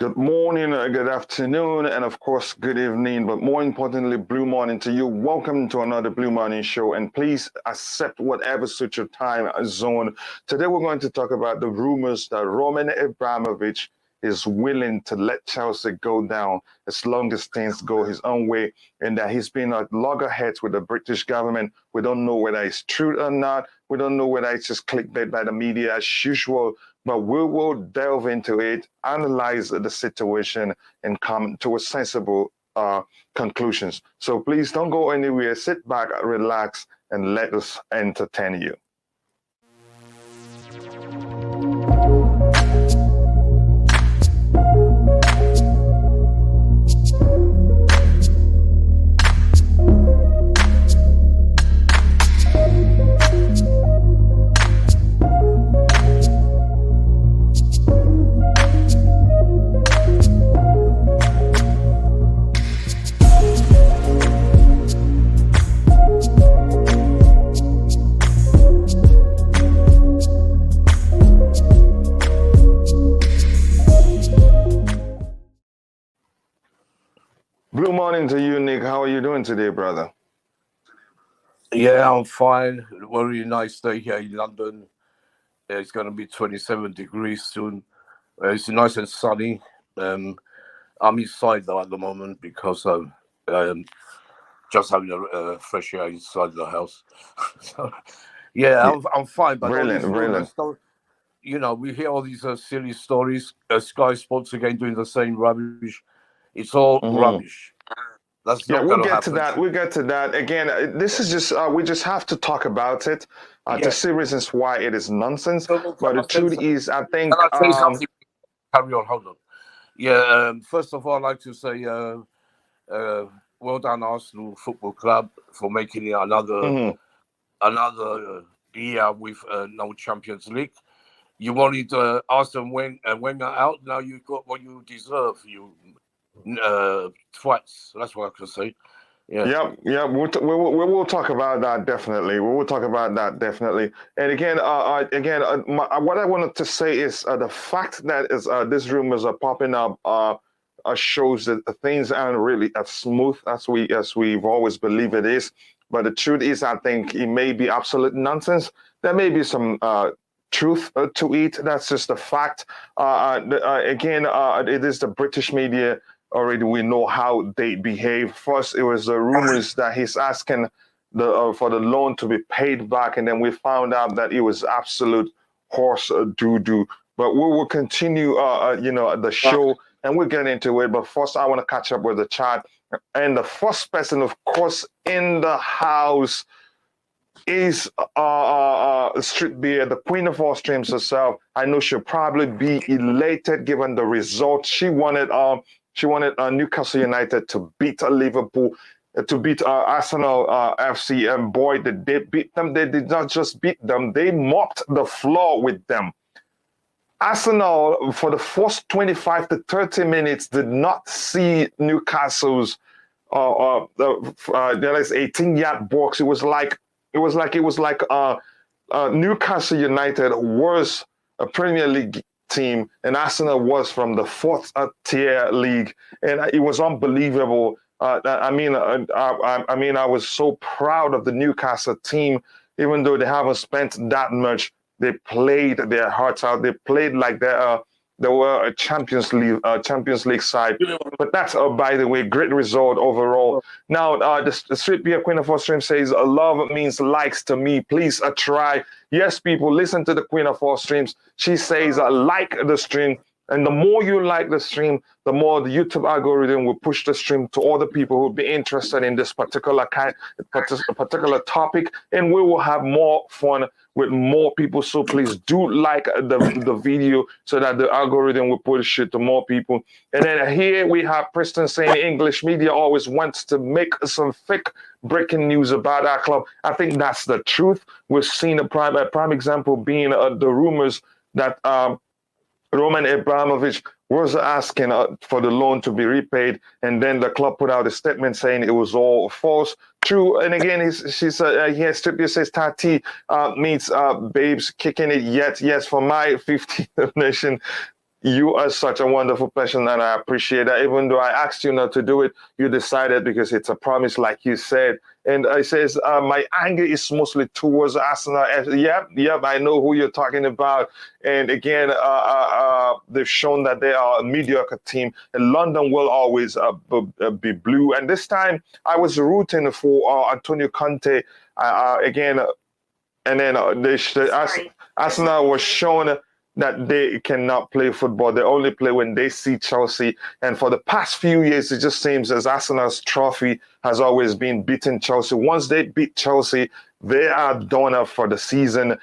Good morning, good afternoon, and of course, good evening, but more importantly, blue morning to you. Welcome to another Blue Morning Show, and please accept whatever suits your time zone. Today, we're going to talk about the rumors that Roman Abramovich is willing to let Chelsea go down as long as things go his own way, and that he's been at loggerheads with the British government. We don't know whether it's true or not. We don't know whether it's just clickbait by the media as usual, but we will delve into it, analyze the situation, and come to a sensible conclusions. So please don't go anywhere. Sit back, relax, and let us entertain you. Blue morning to you, Nick. How are you doing today, brother? Yeah, I'm fine. Very nice day here in London. It's going to be 27 degrees soon. It's nice and sunny. I'm inside though at the moment because I'm just having a fresh air inside the house. So, yeah, I'm fine. But Brilliant, brilliant. We hear all these silly stories. Sky Sports again doing the same rubbish. It's all rubbish. That's not we'll going get happen. to that. We'll get to that. Again, this is just, we just have to talk about it to see reasons why it is nonsense. But the truth is, I think... Can I say something? Carry on, hold on. Yeah, first of all, I'd like to say well done, Arsenal Football Club, for making it another year with no Champions League. You wanted Arsene Wenger out. Now you've got what you deserve. You twice. That's what I can say. Yeah. We'll talk about that definitely. We will talk about that definitely. And again, what I wanted to say is the fact that these rumors are popping up shows that things aren't really as smooth as we've always believed it is. But the truth is, I think it may be absolute nonsense. There may be some truth to it. That's just a fact. It is the British media. Already we know how they behave. First, it was the rumors that he's asking for the loan to be paid back, and then we found out that it was absolute horse doo-doo. But we will continue, the show, and we'll get into it. But first, I want to catch up with the chat. And the first person, of course, in the house is Street Beer, the queen of all streams herself. I know she'll probably be elated given the result. She wanted Newcastle United to beat Liverpool, to beat Arsenal FC, and boy, did they beat them. They did not just beat them, they mopped the floor with them. Arsenal, for the first 25 to 30 minutes, did not see Newcastle's 18-yard box. It was like Newcastle United was a Premier League team, and Arsenal was from the fourth tier league, and it was unbelievable. I was so proud of the Newcastle team, even though they haven't spent that much. They played their hearts out. They played like they were a Champions League side. But that's, by the way, great result overall. Now, the Street Beer Queen of all streams says, love means likes to me. Please try. Yes, people, listen to the Queen of all streams. She says, like the stream. And the more you like the stream, the more the YouTube algorithm will push the stream to other people who will be interested in this particular topic. And we will have more fun with more people. So please do like the video so that the algorithm will push it to more people. And then here we have Preston saying English media always wants to make some fake breaking news about our club. I think that's the truth. We've seen a prime example being the rumors that Roman Abramovich was asking for the loan to be repaid, and then the club put out a statement saying it was all false. True, and again, she said, Stripper says Tati means babes kicking it yet. Yes, for my 15th nation. You are such a wonderful person, and I appreciate that. Even though I asked you not to do it, you decided because it's a promise, like you said. And it says, my anger is mostly towards Arsenal. Yep, I know who you're talking about. And again, they've shown that they are a mediocre team, and London will always be blue. And this time, I was rooting for Antonio Conte again. And then Arsenal was shown that they cannot play football. They only play when they see Chelsea. And for the past few years, it just seems as Arsenal's trophy has always been beating Chelsea. Once they beat Chelsea, they are done for the season.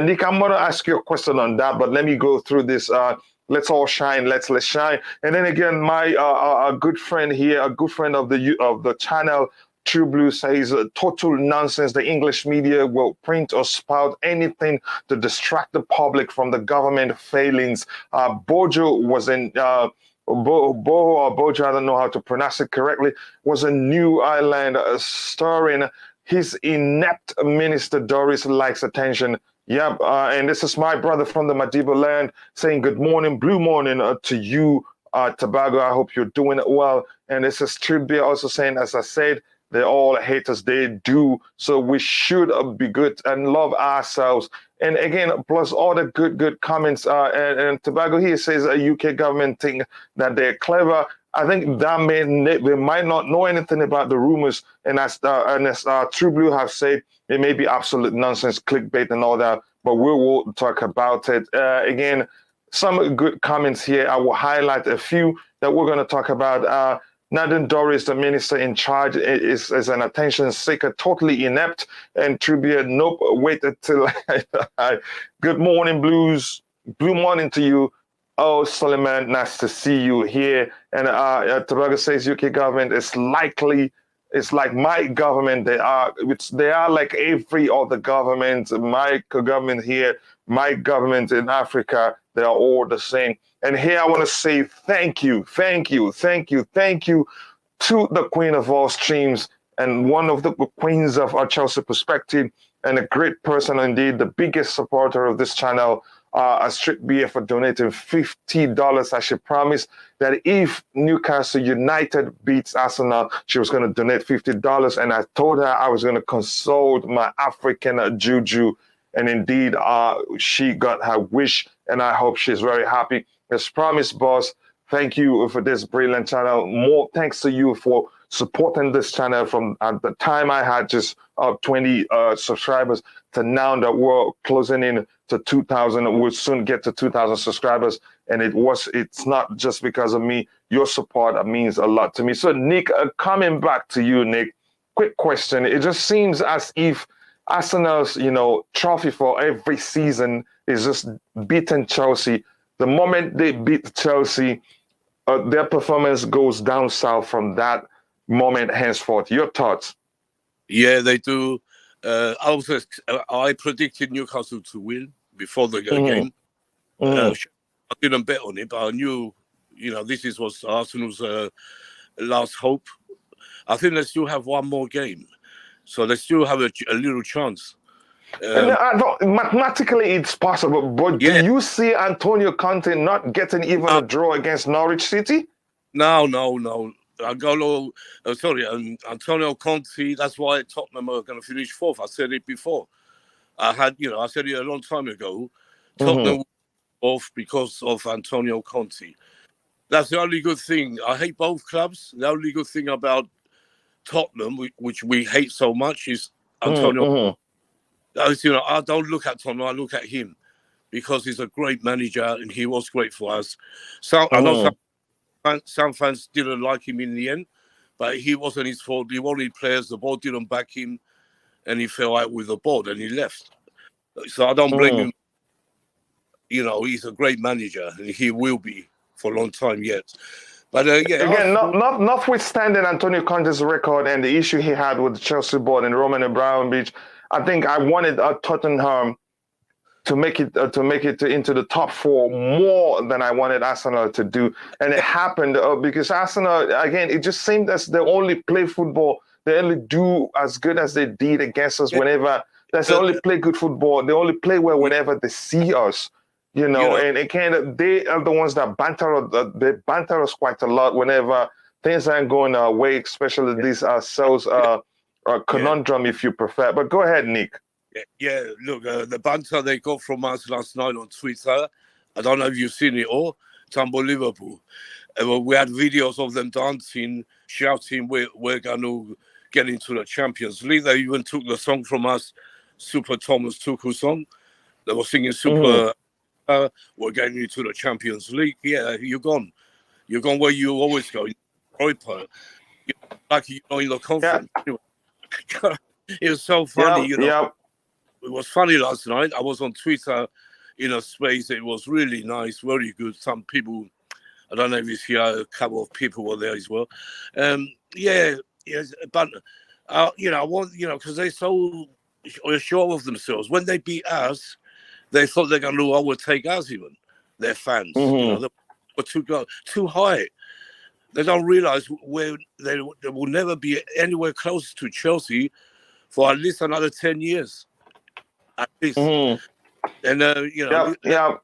Nick, I'm going to ask you a question on that, but let me go through this. Let's all shine. Let's shine. And then again, my a good friend here, a good friend of the channel, True Blue, says total nonsense. The English media will print or spout anything to distract the public from the government failings. Bojo was in Bojo, I don't know how to pronounce it correctly, was in New Ireland starring his inept minister. Doris likes attention. Yep, and this is my brother from the Madiba land saying good morning, blue morning to you, Tobago. I hope you're doing well. And this is Tribia also saying, as I said, they're all haters, they do. So we should be good and love ourselves. And again, plus all the good comments. And Tobago here says a UK government think that they're clever. I think that they might not know anything about the rumors. And as True Blue have said, it may be absolute nonsense, clickbait and all that. But we will talk about it. Again, some good comments here. I will highlight a few that we're going to talk about. Nadine Dorries, the minister in charge, is an attention seeker, totally inept. And Tribute, nope, wait until. Good morning, Blues. Blue morning to you. Oh, Suleiman, nice to see you here. And Tobago says UK government is likely. It's like my government. They are like every other government. My government here, my government in Africa. They are all the same. And here I want to say thank you to the Queen of all streams and one of the queens of our Chelsea perspective, and a great person indeed, the biggest supporter of this channel, a strict BF for donating $50. I should promise that if Newcastle United beats Arsenal, she was going to donate $50. And I told her I was going to consult my African juju. And indeed, she got her wish, and I hope she's very happy. As promised, boss, thank you for this brilliant channel. More thanks to you for supporting this channel from at the time I had just 20 subscribers to now that we're closing in to 2,000. We'll soon get to 2,000 subscribers. And it's not just because of me. Your support means a lot to me. So, Nick, coming back to you, Nick, quick question. It just seems as if Arsenal's, trophy for every season is just beating Chelsea. The moment they beat Chelsea, their performance goes down south from that moment henceforth. Your thoughts? Yeah, they do. I predicted Newcastle to win before the game. I didn't bet on it, but I knew, this was Arsenal's last hope. I think they still have one more game, so they still have a little chance. Mathematically, it's possible, but do you see Antonio Conte not getting even a draw against Norwich City? No. Antonio Conte. That's why Tottenham are going to finish fourth. I said it before. I said it a long time ago. Tottenham fourth because of Antonio Conte. That's the only good thing. I hate both clubs. The only good thing about Tottenham, which we hate so much, is Antonio. I don't look at Tottenham, I look at him because he's a great manager and he was great for us. So I know some fans didn't like him in the end, but he wasn't his fault. He wanted players, the board didn't back him, and he fell out with the board and he left. So I don't blame him. He's a great manager and he will be for a long time yet. But again, notwithstanding Antonio Conte's record and the issue he had with the Chelsea board and Roman Abramovich, I think I wanted Tottenham to make it into the top four more than I wanted Arsenal to do, and it happened because Arsenal, again, it just seemed as they only play football. They only do as good as they did against us whenever. They only play good football. They only play well whenever they see us. And they are the ones that banter us quite a lot whenever things aren't going our way, especially these sales conundrum, if you prefer. But go ahead, Nick. Yeah, look, the banter they got from us last night on Twitter, I don't know if you've seen it all. It's unbelievable. We had videos of them dancing, shouting, we're going to get into the Champions League. They even took the song from us, Super Thomas Tuchel song. They were singing Super, we're getting into the Champions League. Yeah, you're gone. You're gone where you always go. Like in the conference. Yeah. It was so funny, Yeah. It was funny last night. I was on Twitter in a space. It was really nice, very good. Some people, I don't know if it's here, a couple of people were there as well. Yes, but, I want, because they're so sure of themselves. When they beat us, they thought they're going to overtake us even, their fans. Mm-hmm. They were too high. They don't realize they will never be anywhere close to Chelsea for at least another 10 years. At least. Mm-hmm. And, Yeah.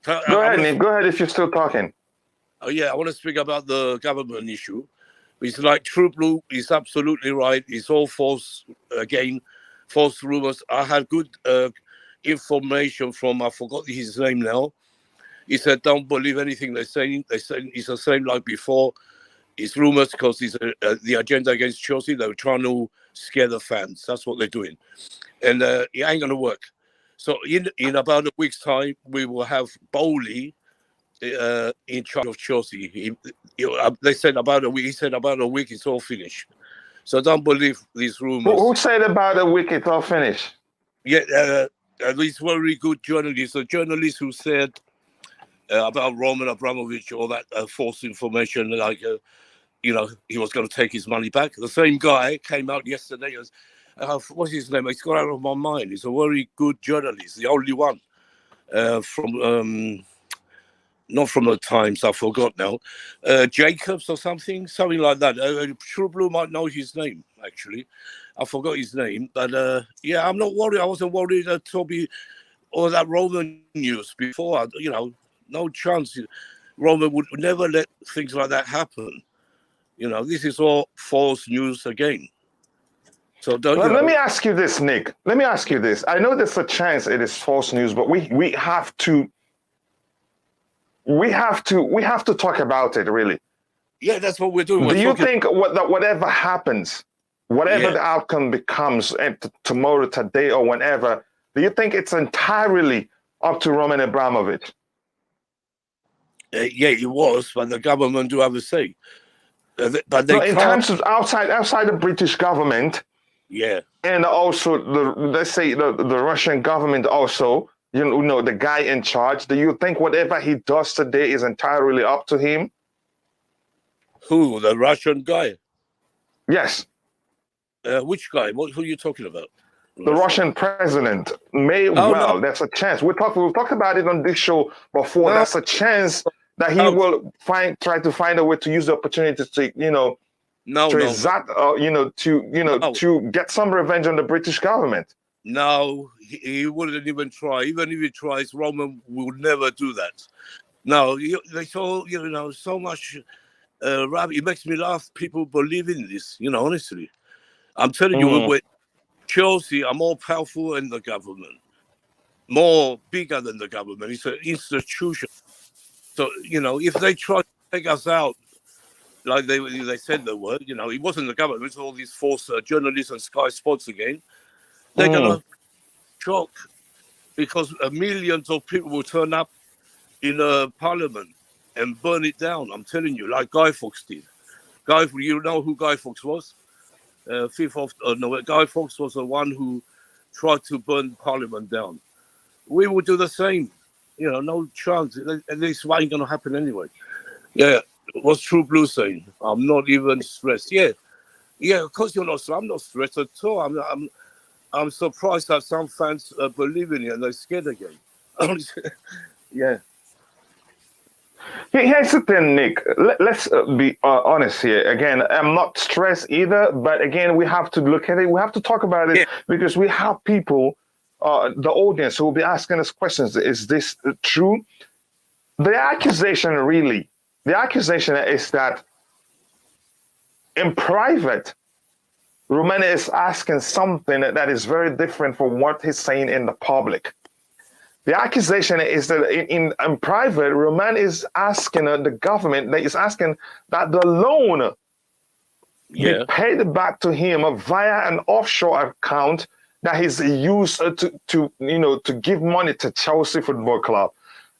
Go ahead, Nick. Go ahead if you're still talking. Oh, yeah, I want to speak about the government issue. It's like True Blue is absolutely right. It's all false, false rumors. I had good information from, I forgot his name now. He said, don't believe anything they're saying. They say it's the same like before. It's rumors because it's the agenda against Chelsea. They're trying to scare the fans. That's what they're doing. And it ain't going to work. So in about a week's time, we will have Boehly in charge of Chelsea. They said about a week. He said about a week it's all finished. So don't believe these rumors. Who said about a week it's all finished? Yeah, these very good journalists. The journalists who said about Roman Abramovich, all that false information, like he was going to take his money back. The same guy came out yesterday as what's his name? It's gone out of my mind. He's a very good journalist, the only one from not from the Times. I forgot now. Jacobs or something like that. True Blue might know his name actually. I forgot his name, but yeah, I'm not worried. I wasn't worried that Toby or that Roman news before. No chance. Roman would never let things like that happen. This is all false news again. So let me ask you this, Nick. Let me ask you this. I know there's a chance it is false news, but we have to talk about it, really. Yeah, that's what we're doing. Do you think whatever happens, whatever the outcome becomes, and tomorrow, today, or whenever, do you think it's entirely up to Roman Abramovich? Yeah, it was, but the government do have a say. But they in terms of outside the British government, yeah, and also let's say the Russian government also, the guy in charge. Do you think whatever he does today is entirely up to him? Who, the Russian guy? Yes. Which guy? Who are you talking about? The Russian president no. There's a chance. We've talked about it on this show before. That's a chance that he will try to find a way to use the opportunity to, to get some revenge on the British government. No, he wouldn't even try. Even if he tries, Roman will never do that. No, they saw, so much. It makes me laugh. People believe in this, honestly. I'm telling you, Chelsea are more powerful than the government, more bigger than the government. It's an institution. So, if they try to take us out, like they said they were, it wasn't the government, it was all these false journalists and Sky Sports again. They're going to shock because millions of people will turn up in Parliament and burn it down. I'm telling you, like Guy Fawkes did. You know who Guy Fawkes was? Guy Fawkes was the one who tried to burn Parliament down. We will do the same. No chance. And this ain't going to happen anyway. Yeah, what's True Blue saying? I'm not even stressed. Yeah, of course you're not. I'm not stressed at all. I'm surprised that some fans believe in it and they're scared again. Yeah. Here's the thing, Nick. Let's be honest here. Again, I'm not stressed either, but again, we have to look at it. We have to talk about it because we have people the audience who will be asking us questions, is this true? The accusation is that in private, Romania is asking something that is very different from what he's saying in the public. The accusation is that in private, Roman is asking the government, that is asking that the loan be paid back to him via an offshore account that he's used to give money to Chelsea Football Club.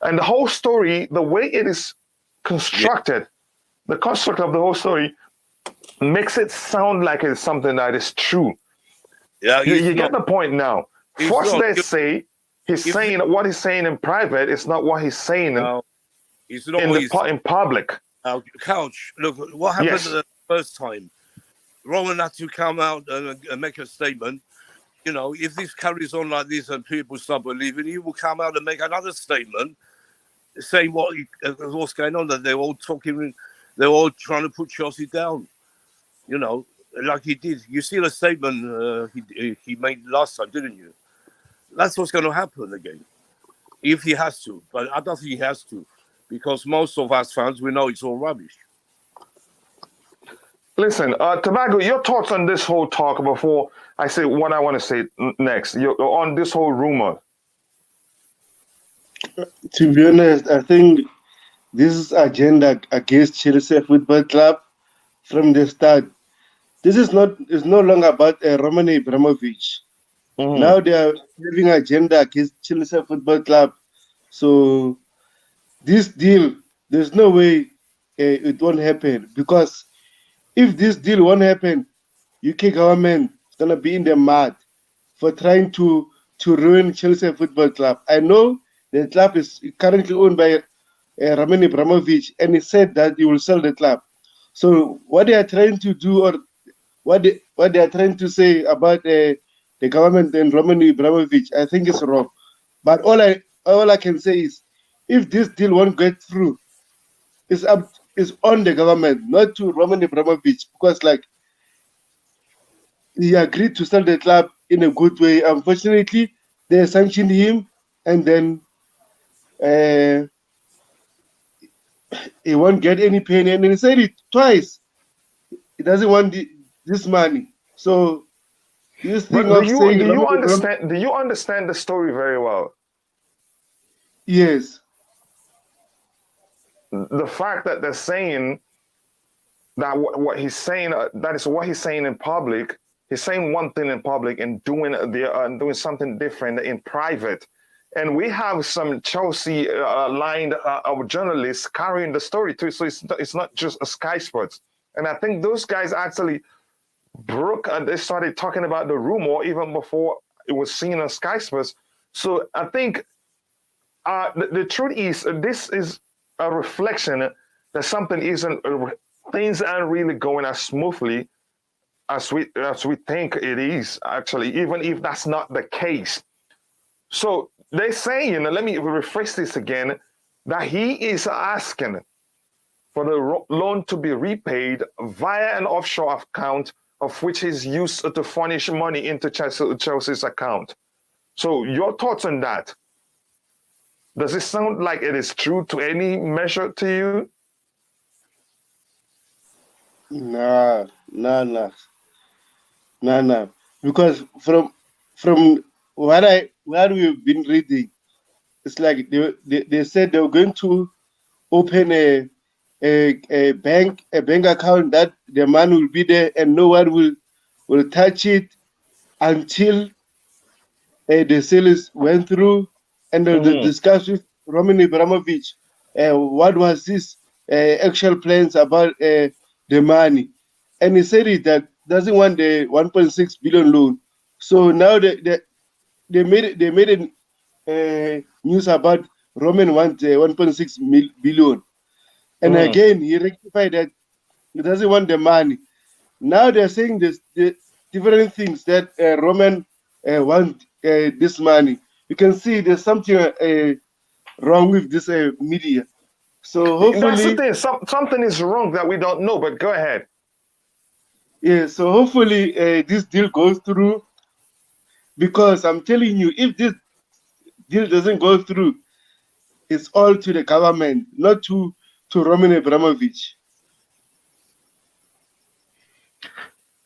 And the whole story, the way it is constructed, the construct of the whole story makes it sound like it's something that is true. Yeah, you get the point now. First, they say he's saying what he's saying in private is not what he's saying in public. Couch, look, what happened the first time? Roman had to come out and make a statement. You know, if this carries on like this and people start believing, he will come out and make another statement saying what's going on, that they're all talking, they're all trying to put Chelsea down. You know, like he did. You see the statement he made last time, didn't you? That's what's going to happen again, if he has to. But I don't think he has to, because most of us fans, we know it's all rubbish. Listen, Tobago, your thoughts on this whole talk before I say what I want to say next. You're on this whole rumor. To be honest, I think this is agenda against Chelsea Football Club from the start. This is no longer about Roman Abramovich. Mm-hmm. Now they are having agenda against Chelsea Football Club. So this deal, there's no way it won't happen, because if this deal won't happen, UK government is gonna be in the mud for trying to ruin Chelsea Football Club. I know the club is currently owned by Roman Abramovich, and he said that he will sell the club. So what they are trying to do, or what they are trying to say about the government and Roman Abramovich, I think is wrong. But all I can say is, if this deal won't get through, it's on the government, not to Roman Abramovich, because he agreed to sell the club in a good way. Unfortunately, they sanctioned him, and then he won't get any pay. And he said it twice. He doesn't want this money. So this thing do you understand the story very well? Yes. The fact that they're saying that what he's saying, that is what he's saying in public. He's saying one thing in public and doing something different in private. And we have some Chelsea aligned journalists carrying the story too. So it's not just a Sky Sports. And I think those guys actually broke and they started talking about the rumor even before it was seen on Sky Sports. So I think the truth is, this is a reflection that things aren't really going as smoothly as we think it is, actually, even if that's not the case. So they're saying, let me rephrase this again, that he is asking for the loan to be repaid via an offshore account, of which is used to furnish money into Chelsea's account. So your thoughts on that? Does it sound like it is true to any measure to you? No. Because from what we've been reading, it's like they said they were going to open a bank account, that the money will be there and no one will touch it until the sales went through, and they discussed with Roman Abramovich what was his actual plans about the money, and he said that doesn't want the 1.6 billion loan. So now they made news about Roman wants 1.6 billion, and again he rectified that he doesn't want the money. Now they're saying the different things, that Roman want this money. You can see there's something wrong with this media. So hopefully, that's the thing. Something is wrong that we don't know. But go ahead. Yeah. So hopefully this deal goes through, Because I'm telling you, if this deal doesn't go through, it's all to the government, not to Roman Abramovich.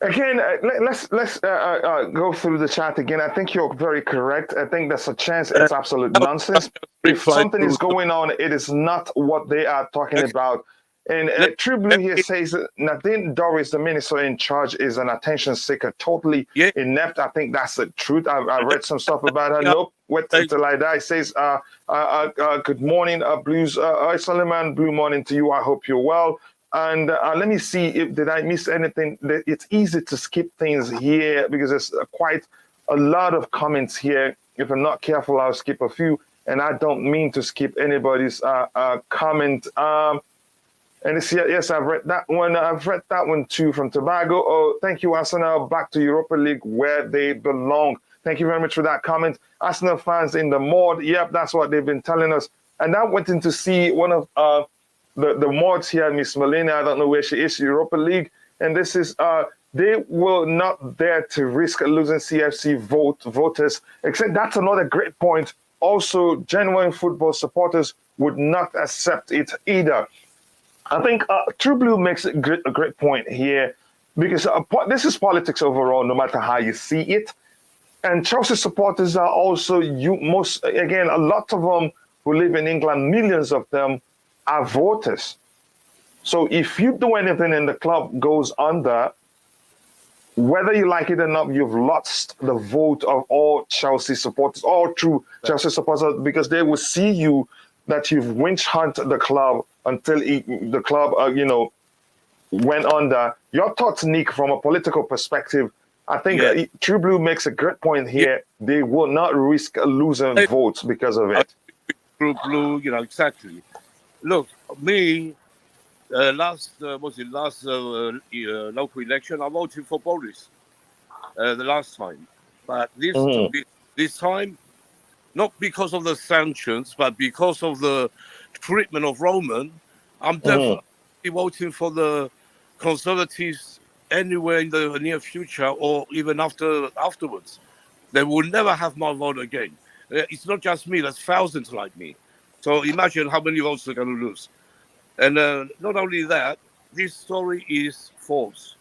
Again, let's go through the chat again. I think you're very correct. I think there's a chance it's absolute nonsense. If something is going on, it is not what they are talking about. And True Blue here says Nadine Dorries, the minister in charge, is an attention seeker, totally inept. I think that's the truth. I read some stuff about her. Nope, wait till I die. Says, good morning, Blues. Suleiman, blue morning to you. I hope you're well. And let me see if did I miss anything. It's easy to skip things here because there's quite a lot of comments here. If I'm not careful, I'll skip a few. And I don't mean to skip anybody's comment. And it's, yes, I've read that one. I've read that one too from Tobago. Oh, thank you, Arsenal. Back to Europa League where they belong. Thank you very much for that comment. Arsenal fans in the mod. Yep, that's what they've been telling us. And I went in to see one of the mods here, Miss Melina. I don't know where she is, Europa League. And this is, they will not dare to risk losing CFC voters. Except that's another great point. Also, genuine football supporters would not accept it either. I think True Blue makes a great point here because this is politics overall, no matter how you see it. And Chelsea supporters are also, a lot of them who live in England, millions of them are voters. So if you do anything and the club goes under, whether you like it or not, you've lost the vote of all Chelsea supporters, all true Chelsea supporters, because they will see you that you've winch hunt the club until the club, went under. Your thoughts, Nick, from a political perspective? I think True Blue makes a great point here. They will not risk losing votes because of it. True Blue, exactly. Look, me, last local election, I voted for Boris the last time. But this time, not because of the sanctions, but because of the treatment of Roman, I'm definitely voting for the Conservatives anywhere in the near future or even afterwards. They will never have my vote again. It's not just me, there's thousands like me. So imagine how many votes they're going to lose. And not only that, this story is false.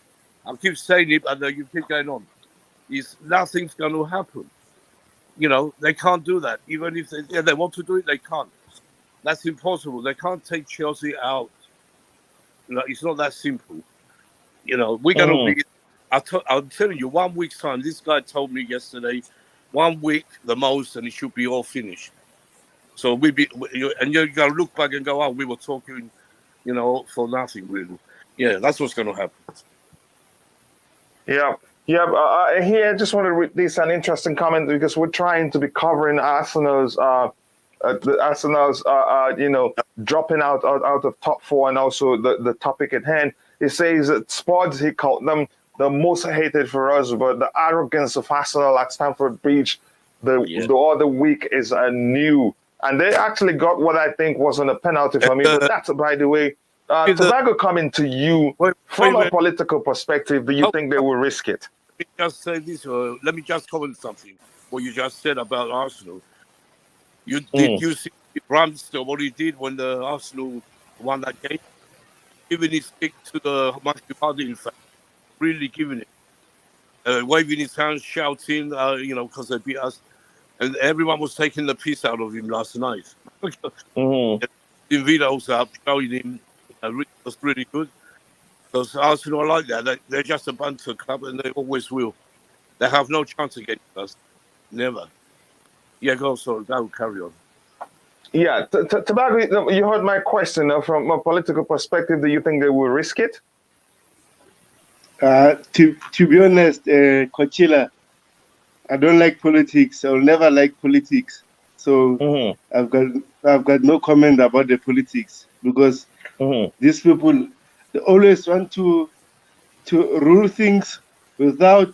I keep saying it, and you keep going on. Nothing's going to happen. They can't do that. Even if they want to do it, they can't. That's impossible. They can't take Chelsea out. It's not that simple. We're going to be... I'm telling you, 1 week's time, this guy told me yesterday, 1 week the most, and it should be all finished. So you got to look back and go, we were talking, for nothing, really. Yeah, that's what's going to happen. Yeah. Yeah, here I just want to read this an interesting comment because we're trying to be covering Arsenal's, dropping out of top four and also the topic at hand. It says that sports, he called them the most hated for us, but the arrogance of Arsenal at Stamford Bridge the other week is new. And they actually got what I think wasn't a penalty for me, but that's, by the way, Tobago coming to you from a political perspective. Do you think they will risk it? Let me just say this. Let me just comment something. What you just said about Arsenal. Did you see Ramsdale, what he did when the Arsenal won that game? Giving his stick to the Matthew Hardy, in fact, really giving it, waving his hands, shouting, because they beat us, and everyone was taking the piss out of him last night. Invita was up, showing him was really good. Because Arsenal are like that. They're just a banter club, and they always will. They have no chance against us. Never. Yeah, go carry on. Yeah, Tobago, you heard my question. From a political perspective, do you think they will risk it? To be honest, Coachila, I don't like politics. I'll never like politics. So I've got no comment about the politics because these people, they always want to rule things without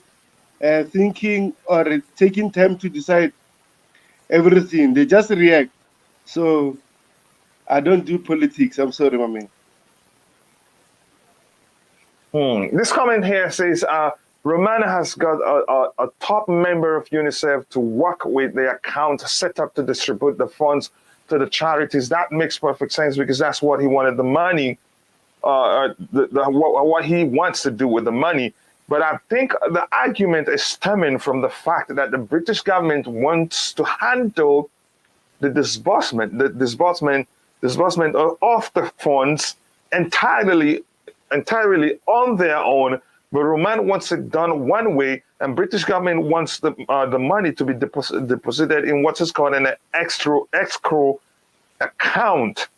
thinking or taking time to decide everything. They just react. So I don't do politics. I'm sorry, my man. This comment here says, Roman has got a top member of UNICEF to work with the account set up to distribute the funds to the charities. That makes perfect sense because that's what he wanted the money, what he wants to do with the money. But I think the argument is stemming from the fact that the British government wants to handle the disbursement of the funds entirely on their own. But Roman wants it done one way, and British government wants the money to be deposited in what is called an escrow account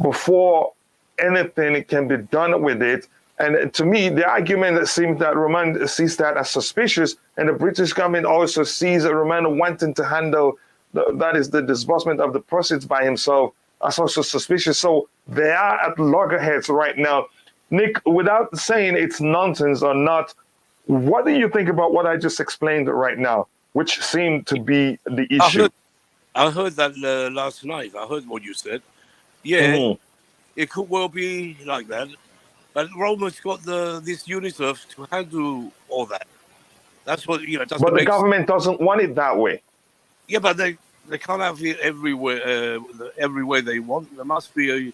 before anything can be done with it. And to me, the argument seems that Roman sees that as suspicious, and the British government also sees Roman wanting to handle that is the disbursement of the proceeds by himself as also suspicious. So they are at loggerheads right now. Nick, without saying it's nonsense or not, what do you think about what I just explained right now, which seemed to be the issue? I heard that last night. I heard what you said. Yeah, it could well be like that. But Roman's got this UNICEF to handle all that. That's what, But the government doesn't want it that way. Yeah, but they can't have it every way they want. There must be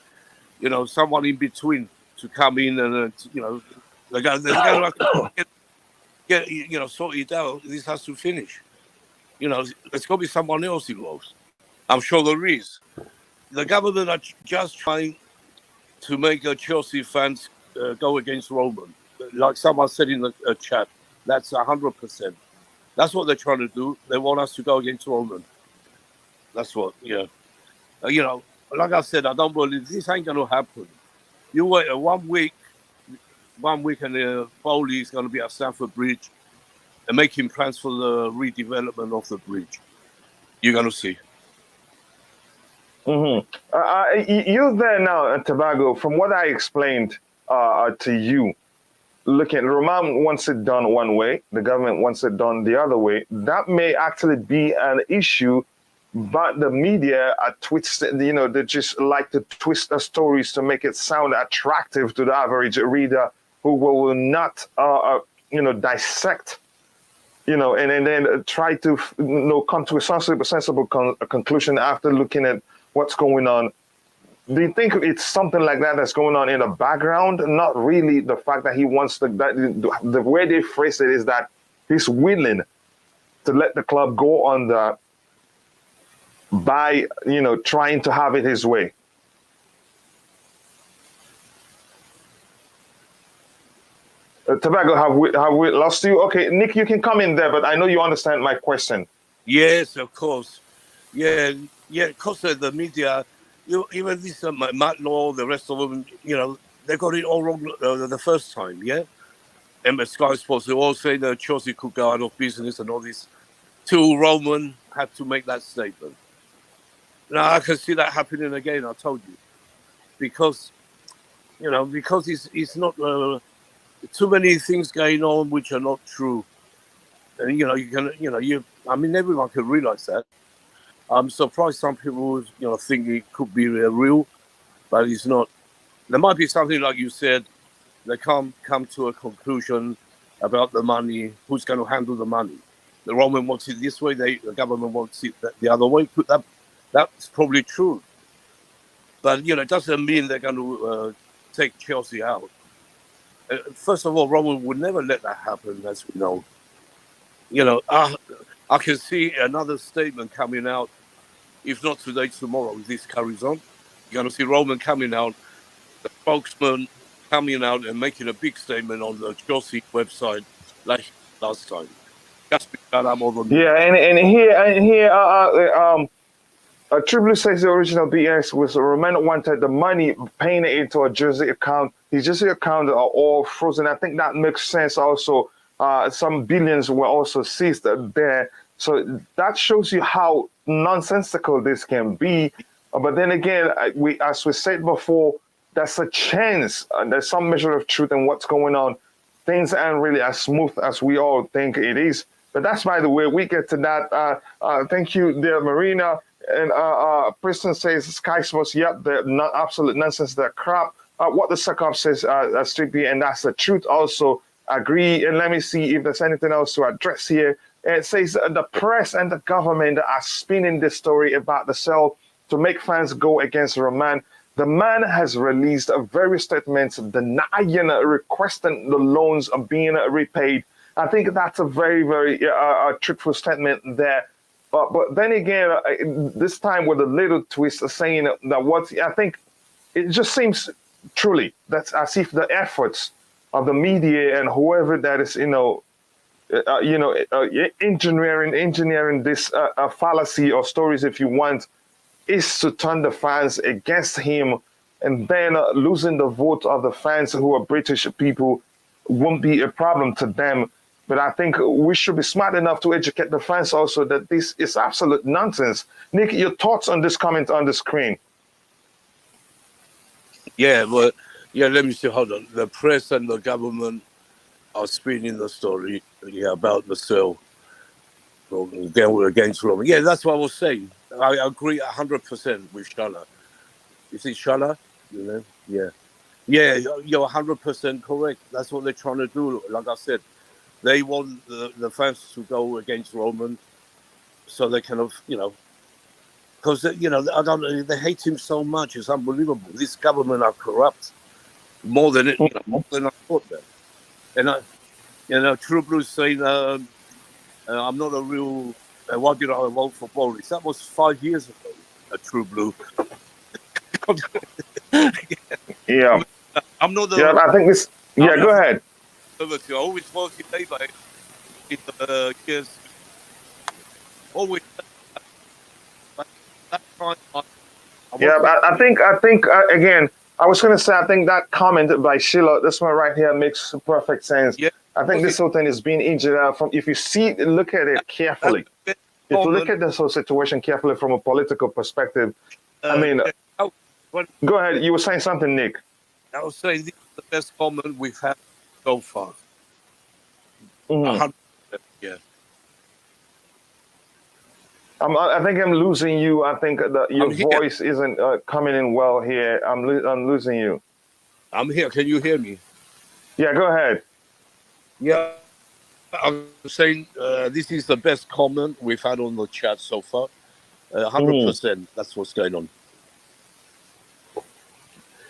someone in between to come in and they're going to have to get sorted out. This has to finish. There's got to be someone else involved. I'm sure there is. The government are just trying to make Chelsea fans go against Roman, like someone said in the chat. That's 100%. That's what they're trying to do. They want us to go against Roman. That's what, like I said, I don't believe this ain't going to happen. You wait 1 week, and Boehly is going to be at Stamford Bridge and making plans for the redevelopment of the bridge. You're going to see. You there now, Tobago, from what I explained to you, looking, Roman wants it done one way, the government wants it done the other way. That may actually be an issue, but the media are twisted, they just like to twist the stories to make it sound attractive to the average reader who will not, dissect, and then try to, come to a sensible conclusion after looking at what's going on. Do you think it's something like that that's going on in the background? Not really the fact that he wants to, the way they phrase it is that he's willing to let the club go on the, by, trying to have it his way. Tobago, have we lost you? Okay, Nick, you can come in there, but I know you understand my question. Yes, of course. Yeah, of course the media, even this Matt Law, the rest of them, they got it all wrong the first time, yeah? And Sky Sports, they all say that Chelsea could go out of business and all this, till Roman had to make that statement. Now, I can see that happening again, I told you. Because it's not... too many things going on which are not true. And, everyone can realize that. I'm surprised some people, think it could be real, but it's not. There might be something like you said, they can't come to a conclusion about the money, who's going to handle the money. The Roman wants it this way, the government wants it the other way. That's probably true. But, it doesn't mean they're going to take Chelsea out. First of all, Roman would never let that happen, as we know. I can see another statement coming out, if not today, tomorrow, if this carries on. You're going to see Roman coming out, the spokesman coming out and making a big statement on the Chelsea website like last time. Just because I'm over. Yeah, and here, Tribute says the original BS was Roman wanted the money paying it into a Jersey account. His Jersey account are all frozen. I think that makes sense also. Some billions were also seized there. So that shows you how nonsensical this can be. But then again, as we said before, there's a chance, there's some measure of truth in what's going on. Things aren't really as smooth as we all think it is. But that's by the way we get to that. Thank you, dear Marina. And Preston says Sky Sports, yep, they're not absolute nonsense, they're crap. What the suck up says, Strippy, and that's the truth also. agree. And let me see if there's anything else to address here. It says the press and the government are spinning this story about the sale to make fans go against Roman. The man has released various statements denying requesting the loans are being repaid. I think that's a very, very truthful statement there. But then again, this time with a little twist, saying that what I think it just seems truly that's as if the efforts of the media and whoever that is, engineering this fallacy or stories, if you want, is to turn the fans against him, and then losing the vote of the fans who are British people won't be a problem to them. But I think we should be smart enough to educate the fans also that this is absolute nonsense. Nick, your thoughts on this comment on the screen? Yeah, well, yeah, let me see. Hold on. The press and the government are spinning the story about the sale against Roman. Yeah, that's what I was saying. I agree 100% with Shala. You see Shala? Yeah. Yeah, you're 100% correct. That's what they're trying to do. Like I said, they want the fans to go against Roman so they kind of, because, I don't know, they hate him so much. It's unbelievable. This government are corrupt more than I thought that. And, True Blue's saying, I'm not a real, why did I vote for Boris? That was 5 years ago, a True Blue. Yeah. I'm not the. Yeah, I think this. Yeah, go ahead. I always voted Labour in the years. Always. That time, Yeah, I think again, I was going to say, I think that comment by Sheila, this one right here, makes perfect sense. Yeah. I think this whole thing is being engineered from, if you look at it carefully, if you look at this whole situation carefully from a political perspective, I mean, go ahead. You were saying something, Nick. I was saying this is the best comment we've had so far. Mm-hmm. Yeah. I think I'm losing you. I think that your voice isn't coming in well here. I'm losing you. I'm here. Can you hear me? Yeah, go ahead. Yeah, I'm saying this is the best comment we've had on the chat so far. 100%. That's what's going on.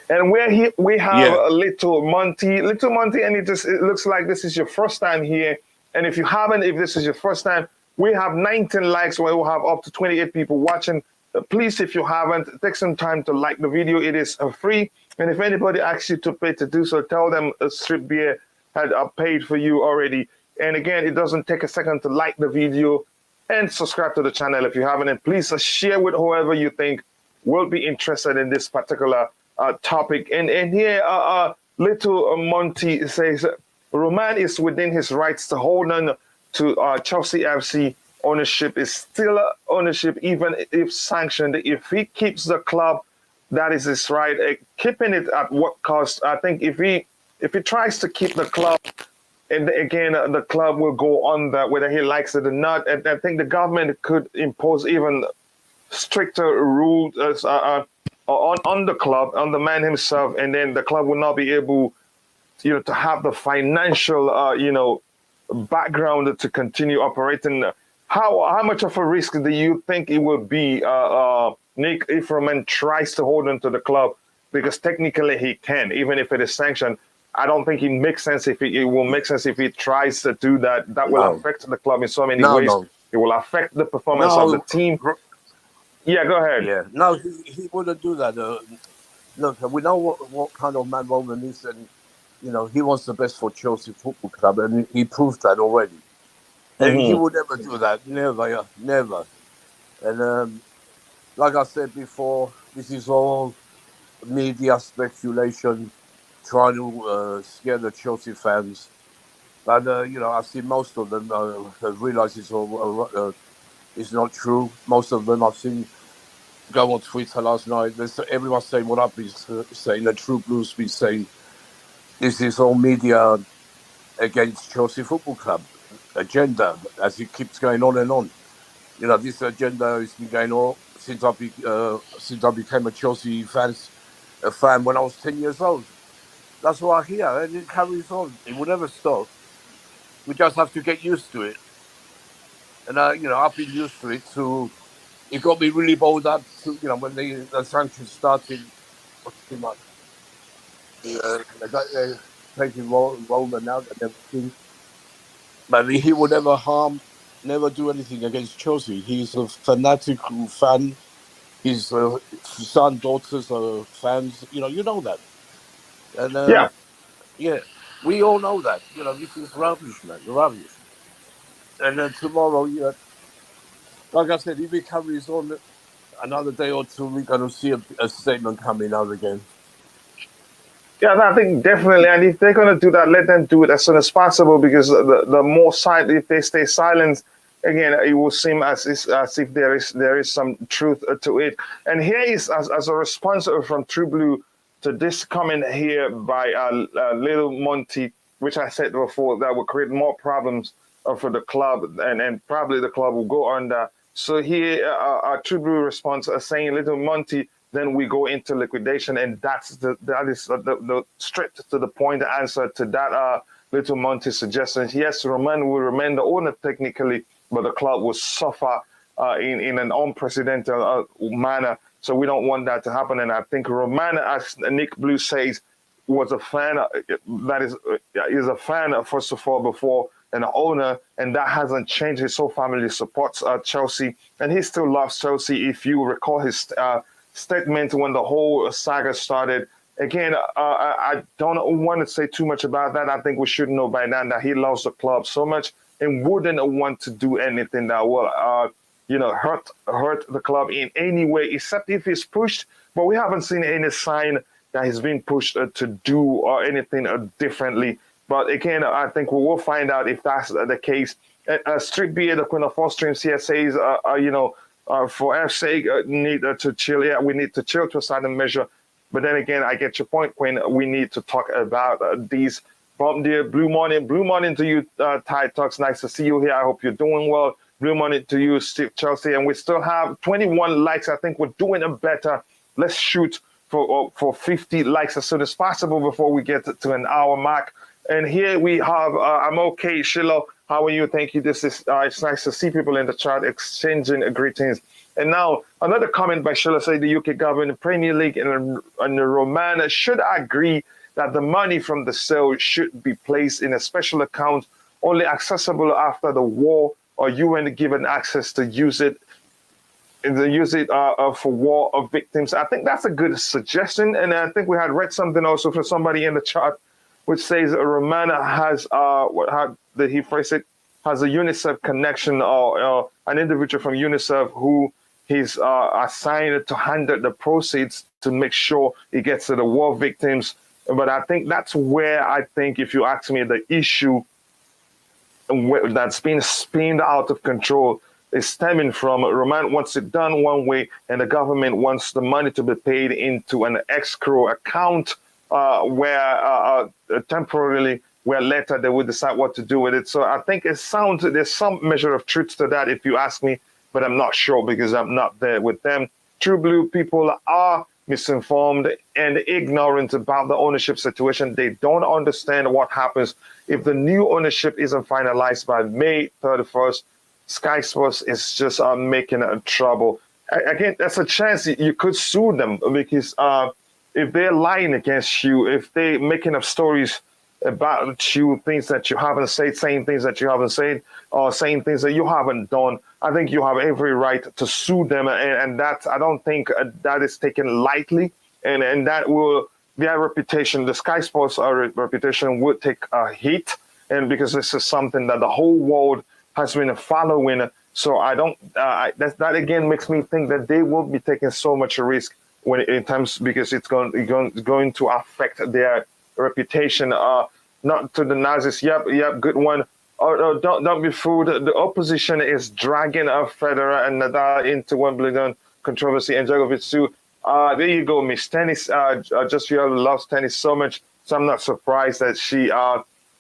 And we're here. We have a Little Monty, and it looks like this is your first time here. And if you haven't, if this is your first time, we have 19 likes. We will have up to 28 people watching. Please, if you haven't, take some time to like the video. It is free. And if anybody asks you to pay to do so, tell them Strip Beer had paid for you already. And again, it doesn't take a second to like the video and subscribe to the channel if you haven't. And please share with whoever you think will be interested in this particular topic. And here, Little Monty says, Roman is within his rights to hold on to Chelsea FC. Ownership is still ownership, even if sanctioned. If he keeps the club, that is his right. Keeping it at what cost? I think if he tries to keep the club, and again, the club will go on that, whether he likes it or not. And I think the government could impose even stricter rules on the club, on the man himself, and then the club will not be able, to have the financial, background to continue operating. How much of a risk do you think it will be, Nick, if Roman tries to hold on to the club? Because technically he can, even if it is sanctioned. I don't think it makes sense it will make sense if he tries to do that. That will affect the club in so many ways. No. It will affect the performance of the team. Yeah, go ahead. Yeah, no, he wouldn't do that. Look, we know what kind of man Roman is, and he wants the best for Chelsea Football Club, and he proved that already. And he would never do that, never. And like I said before, this is all media speculation, trying to scare the Chelsea fans. But I see most of them have realised it's not true. Most of them I've seen go on Twitter last night. Everyone's saying what I've been saying. The True Blues been saying this is all media against Chelsea Football Club agenda, as it keeps going on and on. This agenda has been going on since I became a Chelsea fan when I was 10 years old. That's what I hear, and it carries on. It will never stop. We just have to get used to it. And I've been used to it. So it got me really bowled up. To, when the sanctions started, too much. They got taking Roman out and everything. But he will never harm, never do anything against Chelsea. He's a fanatical fan. His son, daughters are fans. You know that. And Yeah. yeah, we all know that. This is rubbish, man. Rubbish. And then tomorrow, like I said, if it carries on another day or two, we're going to see a statement coming out again. Yeah, I think definitely. And if they're going to do that, let them do it as soon as possible because the more if they stay silent, again, it will seem as if there is some truth to it. And here is as a response from True Blue to this comment here by Little Monty, which I said before that will create more problems for the club, and probably the club will go under. So here, True Blue response saying, Little Monty, then we go into liquidation, and that is the straight to the point answer to that Little Monty suggestion. Yes, Roman will remain the owner technically, but the club will suffer in an unprecedented manner. So we don't want that to happen. And I think Roman, as Nick Blue says, was a fan. Is a fan first of all before an owner, and that hasn't changed. His whole family supports Chelsea, and he still loves Chelsea. If you recall his statement when the whole saga started. Again, I don't want to say too much about that. I think we should know by now that he loves the club so much and wouldn't want to do anything that will, hurt the club in any way, except if he's pushed. But we haven't seen any sign that he's been pushed to do anything differently. But again, I think we will find out if that's the case. Street Beer, the Queen of all streams here says, for F's sake, need to chill. Yeah, we need to chill to a certain measure. But then again, I get your point, Quinn. We need to talk about these. Dear Blue morning to you, Tide Talks. Nice to see you here. I hope you're doing well. Blue morning to you, Steve Chelsea. And we still have 21 likes. I think we're doing it better. Let's shoot for 50 likes as soon as possible before we get to an hour mark. And here we have, I'm okay, Shiloh. How are you? Thank you. This is it's nice to see people in the chat exchanging greetings. And now another comment by Shiloh said the UK government, the Premier League, and the Romana should agree that the money from the sale should be placed in a special account, only accessible after the war, or UN given access to use it. For war victims. I think that's a good suggestion, and I think we had read something also from somebody in the chat, which says Romana has how did he phrase it? Has a UNICEF connection or an individual from UNICEF who he's assigned to handle the proceeds to make sure it gets to the war victims. But I think that's where I think, if you ask me, the issue that's been spinned out of control is stemming from. Roman wants it done one way, and the government wants the money to be paid into an escrow account where temporarily, where later they will decide what to do with it. So I think there's some measure of truth to that, if you ask me, but I'm not sure because I'm not there with them. True Blue people are misinformed and ignorant about the ownership situation. They don't understand what happens if the new ownership isn't finalized by May 31st. Sky Sports is just making trouble. Again, there's a chance you could sue them because if they're lying against you, if they're making up stories about you, things that you haven't said, saying things that you haven't said, or saying things that you haven't done, I think you have every right to sue them. And that, I don't think that is taken lightly. And that will, their reputation, the Sky Sports reputation would take a hit. And because this is something that the whole world has been following. So I don't, that again makes me think that they will be taking so much risk when in terms, because it's going to affect their reputation. Not to the Nazis. Yep, good one. Oh, don't be fooled. The opposition is dragging Federer and Nadal into Wimbledon controversy, and Djokovic too. There you go, Miss Tennis. Just you loves tennis so much, so I'm not surprised that she.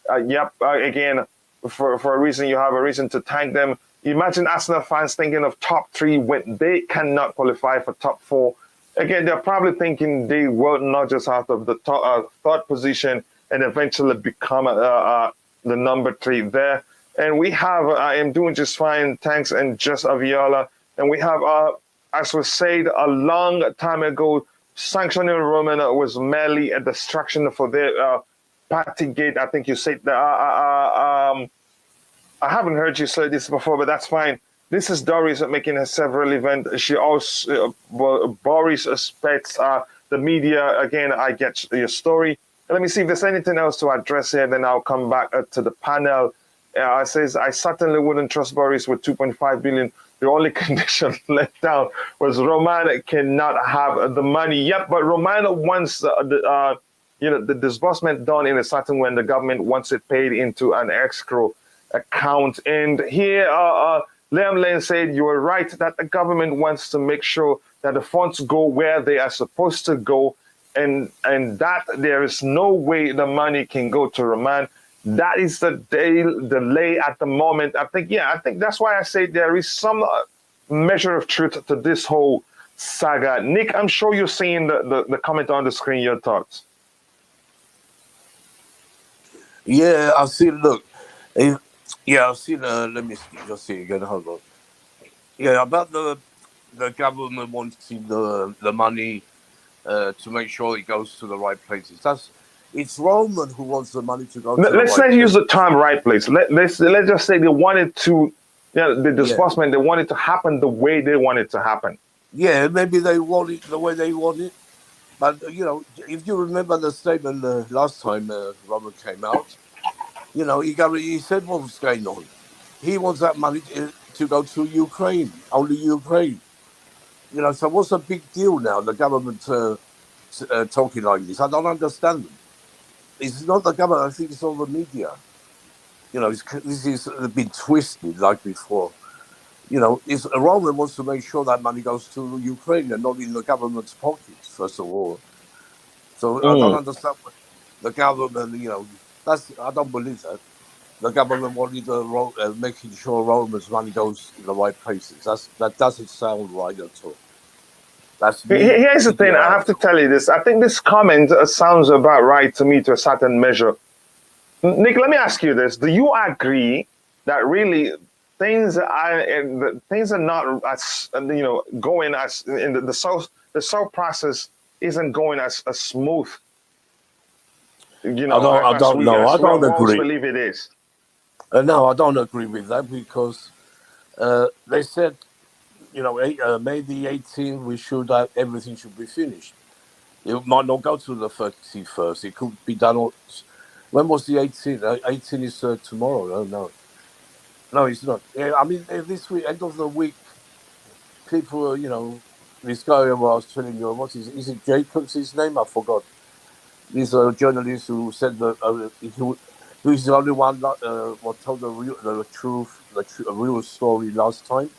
Again, for a reason, you have a reason to thank them. Imagine Arsenal fans thinking of top three when they cannot qualify for top four. again, they're probably thinking they will not just out of the third position and eventually become the number 3 there. And we have, I am doing just fine, thanks, and just Aviola. And we have, as was said a long time ago, sanctioning Roman was merely a distraction for their party gate. I think you said that. I haven't heard you say this before, but that's fine. This is Doris making herself relevant. She also, Boris expects the media. Again, I get your story. Let me see if there's anything else to address here, then I'll come back to the panel. It says, I certainly wouldn't trust Boris with 2.5 billion. The only condition let down was Roman cannot have the money. Yep, but Roman wants the disbursement done in a certain way, and the government wants it paid into an escrow account. And here, Liam Lane said, you are right that the government wants to make sure that the funds go where they are supposed to go, and that there is no way the money can go to Roman. That is the delay at the moment. I think that's why I say there is some measure of truth to this whole saga. Nick, I'm sure you're seeing the comment on the screen. Your thoughts? Yeah, I've seen. Look, I've seen. Let me just see again. Hold on. Yeah, about the government wanting the money to make sure it goes to the right places. It's Roman who wants the money to go to the right places. Let's use the term right place. Let's just say they wanted to, the disbursement, they wanted to happen the way they want it to happen. Yeah, maybe they want it the way they want it. But, if you remember the statement last time Roman came out, he said what was going on. He wants that money to go to Ukraine, only Ukraine. So what's the big deal now? The government talking like this. I don't understand them. It's not the government. I think it's all the media. This has been twisted like before. Roman wants to make sure that money goes to Ukraine and not in the government's pockets, first of all. So I don't understand the government, I don't believe that. The government wanted making sure Roman's money goes in the right places. That doesn't sound right at all. Here's the thing, I have to tell you this. I think this comment sounds about right to me to a certain measure. Nick, let me ask you this. Do you agree that really things are not as, going as in the sale process isn't going as smooth? I don't know. I don't agree. Believe it is. No, I don't agree with that because they said, May the 18th, we should have everything should be finished. It might not go to the 31st. It could be done. When was the 18th? 18th is tomorrow. No, it's not. Yeah, I mean, this week, end of the week, people, this guy who I was telling you, is it Jacobs, his name? I forgot. He's a journalist who said that who's the only one that told the real story last time.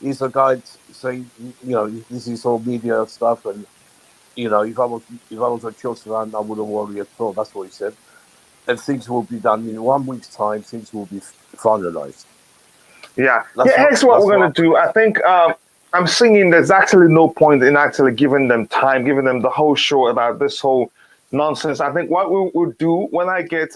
He's a guy saying, this is all media stuff, and if I was a Chelsea fan, I wouldn't worry at all. That's what he said. And things will be done in 1 week's time. Things will be finalized. Yeah. Here's what we're gonna do. I think I'm singing. There's actually no point in actually giving them time, giving them the whole show about this whole nonsense. I think what we will do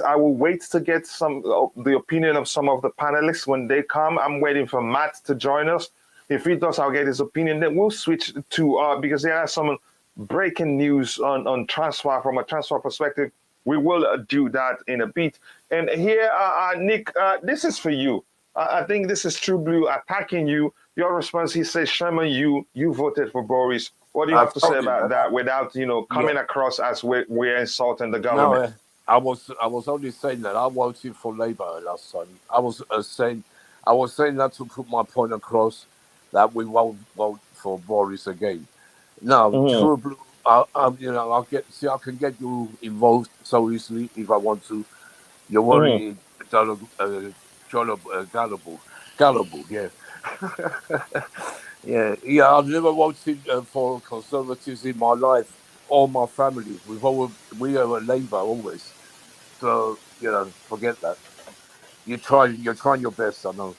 I will wait to get the opinion of some of the panelists when they come. I'm waiting for Matt to join us. If he does, I'll get his opinion. Then we'll switch to because there are some breaking news on transfer from a transfer perspective. We will do that in a bit. And here, Nick, this is for you. I think this is True Blue attacking you. Your response, he says, Sherman, you voted for Boris. What do you have to say about that without, coming across as we're insulting the government? No, I was only saying that I voted for Labour last time. I was saying that to put my point across that we won't vote for Boris again. Now, True Blue, I can get you involved so easily if I want to. You're worried, gullible, yeah. yeah. I've never voted for Conservatives in my life or my family. We are a Labour always. So forget that. You're trying your best. I know.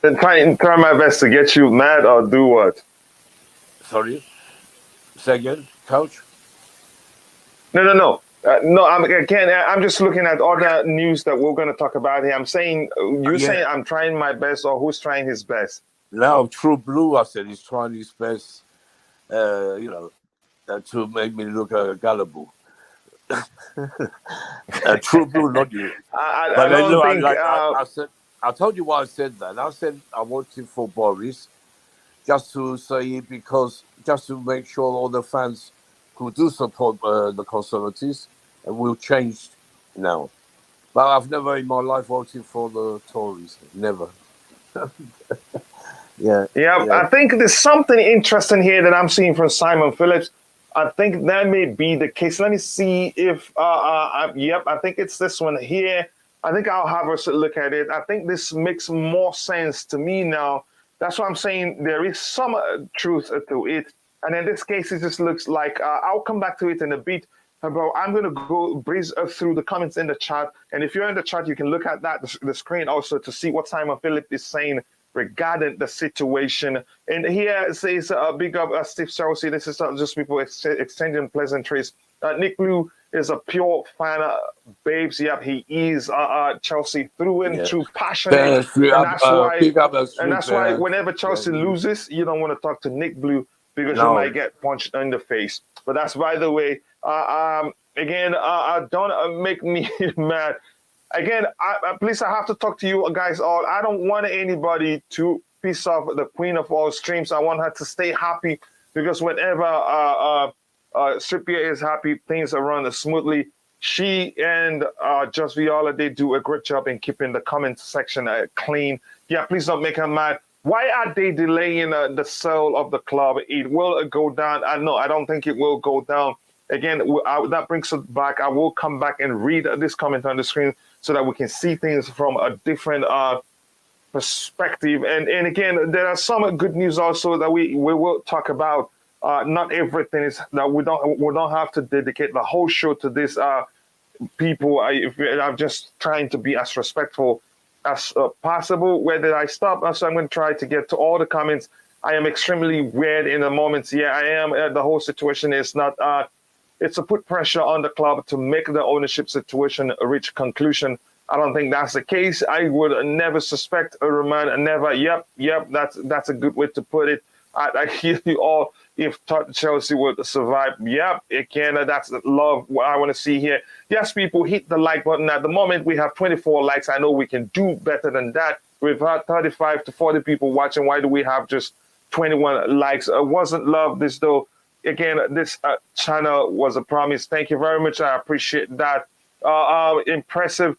Then try my best to get you mad or do what? Sorry, say again, coach. No. I'm just looking at other news that we're going to talk about here. I'm saying, you're saying I'm trying my best, or who's trying his best? Now, True Blue, I said, he's trying his best, to make me look gullible. True Blue, not you. I don't think. I said, I told you why I said that. I said I voted for Boris just to say, because just to make sure all the fans who do support the Conservatives will change now. But I've never in my life voted for the Tories. Never. Yeah. I think there's something interesting here that I'm seeing from Simon Phillips. I think that may be the case. Let me see if, I think it's this one here. I think I'll have us look at it. I think this makes more sense to me now. That's why I'm saying there is some truth to it. And in this case, it just looks like, I'll come back to it in a bit. But I'm going to go breeze through the comments in the chat. And if you're in the chat, you can look at that, the screen also, to see what Simon Phillips is saying regarding the situation. And here it says, big up Steve Chelsea. This is just people exchanging pleasantries. Nick Blue is a pure fan of babes. Yep, he is Chelsea through and through, passionate. And that's why whenever Chelsea loses, you don't want to talk to Nick Blue, because you might get punched in the face. But that's, by the way, again, don't make me mad. Again, please, I have to talk to you guys all. I don't want anybody to piss off the queen of all streams. I want her to stay happy, because whenever Stripia is happy, things are running smoothly. She and Just Viola, they do a great job in keeping the comment section clean. Yeah, please don't make her mad. Why are they delaying the sale of the club? It will go down. I don't think it will go down. Again, that brings us back. I will come back and read this comment on the screen so that we can see things from a different perspective. And again, there are some good news also that we will talk about. Not everything is that we don't have to dedicate the whole show to this. People, I'm just trying to be as respectful as possible. Where did I stop? So I'm going to try to get to all the comments. I am extremely weird in the moments. Yeah, I am. The whole situation is not. It's to put pressure on the club to make the ownership situation reach conclusion. I don't think that's the case. I would never suspect a Roman. Never. Yep. That's a good way to put it. I hear you all. If Chelsea would survive, yep, it can. That's love. What I want to see here. Yes, people, hit the like button. At the moment, we have 24 likes. I know we can do better than that. We've had 35 to 40 people watching. Why do we have just 21 likes? Wasn't love this though. Again, this channel was a promise. Thank you very much. I appreciate that. Impressive.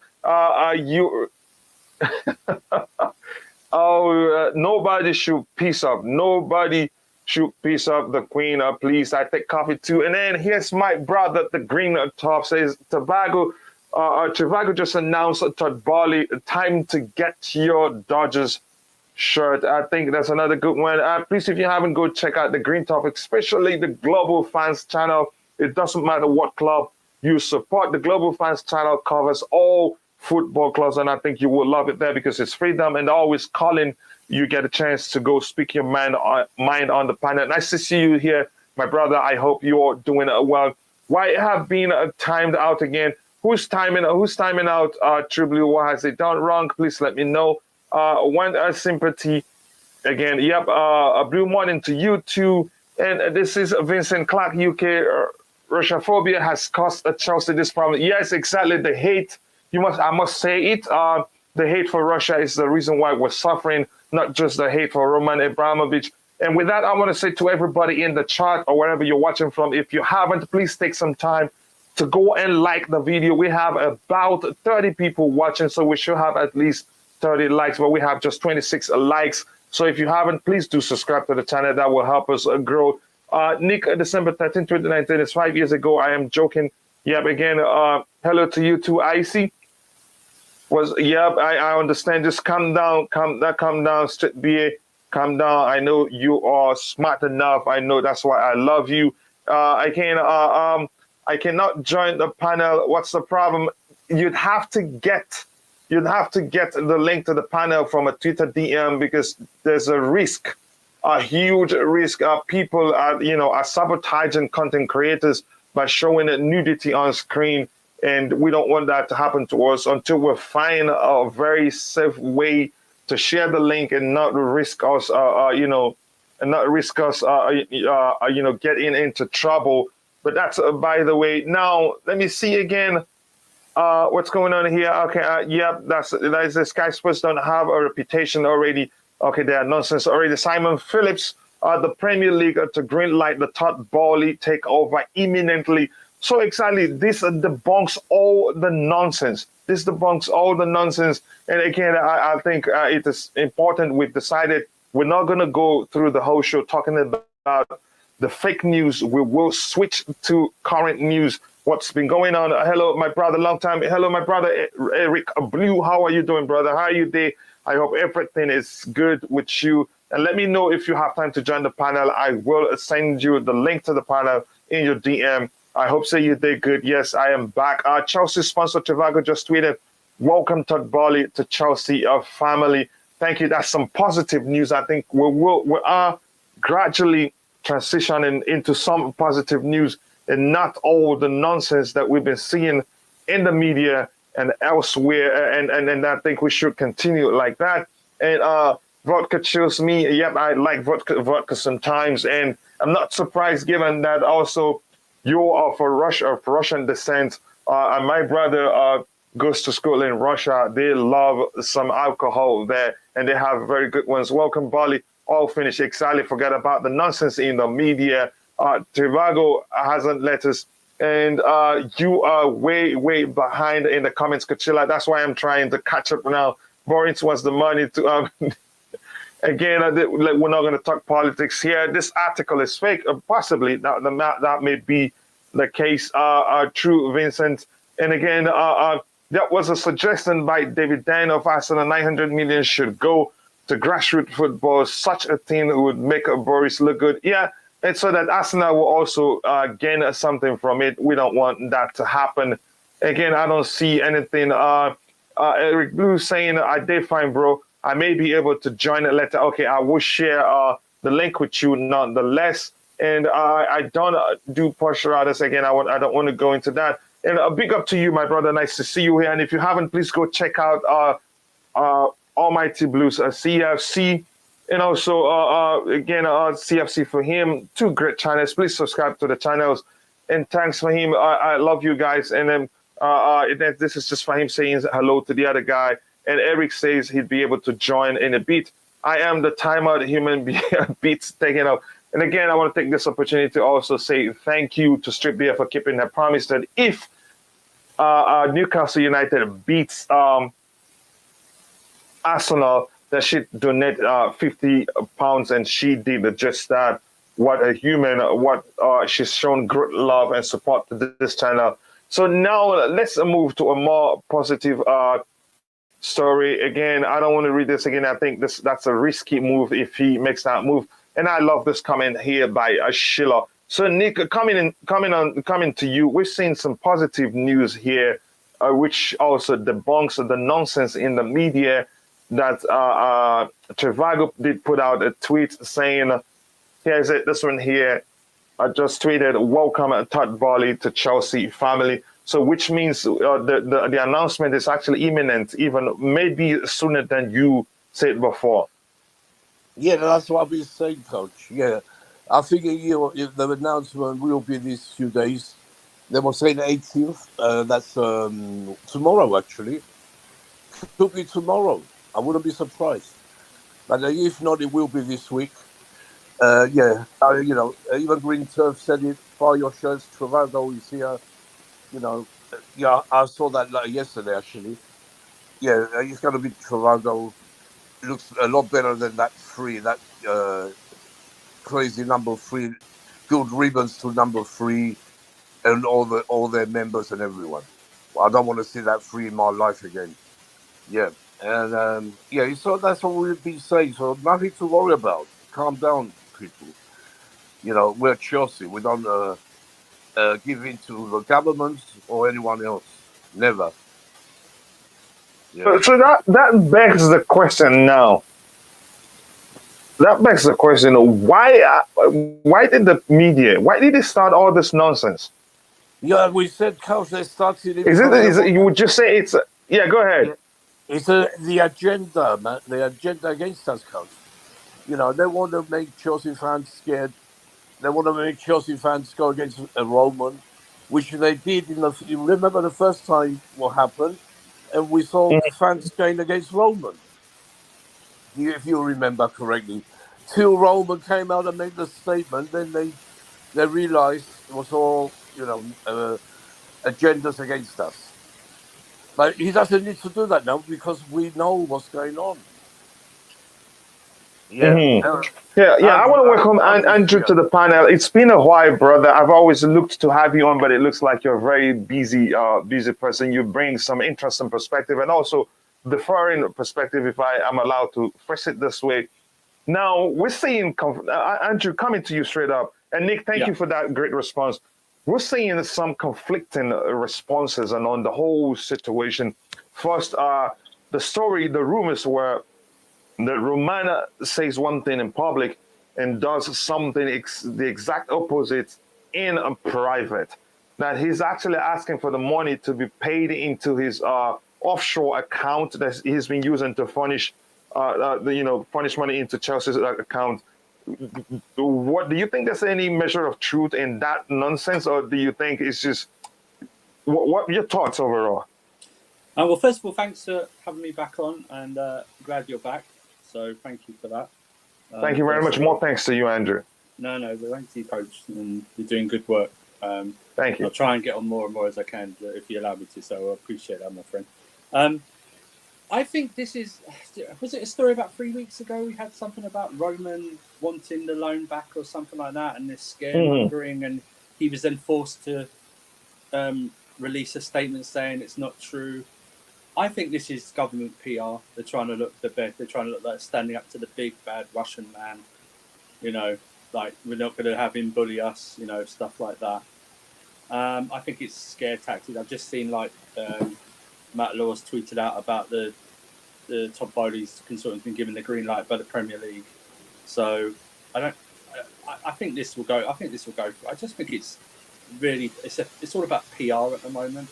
Nobody should piece up. Nobody should piece up the queen. Please, I take coffee too. And then here's my brother, the green top, says Tobago just announced Todd Boehly, time to get your Dodgers shirt. I think that's another good one. Please, if you haven't, go check out the green top, especially the Global Fans channel. It doesn't matter what club you support. The Global Fans channel covers all football clubs, and I think you will love it there because it's freedom and always calling. You get a chance to go speak your mind on the panel. Nice to see you here, my brother. I hope you're doing well. Why have been timed out again? Who's timing out? True Blue, what has it done wrong? Please let me know. One sympathy again. Yep. A blue morning to you too. And this is Vincent Clark, UK. Russophobia has caused Chelsea this problem. Yes, exactly. The hate. I must say it. The hate for Russia is the reason why we're suffering, not just the hate for Roman Abramovich. And with that, I want to say to everybody in the chat or wherever you're watching from, if you haven't, please take some time to go and like the video. We have about 30 people watching, so we should have at least 30 likes, but we have just 26 likes. So if you haven't, please do subscribe to the channel. That will help us grow. Nick, December 13, 2019 is 5 years ago. I am joking. Yep, again, hello to you too, Icy. I understand. Just calm down, Street BA, calm down. I know you are smart enough. I know that's why I love you. I cannot join the panel. What's the problem? You'd have to get the link to the panel from a Twitter DM because there's a risk a huge risk. People are sabotaging content creators by showing nudity on screen, and we don't want that to happen to us until we find a very safe way to share the link and not risk us, getting into trouble. But that's by the way. Now let me see again. What's going on here? Okay, yep, that's this Sky Sports don't have a reputation already. Okay, they are nonsense already. Simon Phillips, the Premier League to greenlight the Todd Boehly takeover imminently. So exactly, this debunks all the nonsense. This debunks all the nonsense. And again, I think it is important. We've decided we're not going to go through the whole show talking about the fake news. We will switch to current news. What's been going on? Hello, my brother, long time. Hello, my brother, Eric Blue. How are you doing, brother? How are you today? I hope everything is good with you. And let me know if you have time to join the panel. I will send you the link to the panel in your DM. I hope so you did good. Yes, I am back. Chelsea sponsor Trivago just tweeted, welcome Todd Boehly to Chelsea family. Thank you. That's some positive news. I think we are gradually transitioning into some positive news and not all the nonsense that we've been seeing in the media and elsewhere. And I think we should continue like that. And vodka chills me. Yep, I like vodka sometimes. And I'm not surprised given that also you are of Russian descent. And my brother goes to school in Russia. They love some alcohol there, and they have very good ones. Welcome, Bali. All finished. Exactly. Forget about the nonsense in the media. Trivago hasn't let us, and you are way behind in the comments, Coachila. That's why I'm trying to catch up now. Boris wants the money to. Again, we're not going to talk politics here. This article is fake. Possibly that may be the case. True, Vincent. And again, that was a suggestion by David Dan of Arsenal. 900 million should go to grassroots football. Such a thing would make Boris look good. Yeah, and so that Arsenal will also gain something from it. We don't want that to happen. Again, I don't see anything. Eric Blue saying, I did fine, bro. I may be able to join it later. Okay, I will share the link with you nonetheless. And I don't do posturadas again. I don't want to go into that. And a big up to you, my brother. Nice to see you here. And if you haven't, please go check out Almighty Blues CFC. And also, again, CFC for him. 2 great channels. Please subscribe to the channels. And thanks for him. I love you guys. And then this is just for him saying hello to the other guy. And Eric says he'd be able to join in a bit. I am the timer, the human beats taken up. And again, I want to take this opportunity to also say thank you to Strip Beer for keeping her promise that if Newcastle United beats Arsenal, that she'd donate £50, and she did just that. What a human! She's shown great love and support to this channel. So now let's move to a more positive story. Again, I don't want to read this again. I think that's a risky move if he makes that move. And I love this comment here by Sheila. So Nick, coming to you, we've seen some positive news here, which also debunks the nonsense in the media that Trivago did put out a tweet saying, here's it, this one here. I just tweeted, welcome Todd Boehly to Chelsea family. So which means the announcement is actually imminent, even maybe sooner than you said before. Yeah, that's what I've been saying, Coach. Yeah, I think the announcement will be these few days. They will say the 18th. That's tomorrow, actually. Could be tomorrow. I wouldn't be surprised. But if not, it will be this week. Even Green Turf said it. Fire your shirts. Travado is here. I saw that yesterday, actually. Yeah, it's going to be Travado. Looks a lot better than that 3, that crazy number 3, good ribbons to number 3, and all their members and everyone. I don't want to see that 3 in my life again. Yeah, and so that's what we've been saying. So nothing to worry about. Calm down, people. We're Chelsea. We don't give in to the government or anyone else. Never. Yeah. So that begs the question now. that begs the question: why did the media? Why did they start all this nonsense? Yeah, we said, Coach, they started it Is it? because they Is it? want. You would just say it's? Yeah, go ahead. Yeah, it's the agenda, man. The agenda against us, Coach. You know, they want to make Chelsea fans scared. They want to make Chelsea fans go against a Roman, which they did in the. You remember the first time what happened, and we saw fans going against Roman. If you remember correctly, till Roman came out and made the statement, then they realized it was all agendas against us. But he doesn't need to do that now because we know what's going on. Yeah, Mm-hmm. Yeah. I want to welcome Andrew to the panel. It's been a while, brother. I've always looked to have you on, but it looks like you're a very busy person. You bring some interesting perspective and also the foreign perspective, if I am allowed to phrase it this way. Now, we're seeing, Andrew, coming to you straight up, and Nick, thank you for that great response. We're seeing some conflicting responses and on the whole situation. First, the rumors were that Romana says one thing in public and does something the exact opposite in private. That he's actually asking for the money to be paid into his offshore account that he's been using to furnish, furnish money into Chelsea's account. What do you think? There's any measure of truth in that nonsense, or do you think it's just what your thoughts overall? Well, first of all, thanks for having me back on, and glad you're back. So thank you for that. Thank you very much. More thanks to you, Andrew. No, thanks to you, Coach, and you're doing good work. Thank you. I'll try and get on more and more as I can if you allow me to. So I appreciate that, my friend. I think was it a story about 3 weeks ago? We had something about Roman wanting the loan back or something like that, and this scaremongering, and he was then forced to release a statement saying it's not true. I think this is government PR. They're trying to look the best. They're trying to look like standing up to the big bad Russian man. You know, like we're not going to have him bully us. You know, stuff like that. I think it's scare tactics. I've just seen Matt Laws tweeted out about the Todd Boehly's consortium been given the green light by the Premier League. So I think this will go. I just think it's really it's all about PR at the moment.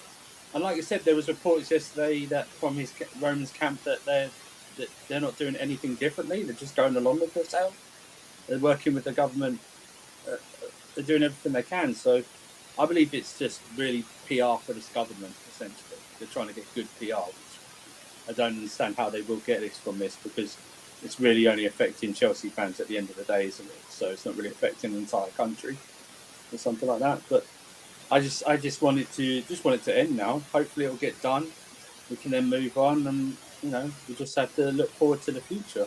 And like I said, there was reports yesterday that from his Roman's camp that they're not doing anything differently. They're just going along with themselves. They're working with the government. They're doing everything they can. So I believe it's just really PR for this government, essentially. They're trying to get good PR, which I don't understand how they will get this from this, because it's really only affecting Chelsea fans at the end of the day, isn't it? So it's not really affecting the entire country or something like that. But I just want it to end now. Hopefully it'll get done. We can then move on, and we just have to look forward to the future.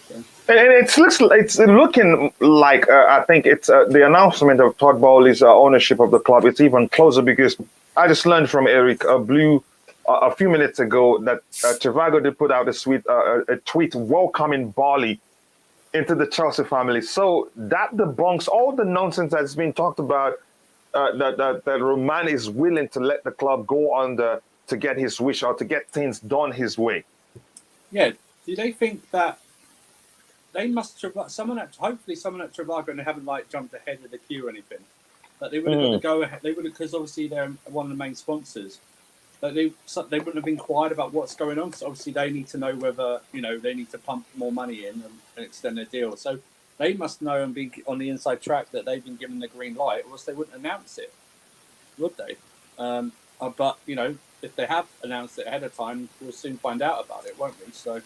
So. And it's looking like I think it's the announcement of Todd Boehly's ownership of the club. It's even closer because I just learned from Eric Blue a few minutes ago that Trivago did put out a tweet welcoming Boehly into the Chelsea family. So that debunks all the nonsense that's been talked about. That Roman is willing to let the club go under to get his wish or to get things done his way. Yeah. Do they think that they must hopefully someone at Trivago, and they haven't jumped ahead of the queue or anything, but they would have got to go ahead. They would have, because obviously they're one of the main sponsors. But they wouldn't have been quiet about what's going on, because obviously they need to know whether they need to pump more money in and extend their deal. So they must know and be on the inside track that they've been given the green light, or else they wouldn't announce it, would they? But if they have announced it ahead of time, we'll soon find out about it, won't we? So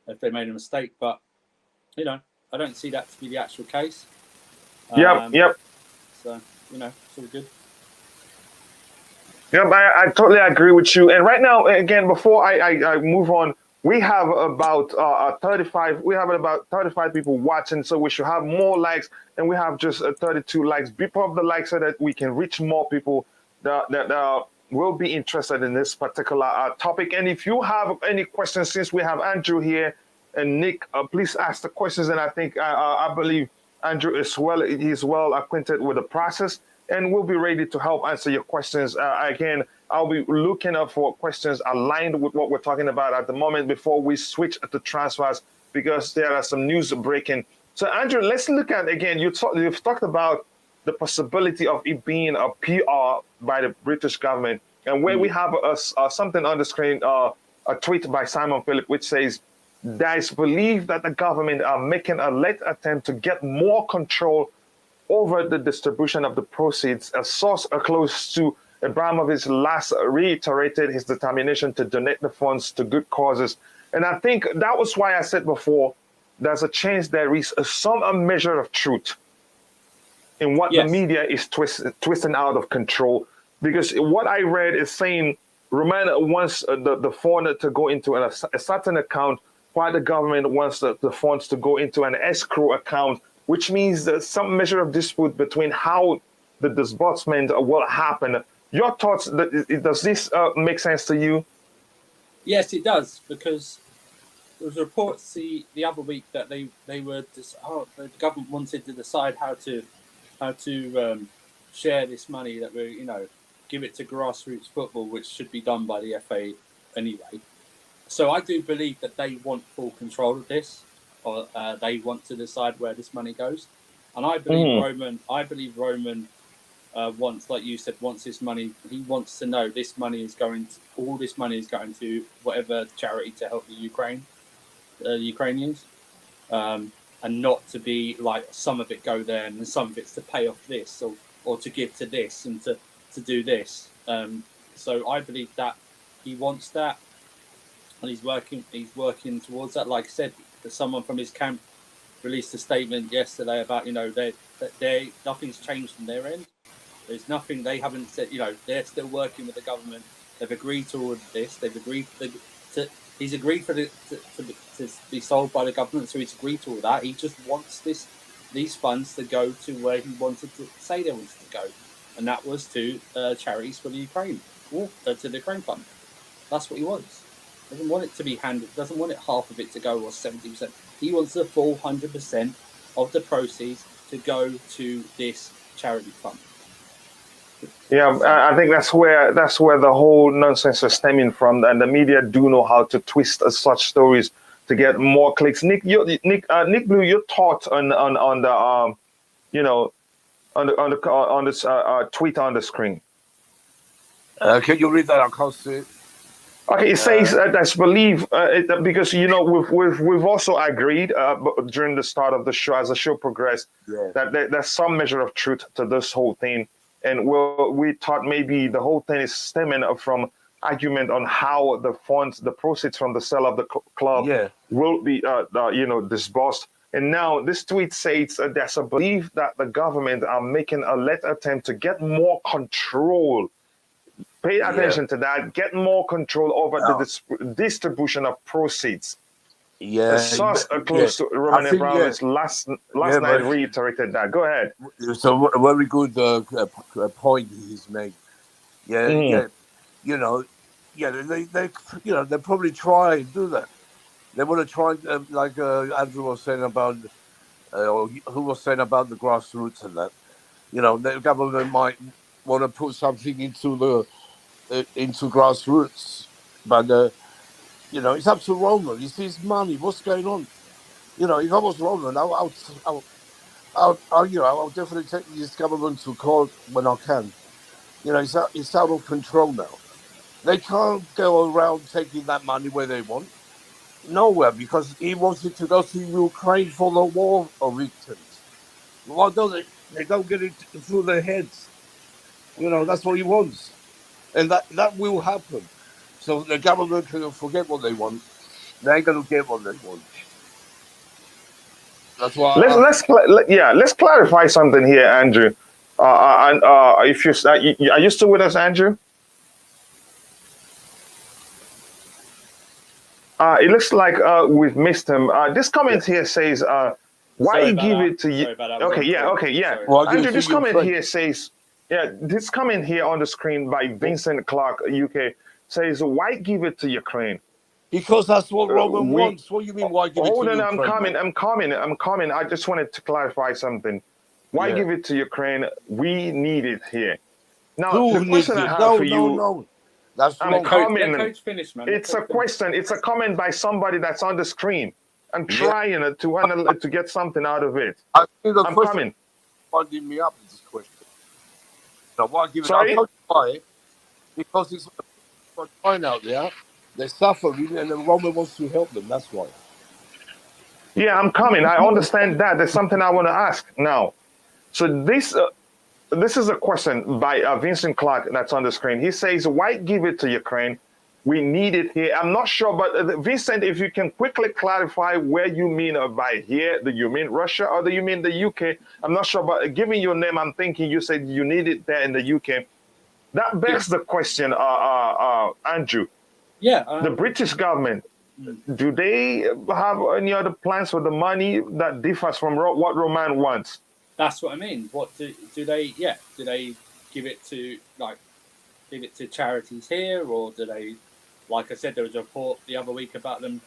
if they made a mistake, but I don't see that to be the actual case. Yep. So it's all good. Yep, I totally agree with you. And right now, again, before I move on, we have about 35. We have about 35 people watching, so we should have more likes. And we have just 32 likes. Beep up the likes so that we can reach more people that will be interested in this particular topic. And if you have any questions, since we have Andrew here and Nick, please ask the questions. And I think I believe Andrew is he's well acquainted with the process, and we'll be ready to help answer your questions. Again, I'll be looking up for questions aligned with what we're talking about at the moment before we switch to transfers because there are some news breaking. So, Andrew, let's look at again. You've talked about the possibility of it being a PR by the British government, and where we have something on the screen, a tweet by Simon Philip, which says, "There is belief that the government are making a late attempt to get more control over the distribution of the proceeds." A source close to Abramovich last reiterated his determination to donate the funds to good causes. And I think that was why I said before, there's a chance there is some measure of truth in what the media is twisting out of control. Because what I read is saying Roman wants the fund to go into a certain account, while the government wants the funds to go into an escrow account, which means there's some measure of dispute between how the disbursement will happen. Your thoughts, does this make sense to you? Yes, it does, because there was reports the other week that the government wanted to decide how to share this money, that we give it to grassroots football, which should be done by the FA anyway. So I do believe that they want full control of this, or they want to decide where this money goes. And I believe Roman wants, like you said, wants this money. He wants to know all this money is going to whatever charity to help the Ukrainians, and not to be like some of it go there and some of it's to pay off this or to give to this and to do this. So I believe that he wants that, and he's working towards that. Like I said, someone from his camp released a statement yesterday about nothing's changed from their end. There's nothing, they haven't said, they're still working with the government. They've agreed to all of this. They've agreed he's agreed for to be sold by the government, so he's agreed to all that. He just wants these funds to go to where he wanted to say they wanted to go, and that was to charities for the Ukraine, to the Ukraine fund. That's what he wants. Doesn't want it to be handed. Doesn't want it half of it to go or 70%. He wants the full 100% of the proceeds to go to this charity fund. Yeah, I think that's where the whole nonsense is stemming from, and the media do know how to twist such stories to get more clicks. Nick Blue, your thoughts on the on this tweet on the screen? Can you read that? I can't see it. Okay, it says I believe because we've also agreed during the start of the show, as the show progressed, that there's some measure of truth to this whole thing. And we thought maybe the whole thing is stemming from argument on how the proceeds from the sale of the club will be, disbursed. And now this tweet says there's a belief that the government are making a late attempt to get more control. Pay attention to that. Get more control over the distribution of proceeds. Yeah, the source close to Roman Abramovich last night reiterated that. Go ahead. It's a very good point he's made. They probably try and do that. They want to try, like Andrew was saying about, or who was saying about the grassroots and that. The government might want to put something into grassroots, but. It's up to Roman. It's his money. What's going on? If I was Roman, I'll definitely take this government to court when I can. It's out of control now. They can't go around taking that money where they want. Nowhere, because he wanted to go to Ukraine for the war victims. Why don't they? They don't get it through their heads. That's what he wants, and that will happen. So the government can forget what they want. They ain't gonna get what they want. That's why. Let's clarify something here, Andrew. If are you still with us, Andrew? It looks like we've missed him. This comment here says, "Why you give it to you?" Okay. Well, Andrew, this comment here says, this comment here on the screen by Vincent Clark, UK. Says, why give it to Ukraine? Because that's what Roman wants. What do you mean, why give it to Ukraine? I'm coming. I just wanted to clarify something. Why give it to Ukraine? We need it here. Now, the question I have for you... No. That's I'm coming. Coach finished, man. It's a question. It's a comment by somebody that's on the screen. and Yeah. trying to get something out of it. I think the I'm question coming. finding me up with this question. So why give it? I'll Sorry? tell you why. Because it's fine out there. They're suffering, and the Roman wants to help them. That's why. Yeah, I'm coming. I understand that. There's something I want to ask now. So this is a question by Vincent Clark that's on the screen. He says, "Why give it to Ukraine? We need it here." I'm not sure, but Vincent, if you can quickly clarify where you mean by here, do you mean Russia or do you mean the UK? I'm not sure, but given your name, I'm thinking you said you need it there in the UK. That begs the question, Andrew. Yeah. The British government, do they have any other plans for the money that differs from what Roman wants? That's what I mean. What do they? Yeah, do they give it to charities here, or do they? Like I said, there was a report the other week about them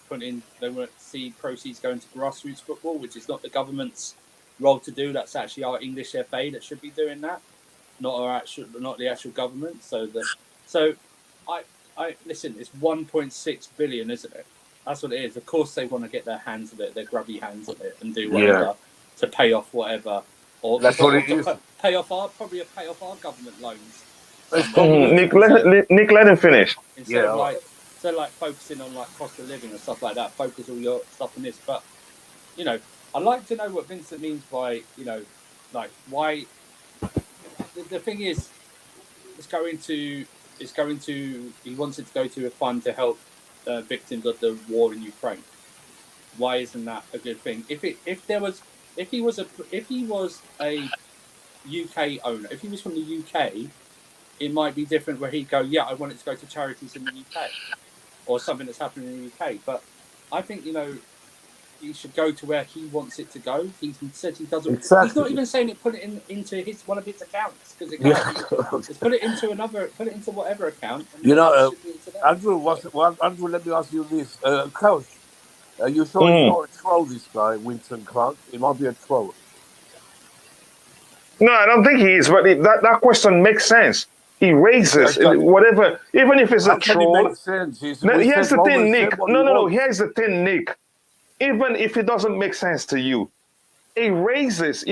they want to see proceeds going to grassroots football, which is not the government's role to do. That's actually our English FA that should be doing that, not the actual government. So I listen. It's 1.6 billion, isn't it? That's what it is. Of course, they want to get their hands of it, their grubby hands of it, and do whatever to pay off whatever, or That's what it is. pay off our government loans. Nick, let him finish. Instead of like focusing on like cost of living and stuff like that, focus all your stuff on this. But I'd like to know what Vincent means by like why. The thing is, he wants it to go to a fund to help victims of the war in Ukraine. Why isn't that a good thing? If he was a UK owner, if he was from the UK, it might be different where he'd go, yeah, I want it to go to charities in the UK or something that's happening in the UK. But I think, he should go to where he wants it to go. He said he doesn't. Exactly. He's not even saying it. Put it into one of his accounts because it can't. Just put it into whatever account. Andrew, Andrew, let me ask you this, Coach. You saw he's not a troll, this guy, Winston Clark. He might be a troll. No, I don't think he is. But that question makes sense. He raises whatever, even if it's a troll. Makes sense. Here's the thing, Nick. No. Here's the thing, Nick. Even if it doesn't make sense to you, it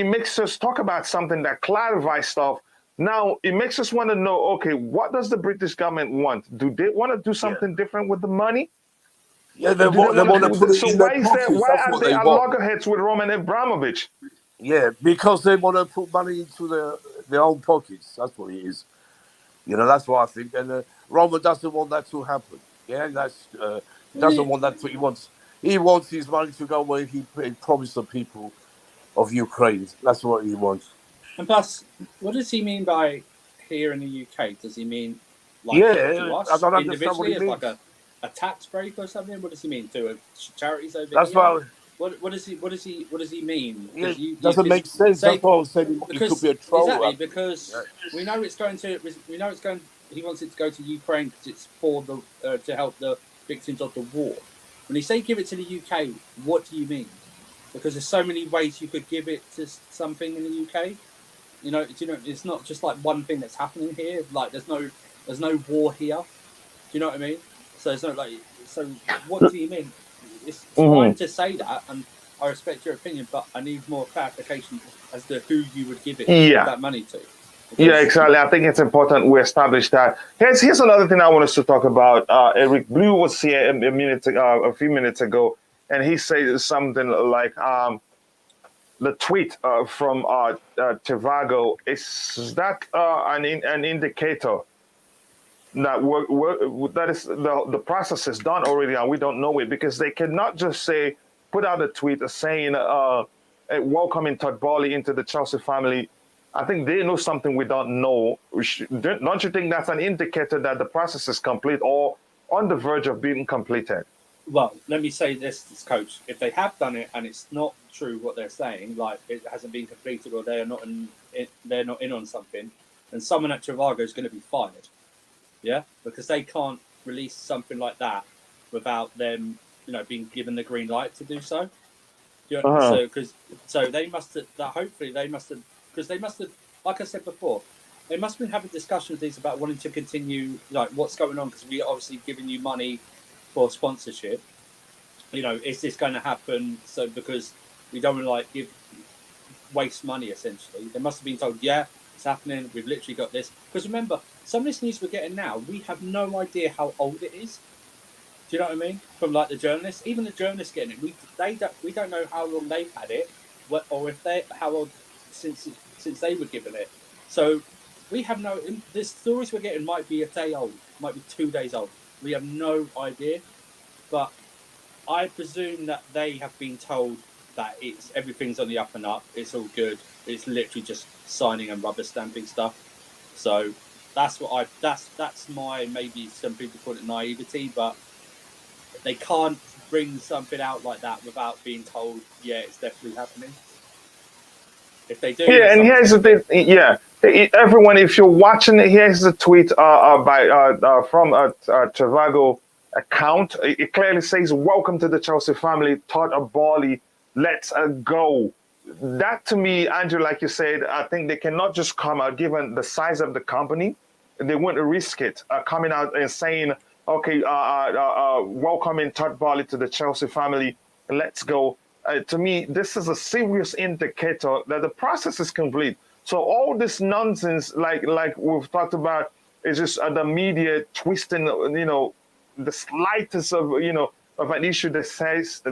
makes us talk about something that clarifies stuff. Now, it makes us want to know, okay, what does the British government want? Do they want to do something different with the money? Yeah, they want to put it in their pockets. Why are they at loggerheads with Roman Abramovich? Yeah, because they want to put money into their own pockets. That's what it is. That's what I think. And Roman doesn't want that to happen. Yeah, doesn't want that to. He wants his money to go where he promised the people of Ukraine. That's what he wants. And plus, what does he mean by here in the UK? Does he mean to us I don't individually as like a tax break or something? What does he mean to charities over here? That's why. What does he mean? Yeah, doesn't make sense. That's why I was saying it could be a troll. Exactly, because we know it's going. He wants it to go to Ukraine because it's for to help the victims of the war. When you say give it to the UK, what do you mean? Because there's so many ways you could give it to something in the UK. It's not just like one thing that's happening here. Like there's no war here. Do you know what I mean? So it's not like. So what do you mean? It's fine to say that, and I respect your opinion, but I need more clarification as to who you would give that money to. Yeah, exactly. I think it's important we establish that. Here's another thing I want us to talk about. Eric Blue was here a few minutes ago, and he said something like, the tweet from Trivago, is that an indicator that is the process is done already and we don't know it? Because they cannot just put out a tweet saying welcoming Todd Boehly into the Chelsea family. I think they know something we don't know. Don't you think that's an indicator that the process is complete or on the verge of being completed? Well, let me say this, Coach. If they have done it and it's not true what they're saying, like it hasn't been completed or they're not in on something, then someone at Trivago is going to be fired. Yeah, because they can't release something like that without them, being given the green light to do so. So they must have. Hopefully, they must have. Because they must have, like I said before, they must have been having discussions with these about wanting to continue, like what's going on, because we obviously giving you money for sponsorship. is this going to happen? So because we don't want to waste money, essentially. They must have been told, yeah, it's happening. We've literally got this. Because remember, some of this news we're getting now, we have no idea how old it is. Do you know what I mean? From the journalists, even the journalists getting it, we don't know how long they've had it, or if how old since they were given it. So we have no. The stories we're getting might be a day old, might be 2 days old. We have no idea, but I presume that they have been told that everything's on the up and up. It's all good. It's literally just signing and rubber stamping stuff. So that's my, maybe some people call it naivety, but they can't bring something out like that without being told, yeah, it's definitely happening. If they do, Yeah, and here's the thing. Yeah, everyone, if you're watching it, here's the tweet from a Travago account. It clearly says, "Welcome to the Chelsea family, Todd Boehly. Let's go." That to me, Andrew, like you said, I think they cannot just come out, given the size of the company, they wouldn't risk it coming out and saying, "Okay, welcoming Todd Boehly to the Chelsea family. Let's go." To me, this is a serious indicator that the process is complete. So all this nonsense, like we've talked about, is just the media twisting, the slightest of of an issue they sensed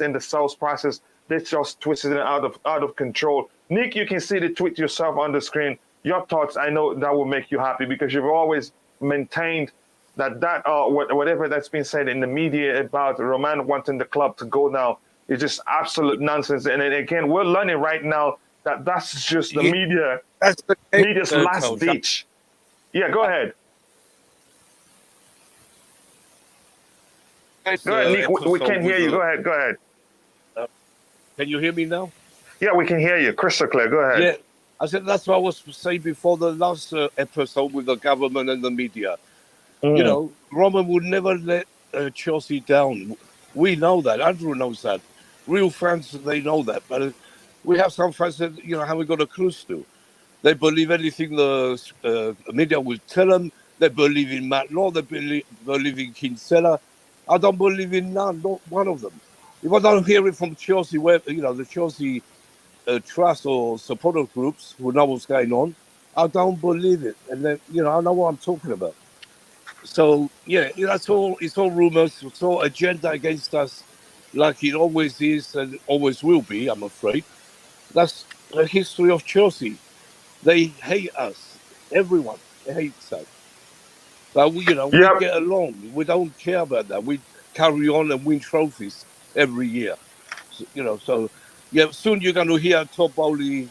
in the sales process. They just twisted it out of control. Nick, you can see the tweet yourself on the screen. Your thoughts, I know that will make you happy because you've always maintained that whatever that's been said in the media about Roman wanting the club to go now is just absolute nonsense. And then again, we're learning right now that that's just the media. That's the media's last ditch. Yeah, go ahead. Go ahead, Nick. We can't hear you. Go ahead. Can you hear me now? Yeah, we can hear you crystal clear. Go ahead. Yeah, I said that's what I was saying before the last episode with the government and the media. Roman would never let Chelsea down. We know that. Andrew knows that. Real fans, they know that. But we have some fans that, haven't got a clue still. They believe anything the media will tell them. They believe in Matt Law. They believe in Kinsella. I don't believe in none, not one of them. If I don't hear it from Chelsea, the Chelsea trust or supporter groups who know what's going on, I don't believe it. And then, I know what I'm talking about. So, yeah, that's all. It's all rumors. It's all agenda against us, like it always is and always will be, I'm afraid. That's the history of Chelsea. They hate us. Everyone hates us. But, we get along. We don't care about that. We carry on and win trophies every year. So, soon you're going to hear Todd Boehly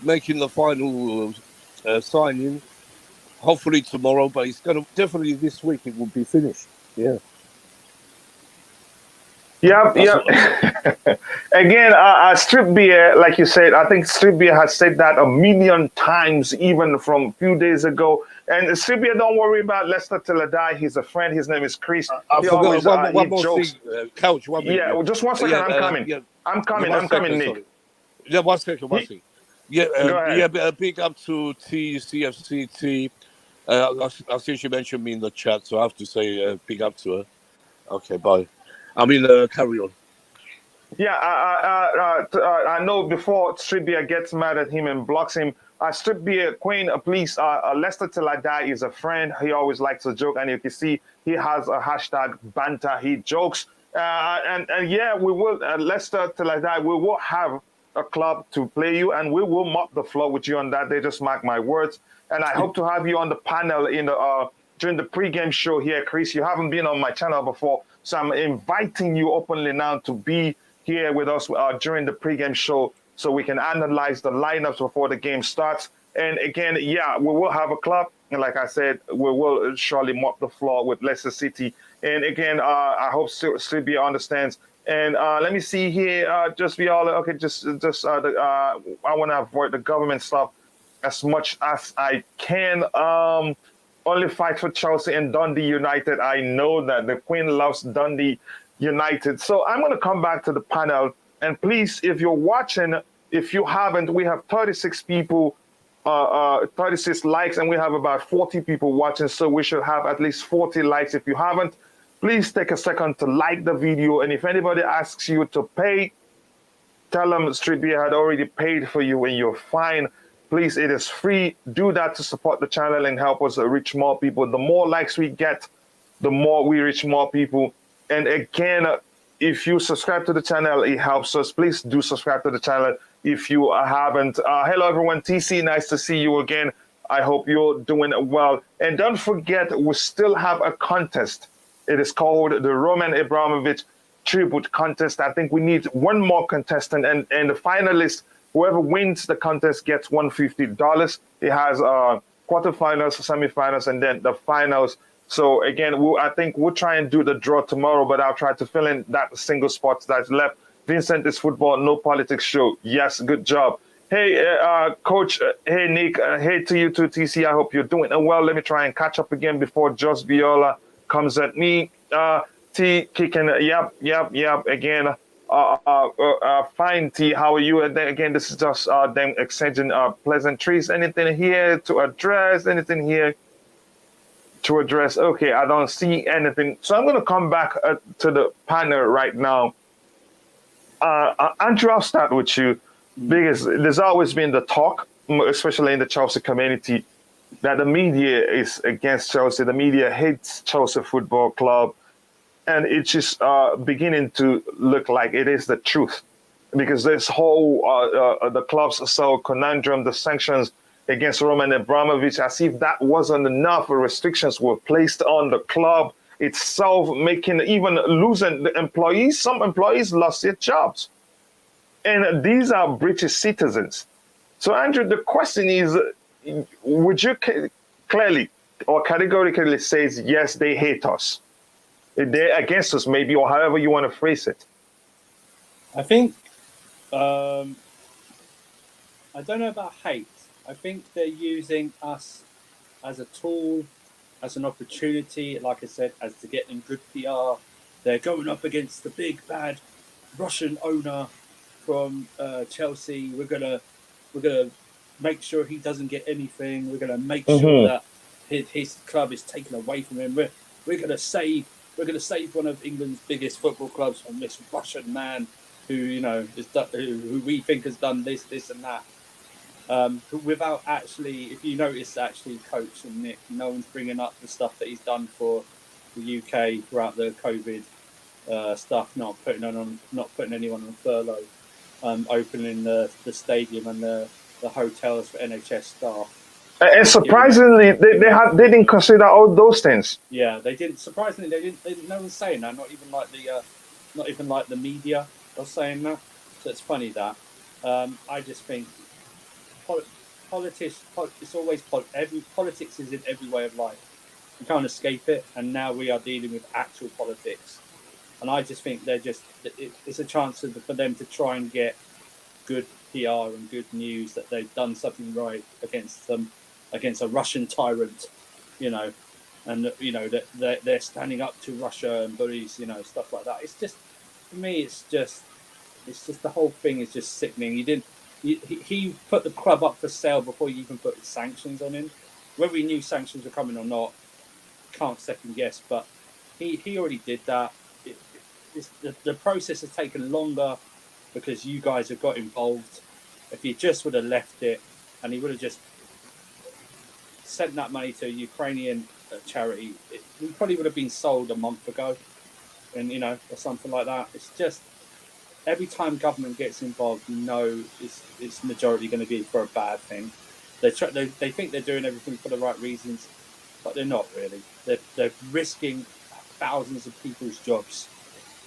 making the final signing. Hopefully tomorrow, but it's going to definitely this week. It will be finished. Yeah. Yep. Again, Strip Beer, like you said, I think Strip Beer has said that 1,000,000 times, even from a few days ago. And Strip Beer, don't worry about Leicester till I die. He's a friend. His name is Chris. I forgot one more jokes. thing, Couch. 1 minute. Yeah, just 1 second. I'm coming. I'm coming, Nick. Sorry. Yeah, 1 second. 1 second. Yeah, big up to TCFCT. I see she mentioned me in the chat, so I have to say big up to her. Okay, bye. Carry on. Yeah, I know before Strip Beer gets mad at him and blocks him, Strip Beer, Queen, please, Leicester till I die is a friend. He always likes to joke, and you can see he has a hashtag banter. He jokes. And yeah, we will, Leicester till I die, we will have a club to play you, and we will mop the floor with you on that day. Just mark my words. And I hope to have you on the panel during the pregame show here, Chris. You haven't been on my channel before, so I'm inviting you openly now to be here with us during the pregame show so we can analyze the lineups before the game starts. And again, yeah, we will have a club. And like I said, we will surely mop the floor with Leicester City. And again, I hope Sylvia understands. And let me see here, I want to avoid the government stuff as much as I can. Only fight for Chelsea and Dundee United. I know that the Queen loves Dundee United. So I'm going to come back to the panel. And please, if you're watching, if you haven't, we have 36 people, 36 likes, and we have about 40 people watching. So we should have at least 40 likes. If you haven't, please take a second to like the video. And if anybody asks you to pay, tell them Street Beer had already paid for you and you're fine. Please, it is free. Do that to support the channel and help us reach more people. The more likes we get, the more we reach more people. And again, if you subscribe to the channel, it helps us. Please do subscribe to the channel if you haven't. Hello, everyone. TC, nice to see you again. I hope you're doing well. And don't forget, we still have a contest. It is called the Roman Abramovich Tribute Contest. I think we need one more contestant, and the finalists, whoever wins the contest gets $150. It has quarterfinals, semifinals, and then the finals. So again, I think we'll try and do the draw tomorrow, but I'll try to fill in that single spot that's left. Vincent is football, no politics show. Yes, good job. Hey, Coach. Hey, Nick. Hey to you too, TC. I hope you're doing well. Let me try and catch up again before Josh Viola comes at me. T kicking. Yep. Again, fine, T. How are you? And then again, this is just them exchanging pleasantries. Anything here to address? Anything here to address? Okay, I don't see anything. So I'm going to come back to the panel right now. Andrew, I'll start with you because there's always been the talk, especially in the Chelsea community, that the media is against Chelsea. The media hates Chelsea Football Club. And it's just beginning to look like it is the truth, because this whole the club's so conundrum, the sanctions against Roman Abramovich, as if that wasn't enough, restrictions were placed on the club itself, making even losing the employees. Some employees lost their jobs, and these are British citizens. So, Andrew, the question is, would you clearly or categorically say yes, they hate us? They're against us, maybe, or however you want to phrase it. I think, I don't know about hate. I think they're using us as a tool, as an opportunity, like I said, as to get them good PR. They're going up against the big bad Russian owner from Chelsea. We're gonna make sure he doesn't get anything. We're gonna make sure that his club is taken away from him. We're gonna save one of England's biggest football clubs from this Russian man who, who we think has done this and that. Without actually, if you notice, actually, Coach and Nick, no one's bringing up the stuff that he's done for the UK throughout the COVID stuff, not putting anyone on furlough, opening the stadium and the hotels for NHS staff. And surprisingly, they didn't consider all those things. Yeah, they didn't. Surprisingly, they didn't. No one's saying that. Not even like the media are saying that. So it's funny that. I just think politics. It's always politics is in every way of life. You can't escape it. And now we are dealing with actual politics. And I just think it's a chance for them to try and get good PR and good news that they've done something right against a Russian tyrant, and that they're standing up to Russia and bullies, stuff like that. It's just, for me, it's just the whole thing is just sickening. He put the club up for sale before he even put sanctions on him. Whether he knew sanctions were coming or not, can't second guess. But he already did that. The process has taken longer because you guys have got involved. If he just would have left it, and he would have just sent that money to a Ukrainian charity, we probably would have been sold a month ago, and or something like that. It's just every time government gets involved, it's majority going to be for a bad thing. They think they're doing everything for the right reasons, but they're not really. They're risking thousands of people's jobs,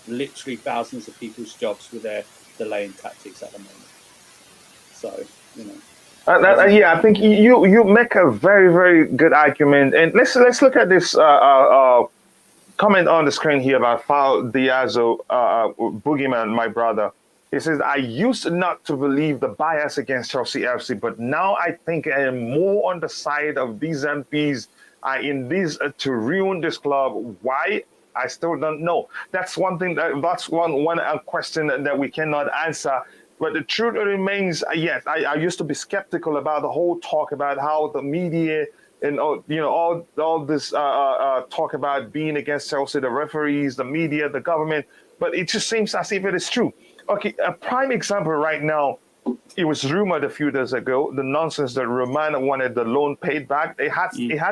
literally thousands of people's jobs, with their delaying tactics at the moment. So yeah, I think you make a very, very good argument, and let's look at this comment on the screen here about Fal Diazo, Boogeyman, my brother. He says, I used not to believe the bias against Chelsea FC, but now I think I am more on the side of these MPs in this to ruin this club. Why? I still don't know. That's one thing. That's one question that we cannot answer. But the truth remains, yes, I used to be skeptical about the whole talk about how the media and all this talk about being against Chelsea, the referees, the media, the government, but it just seems as if it is true. Okay, a prime example right now. It was rumored a few days ago the nonsense that Roman wanted the loan paid back. They had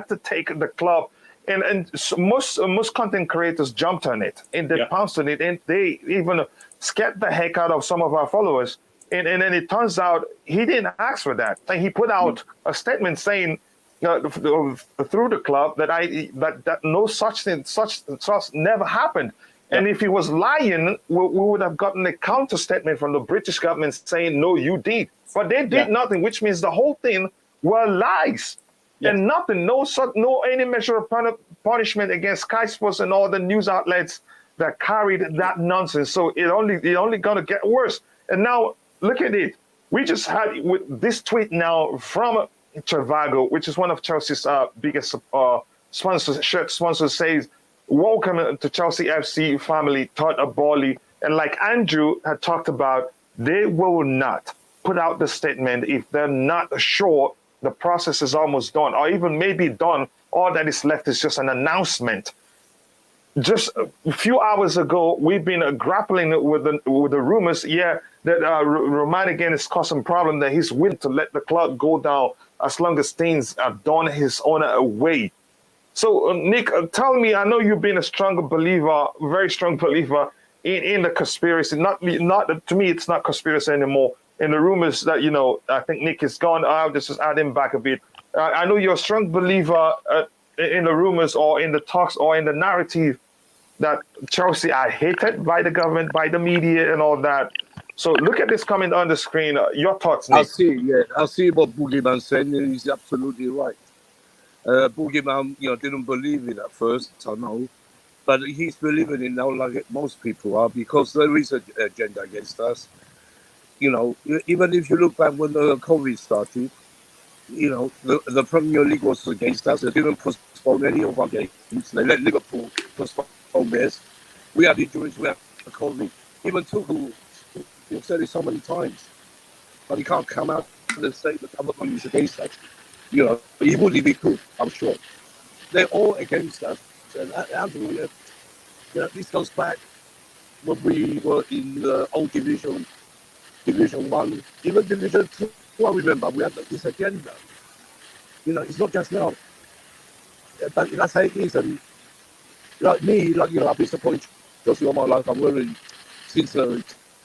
to take the club, and so most content creators jumped on it and they pounced on it, and they even scared the heck out of some of our followers. And then it turns out he didn't ask for that. And he put out a statement saying through the club that no such thing, such never happened. And if he was lying, we would have gotten a counter statement from the British government saying, no, you did. But they did nothing, which means the whole thing were lies. And nothing, no any measure of punishment against Sky Sports and all the news outlets that carried that nonsense. So it only gonna get worse. And now look at it. We just had with this tweet now from Trivago, which is one of Chelsea's biggest sponsors, shirt sponsors, says, welcome to Chelsea FC family, Todd Boehly. And like Andrew had talked about, they will not put out the statement if they're not sure the process is almost done, or even maybe done. All that is left is just an announcement. Just a few hours ago, we've been grappling with the rumors, that Roman again is causing problem, that he's willing to let the club go down as long as things are done his own way. So, Nick, tell me, I know you've been a strong believer, very strong believer in the conspiracy. Not to me, it's not conspiracy anymore. And the rumors that, I think Nick is gone. I'll just add him back a bit. I know you're a strong believer in the rumors or in the talks or in the narrative that Chelsea are hated by the government, by the media and all that. So look at this comment on the screen. Your thoughts, Nick. I see what Boogeyman said, and he's absolutely right. Boogeyman, didn't believe it at first, I know, but he's believing it now like most people are, because there is an agenda against us. Even if you look back when the COVID started, the Premier League was against us. They didn't postpone any of our games. They let Liverpool postpone theirs. We had injuries, we had COVID. Even Tuchel, you've said it so many times, but he can't come out and say the government is against us. He wouldn't be cool, I'm sure. They're all against us. And Andrew, this goes back when we were in the old Division 1, even Division 2. I remember we had this agenda. It's not just now. But that's how it is. And like me, I've been supporting Chelsea all my life. I'm wearing since 10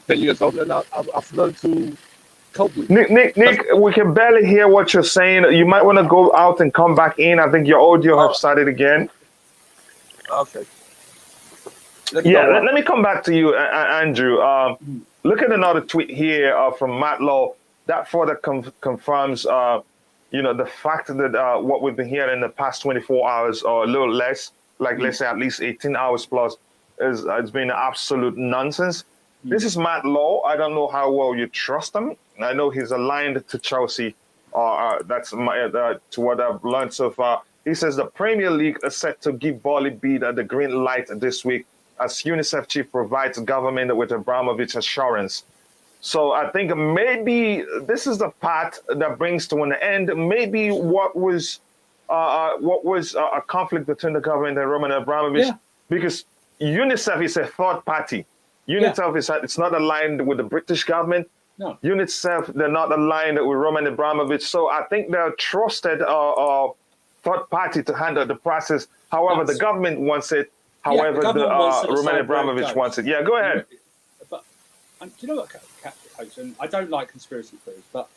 years old, and I've learned to cope with. Nick, we can barely hear what you're saying. You might want to go out and come back in. I think your audio has started again. Okay. Let me come back to you, Andrew. Look at another tweet here from Matt Law that further confirms, the fact that what we've been hearing in the past 24 hours or a little less, like let's say at least 18 hours plus, has been absolute nonsense. This is Matt Law. I don't know how well you trust him. I know he's aligned to Chelsea. That's to what I've learned so far. He says the Premier League is set to give Boehly the green light this week as UNICEF chief provides government with Abramovich assurance. So I think maybe this is the part that brings to an end. Maybe what was a conflict between the government and Roman Abramovich, because UNICEF is a third party. UNICEF it's not aligned with the British government. No. UNICEF, they're not aligned with Roman Abramovich. So I think they're trusted third party to handle the process. However, the government wants it. However, Roman Abramovich wants it. Yeah, go ahead. But do you know what, Coach? And I don't like conspiracy theories, but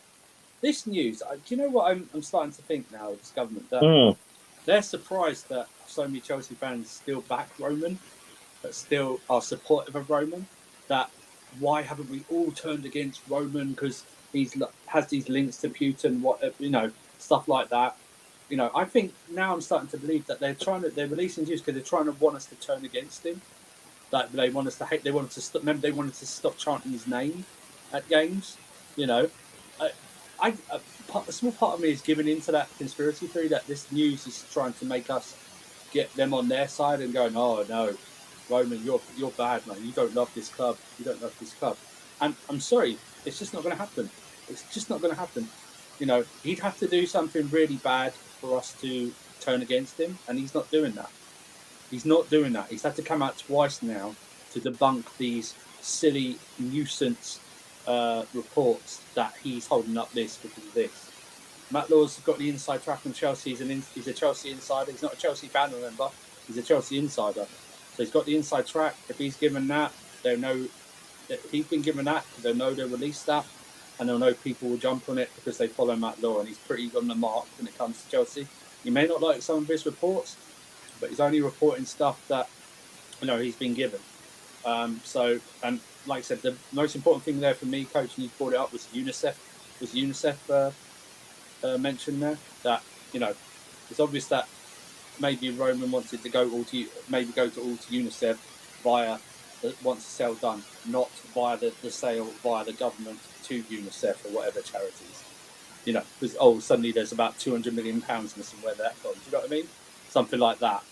this news, do you know what I'm starting to think now of this government? That they're surprised that so many Chelsea fans still back Roman, that still are supportive of Roman. That why haven't we all turned against Roman because he has these links to Putin, stuff like that. I think now I'm starting to believe that they're releasing news because they're trying to want us to turn against him. That they want us to hate. They wanted to stop. Remember, they wanted to stop chanting his name at games. A small part of me is giving into that conspiracy theory that this news is trying to make us get them on their side and going, oh no, Roman, you're bad, man. You don't love this club. You don't love this club. And I'm sorry, it's just not going to happen. It's just not going to happen. He'd have to do something really bad for us to turn against him, and he's not doing that. He's not doing that. He's had to come out twice now to debunk these silly nuisance reports that he's holding up this because of this. Matt Law's got the inside track on Chelsea. He's a Chelsea insider. He's not a Chelsea fan, remember. He's a Chelsea insider. So he's got the inside track. If he's given that, they'll know that he's been given that. They'll know they'll release that. And they'll know people will jump on it because they follow Matt Law. And he's pretty on the mark when it comes to Chelsea. You may not like some of his reports, but he's only reporting stuff that, he's been given. So, and like I said, the most important thing there for me, Coach, and you brought it up, was UNICEF. Mentioned there that it's obvious that maybe Roman wanted to go all to UNICEF via once the sale done, not via the sale via the government to UNICEF or whatever charities. Because suddenly there's about £200 million missing. Where that goes, you know what I mean? Something like that.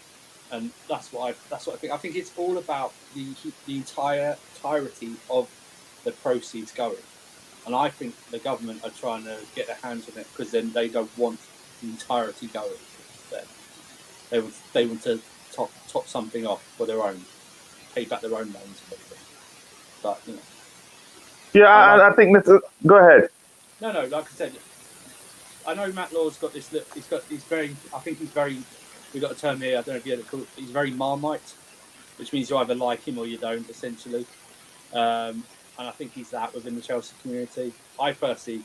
And that's what I think. I think it's all about the entirety of the proceeds going. And I think the government are trying to get their hands on it because then they don't want the entirety going. Then they want to top something off for their own, pay back their own loans. But Yeah, I think that's. Go ahead. No, like I said, I know Matt Law's got this. He's very. I think he's very. We've got a term here. I don't know if you had it called. He's very Marmite, which means you either like him or you don't, essentially. And I think he's that within the Chelsea community. I personally,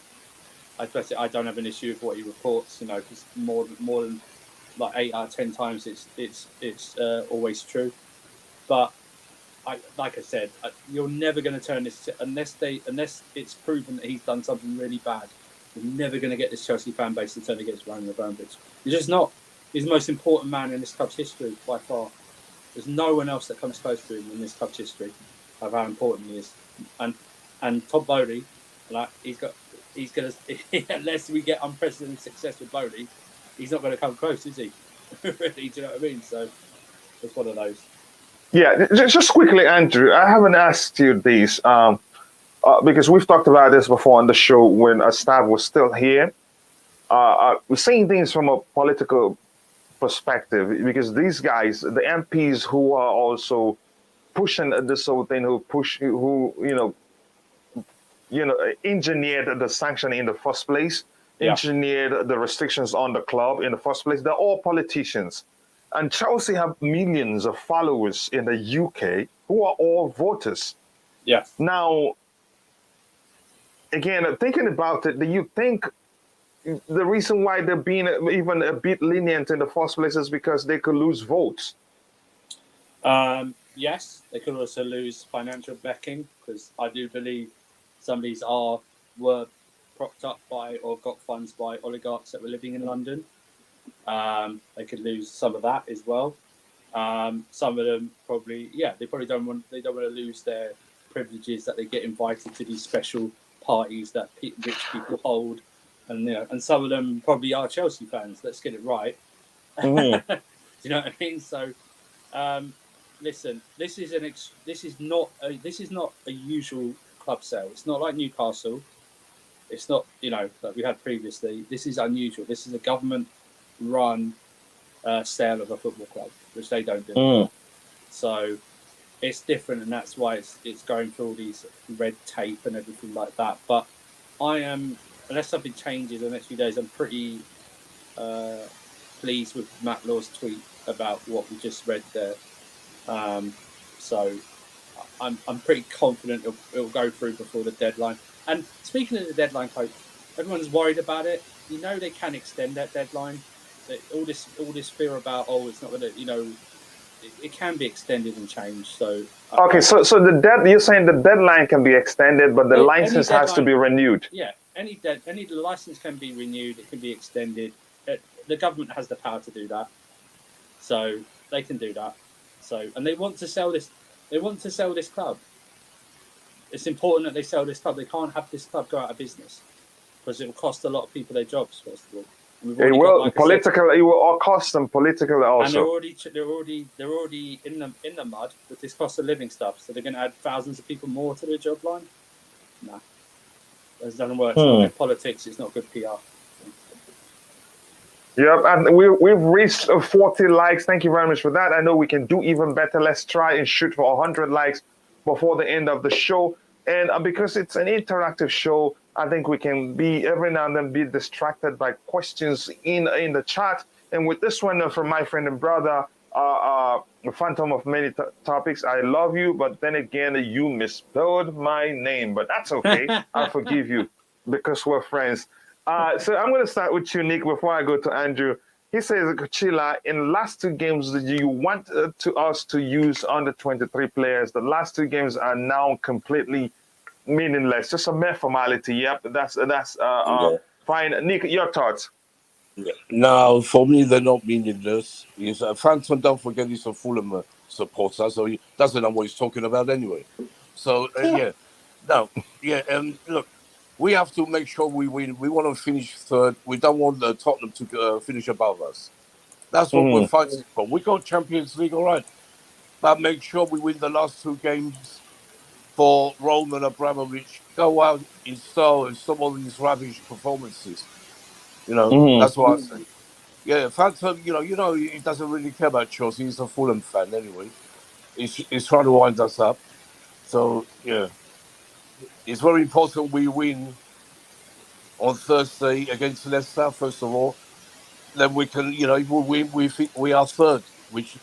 I don't have an issue with what he reports. Because more than like 8 out of 10 times, it's always true. But like I said, you're never going to turn this unless it's proven that he's done something really bad. You're never going to get this Chelsea fan base to turn against Roman Abramovich. You're just not. He's the most important man in this club's history by far. There's no one else that comes close to him in this club's history of how important he is. And Todd Boehly, he's gonna unless we get unprecedented success with Boehly, he's not going to come close, is he? Really, do you know what I mean? So it's one of those. Yeah, just quickly, Andrew. I haven't asked you these because we've talked about this before on the show when Stav was still here. We're seeing things from a political perspective because these guys, the MPs who are also pushing this whole thing, who engineered the sanction in the first place, engineered the restrictions on the club in the first place. They're all politicians. And Chelsea have millions of followers in the UK who are all voters. Yeah. Now, again, thinking about it, do you think the reason why they're being even a bit lenient in the first place is because they could lose votes? Yes, they could also lose financial backing because I do believe some of these were propped up by or got funds by oligarchs that were living in London. They could lose some of that as well. Some of them probably don't want to lose their privileges that they get invited to these special parties that rich people hold, and some of them probably are Chelsea fans. Let's get it right. Mm-hmm. Do you know what I mean? So. Listen, this is not a usual club sale. It's not like Newcastle. It's not like we had previously. This is unusual. This is a government-run sale of a football club, which they don't do. So it's different, and that's why it's going through all these red tape and everything like that. But I am, unless something changes in the next few days, I'm pretty pleased with Matt Law's tweet about what we just read there. So I'm pretty confident it'll go through before the deadline. And speaking of the deadline, Coach, everyone's worried about it. They can extend that deadline. All this fear about it's not going to, it can be extended and changed. So okay, so you're saying the deadline can be extended, but the license has to be renewed. Yeah, the license can be renewed. It can be extended. The government has the power to do that, so they can do that. So, and they want to sell this. They want to sell this club. It's important that they sell this club. They can't have this club go out of business because it will cost a lot of people their jobs. First of all, it will it will cost them politically also. And they're already in the mud with this cost of living stuff. So they're going to add thousands of people more to their job line. Nah, it doesn't work. It's not good politics. It's not good PR. Yep, and we've reached 40 likes. Thank you very much for that. I know we can do even better. Let's try and shoot for 100 likes before the end of the show. And because it's an interactive show, I think we can be every now and then be distracted by questions in the chat. And with this one from my friend and brother, Phantom of Many Topics, I love you, but then again, you misspelled my name. But that's okay. I'll forgive you because we're friends. So I'm going to start with you, Nick, before I go to Andrew. He says, Coachila, in last two games, do you want us to use under 23 players? The last two games are now completely meaningless. Just a mere formality. Yep, that's fine. Nick, your thoughts? No, for me, they're not meaningless. He's a Phantom, don't forget, he's a Fulham supporter, so he doesn't know what he's talking about anyway. So, look, we have to make sure we win. We want to finish third. We don't want Tottenham to finish above us. That's what we're fighting for. We got Champions League, all right, but make sure we win the last two games for Roman Abramovich. Go out in style and stop all these rubbish performances. That's what I say. Yeah, Phantom, he doesn't really care about Chelsea. He's a Fulham fan anyway. He's trying to wind us up. So, yeah, it's very important we win on Thursday against Leicester, first of all. Then we can, if we win, we are third, which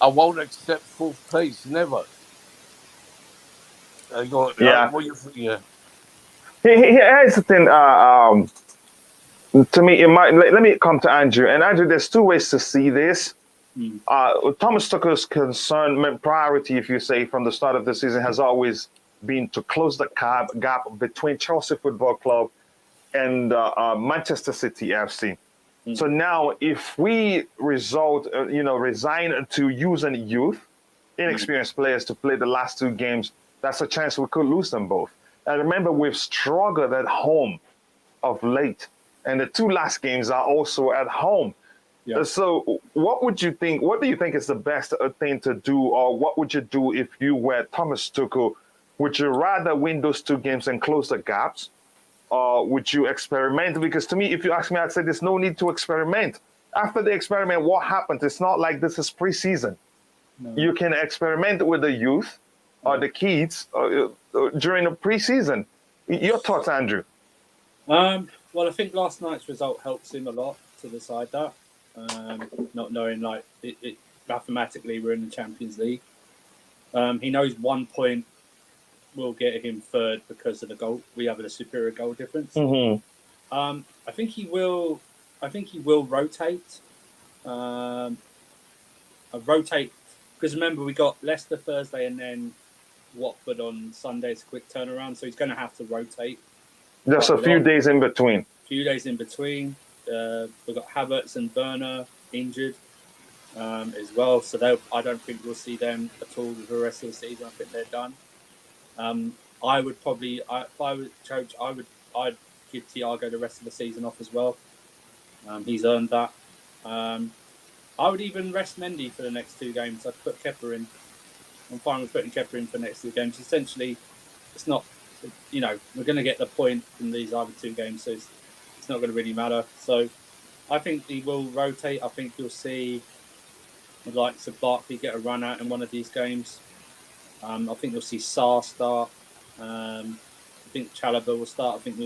I won't accept fourth place, never. Yeah. What you think? Yeah. Here's the thing. To me, let me come to Andrew. And Andrew, there's two ways to see this. Thomas Tuchel's concern, priority, if you say, from the start of the season has always been to close the gap between Chelsea Football Club and Manchester City FC. So now, if we resign to using youth, inexperienced players to play the last two games, that's a chance we could lose them both. And remember, we've struggled at home of late, and the two last games are also at home. Yeah. So what would you think? What do you think is the best thing to do, or what would you do if you were Thomas Tuchel? Would you rather win those two games and close the gaps, or would you experiment? Because to me, if you ask me, I'd say there's no need to experiment. After the experiment, what happened? It's not like this is preseason. No. You can experiment with the youth or the kids during the preseason. Your thoughts, Andrew? Well, I think last night's result helps him a lot to decide that. Not knowing mathematically we're in the Champions League. He knows 1 point will get him third because of the goal. We have a superior goal difference. I think he will rotate. Rotate because remember we got Leicester Thursday and then Watford on Sunday. It's a quick turnaround, so he's going to have to rotate. Just a few days in between. We've got Havertz and Werner injured as well, so I don't think we'll see them at all for the rest of the season. I think they're done. I would probably, if I was coach, I'd give Thiago the rest of the season off as well. He's earned that. I would even rest Mendy for the next two games. I'd put Kepa in. I'm fine with putting Kepa in for the next two games. Essentially, it's not. We're going to get the point from these other two games, so it's not going to really matter. So I think he will rotate. I think you'll see the likes of Barkley get a run out in one of these games. I think you'll see Sarr start. I think Chalobah will start. I think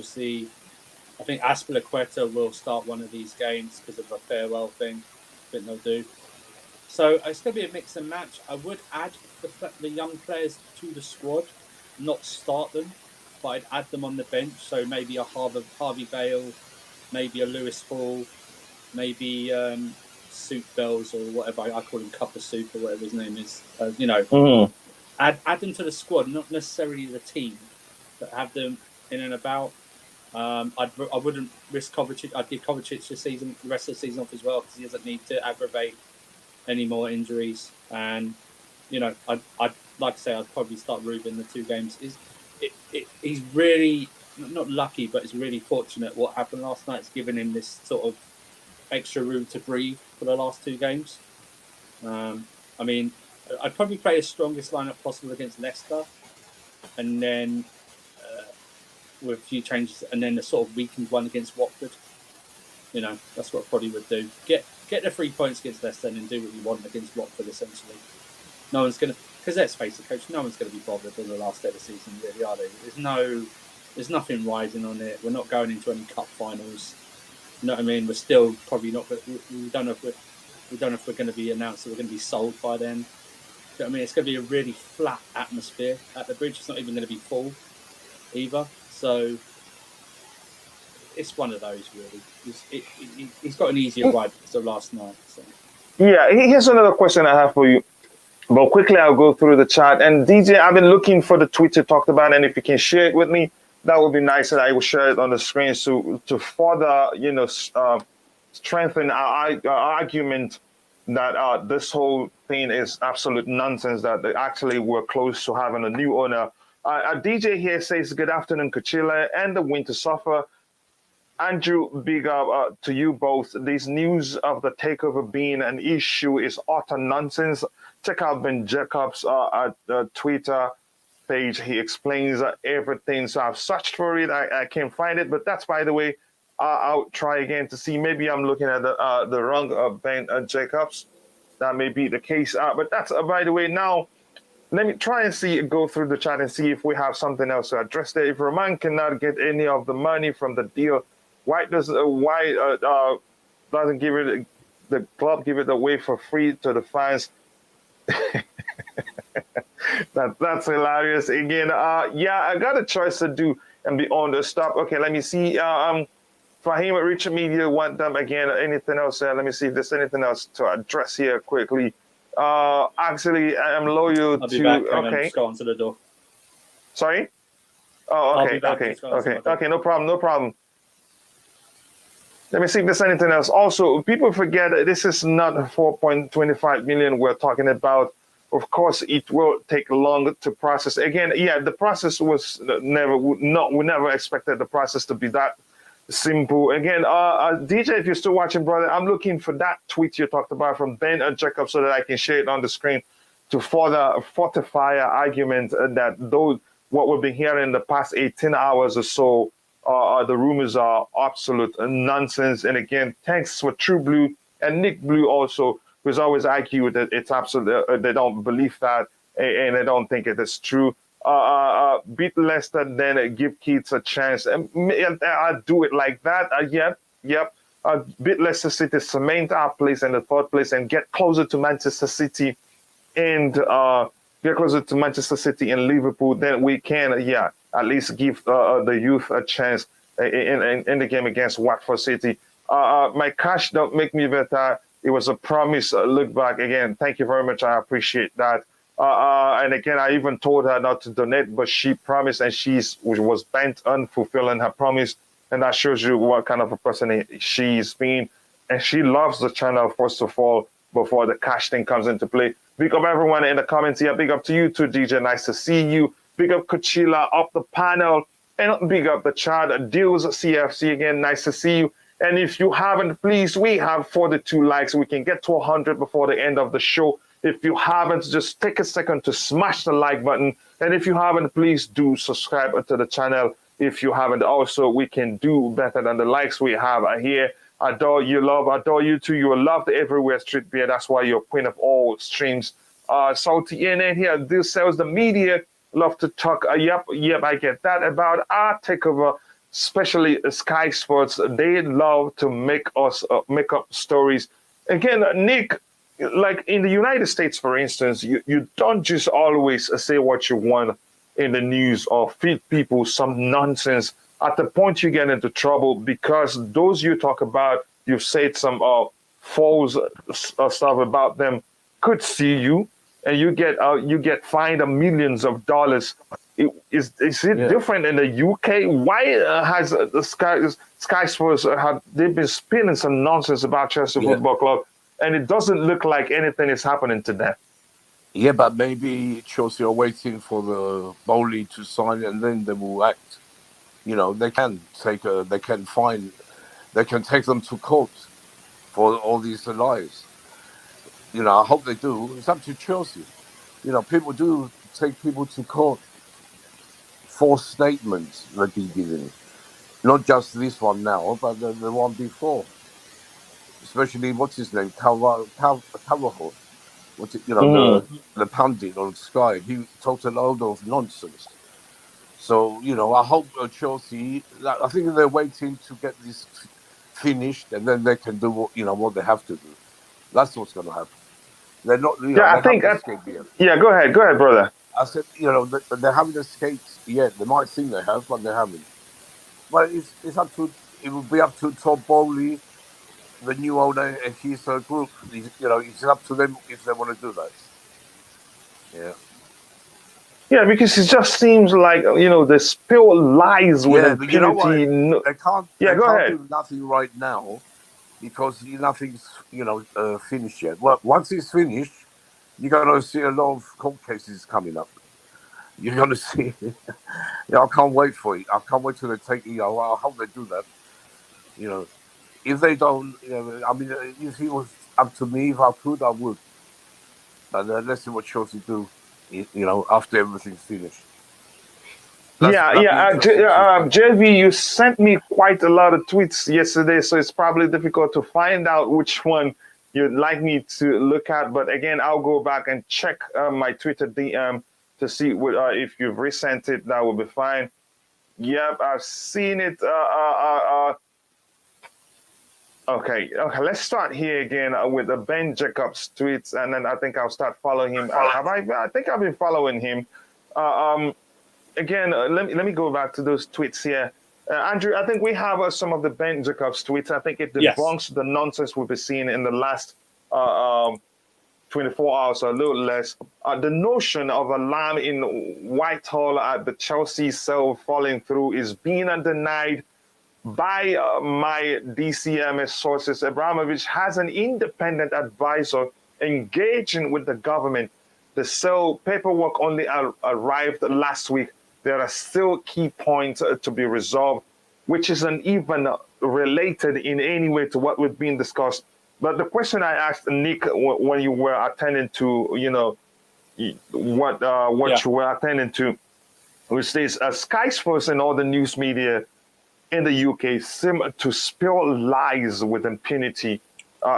Azpilicueta will start one of these games because of a farewell thing. I think they'll do. So it's going to be a mix and match. I would add the young players to the squad, not start them, but I'd add them on the bench. So maybe a Harvey Bale, maybe a Lewis Hall, maybe Soup Bells or whatever. I call him Cup of Soup or whatever his name is. Add them to the squad, not necessarily the team, but have them in and about. I wouldn't risk Kovacic. I'd give Kovacic the rest of the season off as well because he doesn't need to aggravate any more injuries. And I'd like to say I'd probably start Ruben the two games. He's really not lucky, but it's really fortunate what happened last night. It's given him this sort of extra room to breathe for the last two games. I'd probably play the strongest lineup possible against Leicester, and then with a few changes, and then the sort of weakened one against Watford. That's what Poddy would do. Get the 3 points against Leicester and do what you want against Watford, essentially. No one's going to, because let's face it, coach, no one's going to be bothered in the last day of the season, really, are they? There's nothing rising on it. We're not going into any cup finals. You know what I mean? We're still probably not. We don't know if we're going to be announced that we're going to be sold by then. You know what I mean? It's going to be a really flat atmosphere at the bridge. It's not even going to be full either. So it's one of those, really. He's got an easier ride than last night. So. Yeah, here's another question I have for you. But quickly, I'll go through the chat. And DJ, I've been looking for the tweet you talked about, and if you can share it with me, that would be nice, and I will share it on the screen to further, strengthen our argument that this whole thing is absolute nonsense, that they actually were close to having a new owner. DJ here says, good afternoon, Coachila and the Winter Suffer. Andrew, big up to you both. This news of the takeover being an issue is utter nonsense. Check out Ben Jacobs' Twitter page. He explains everything. So I've searched for it. I can't find it. But that's, by the way, I'll try again to see. Maybe I'm looking at the wrong Ben Jacobs. That may be the case. But that's, by the way, now let me try and go through the chat and see if we have something else to address there. If Roman cannot get any of the money from the deal, why doesn't give it, the club give it away for free to the fans? That's hilarious. Again, I got a choice to do and be on the stop. Okay, let me see. Fahim, Richard Media want them again. Anything else? Let me see if there's anything else to address here quickly. Actually, I'm loyal I'll be to. back. Okay. Just go on to the door. Sorry. Oh, okay. Okay. No problem. Let me see if there's anything else. Also, people forget that this is not 4.25 million we're talking about. Of course, it will take long to process. Again, the process was we never expected the process to be that simple. Again, DJ, if you're still watching, brother, I'm looking for that tweet you talked about from Ben Jacob so that I can share it on the screen to further fortify our argument that what we've been hearing in the past 18 hours or so, the rumors are absolute nonsense. And again, thanks for True Blue and Nick Blue also, who's always argued that it's absolute. They don't believe that, and they don't think it is true. Beat Leicester, then give Keats a chance. And I do it like that. Yep. Beat Leicester City, cement our place in the third place, and get closer to Manchester City, and Liverpool. Then we can, at least give the youth a chance in the game against Watford City. My cash don't make me better. It was a promise. Look back again. Thank you very much. I appreciate that. And again, I even told her not to donate, but she promised, and she was bent on fulfilling her promise. And that shows you what kind of a person she's been. And she loves the channel, first of all, before the cash thing comes into play. Big up everyone in the comments here. Big up to you too, DJ. Nice to see you. Big up Coachila up the panel. And big up the chat. Deals CFC again. Nice to see you. And if you haven't, please, we have 42 likes. We can get to 100 before the end of the show. If you haven't, just take a second to smash the like button. And if you haven't, please do subscribe to the channel. If you haven't also, we can do better than the likes we have here. Adore you too. You are loved everywhere, Street Beer. That's why you're queen of all streams. Salty in here, this sells the media. Love to talk. Yep, I get that about our takeover, especially Sky Sports. They love to make up stories. Again, Nick, like in the United States, for instance, you don't just always say what you want in the news or feed people some nonsense. At the point you get into trouble, because those you talk about, you've said some false stuff about them, could sue you, and you get fined millions of dollars. Is it different in the UK? Why has the Sky Sports they've been spinning some nonsense about Chelsea Football Club, and it doesn't look like anything is happening to them? Yeah, but maybe Chelsea are waiting for the Boehly to sign, and then they will act. They can take they can take them to court for all these lies. I hope they do. It's up to Chelsea. People do take people to court. False statements they've been giving. Not just this one now, but the one before. especially what's his name, Cavajo, what's it, Mhm. the pundit on Sky. He talked a load of nonsense. So I hope Chelsea. I think they're waiting to get this finished, and then they can do what they have to do. That's what's going to happen. They're not, Yeah, they I think. haven't escaped yet. Yeah, go ahead, brother. I said, they haven't escaped yet. They might think they have, but they haven't. But it's up to. It will be up to Todd Boehly, the new owner, and his group. It's up to them if they want to do that. Yeah. Yeah, because it just seems like they spill lies with Yeah, but you know what? impunity. No, They can't. yeah, They go can't ahead. do nothing right now because nothing's finished yet. Well, once it's finished, you're gonna see a lot of court cases coming up. You're gonna see. I can't wait for it. I can't wait till they take. I hope they do that. If they don't, I mean, if it was up to me, if I could, I would. But let's see what Chelsea do. After everything's finished. Yeah, That'd be yeah. interesting to see. JV, you sent me quite a lot of tweets yesterday, so it's probably difficult to find out which one you'd like me to look at. But again, I'll go back and check my Twitter DM to see if you've resent it. That will be fine. Yep, I've seen it. Okay. Let's start here again with the Ben Jacobs tweets, and then I think I'll start following him. I think I've been following him. Again, let me go back to those tweets here. Andrew, I think we have some of the Ben Jacobs tweets. I think it Yes. debunks the nonsense we've been seeing in the last 24 hours or a little less. The notion of a lamb in Whitehall at the Chelsea cell falling through is being denied by my DCMS sources. Abramovich has an independent advisor engaging with the government. The cell paperwork only arrived last week. There are still key points to be resolved, which isn't even related in any way to what we've been discussed. But the question I asked Nick when you were attending to, what you were attending to, which is Sky Sports and all the news media in the UK seem to spill lies with impunity.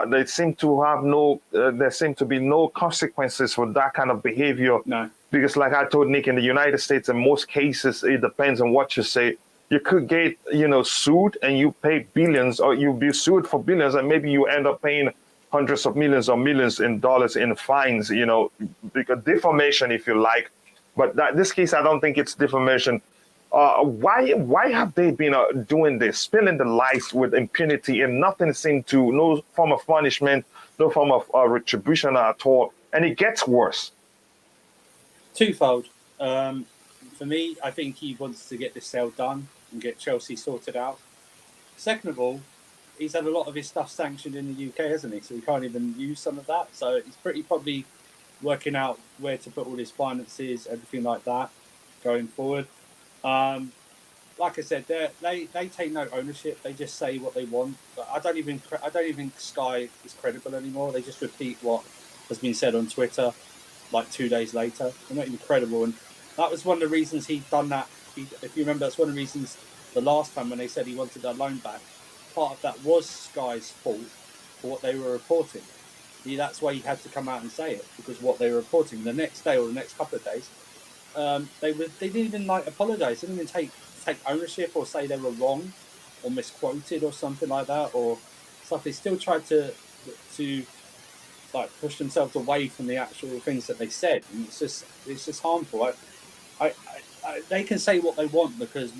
They seem to have there seem to be no consequences for that kind of behavior. No. Because like I told Nick, in the United States, in most cases, it depends on what you say. You could get, sued and you pay billions, or you'll be sued for billions, and maybe you end up paying hundreds of millions or millions in dollars in fines, because defamation, if you like. But this case, I don't think it's defamation. Why have they been doing this, spilling the lies with impunity, and nothing seemed to, no form of punishment, no form of retribution at all, and it gets worse. Twofold. For me, I think he wants to get this sale done and get Chelsea sorted out. Second of all, he's had a lot of his stuff sanctioned in the UK, hasn't he? So he can't even use some of that. So he's probably working out where to put all his finances, everything like that, going forward. Like I said, they take no ownership. They just say what they want. But I don't even think Sky is credible anymore. They just repeat what has been said on Twitter, like 2 days later. They're not even credible. And that was one of the reasons he'd done that. If you remember, that's one of the reasons the last time when they said he wanted their loan back. Part of that was Sky's fault for what they were reporting. That's why he had to come out and say it, because what they were reporting the next day or the next couple of days, they didn't even apologise. They didn't even take ownership or say they were wrong or misquoted or something like that or stuff. They still tried to push themselves away from the actual things that they said, and it's just harmful. They can say what they want because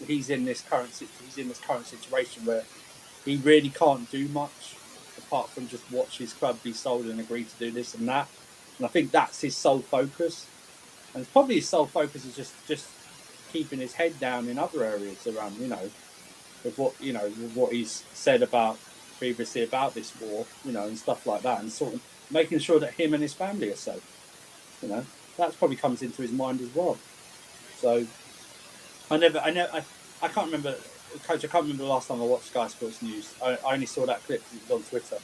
he's in this current situation where he really can't do much apart from just watch his club be sold and agree to do this and that. And I think that's his sole focus. And it's probably his sole focus is just keeping his head down in other areas around, with what he's said previously about this war, and stuff like that, and sort of making sure that him and his family are safe. That probably comes into his mind as well. So I can't remember, Coach. I can't remember the last time I watched Sky Sports News. I only saw that clip because it was on Twitter.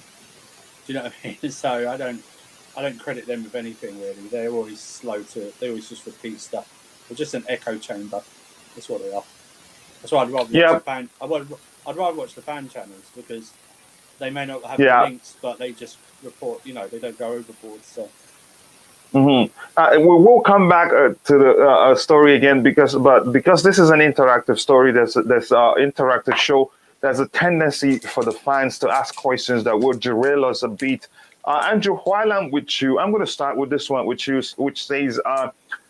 Do you know what I mean? So I don't credit them with anything really. They're always slow to. They always just repeat stuff. They're just an echo chamber. That's what they are. That's why I'd rather watch the fan. I'd rather watch the fan channels because They may not have Yeah. the links, but they just report. They don't go overboard. So We will come back to the story again because this is an interactive story. There's interactive show. There's a tendency for the fans to ask questions that will derail us a bit. Andrew, while I'm with you, I'm going to start with this one, which says,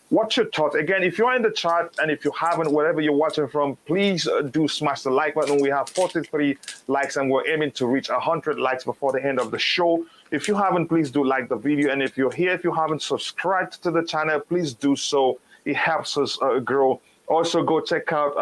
what's your thought? Again, if you're in the chat and if you haven't, wherever you're watching from, please do smash the like button. We have 43 likes and we're aiming to reach 100 likes before the end of the show. If you haven't, please do like the video. And if you're here, if you haven't subscribed to the channel, please do so. It helps us grow. Also, go check out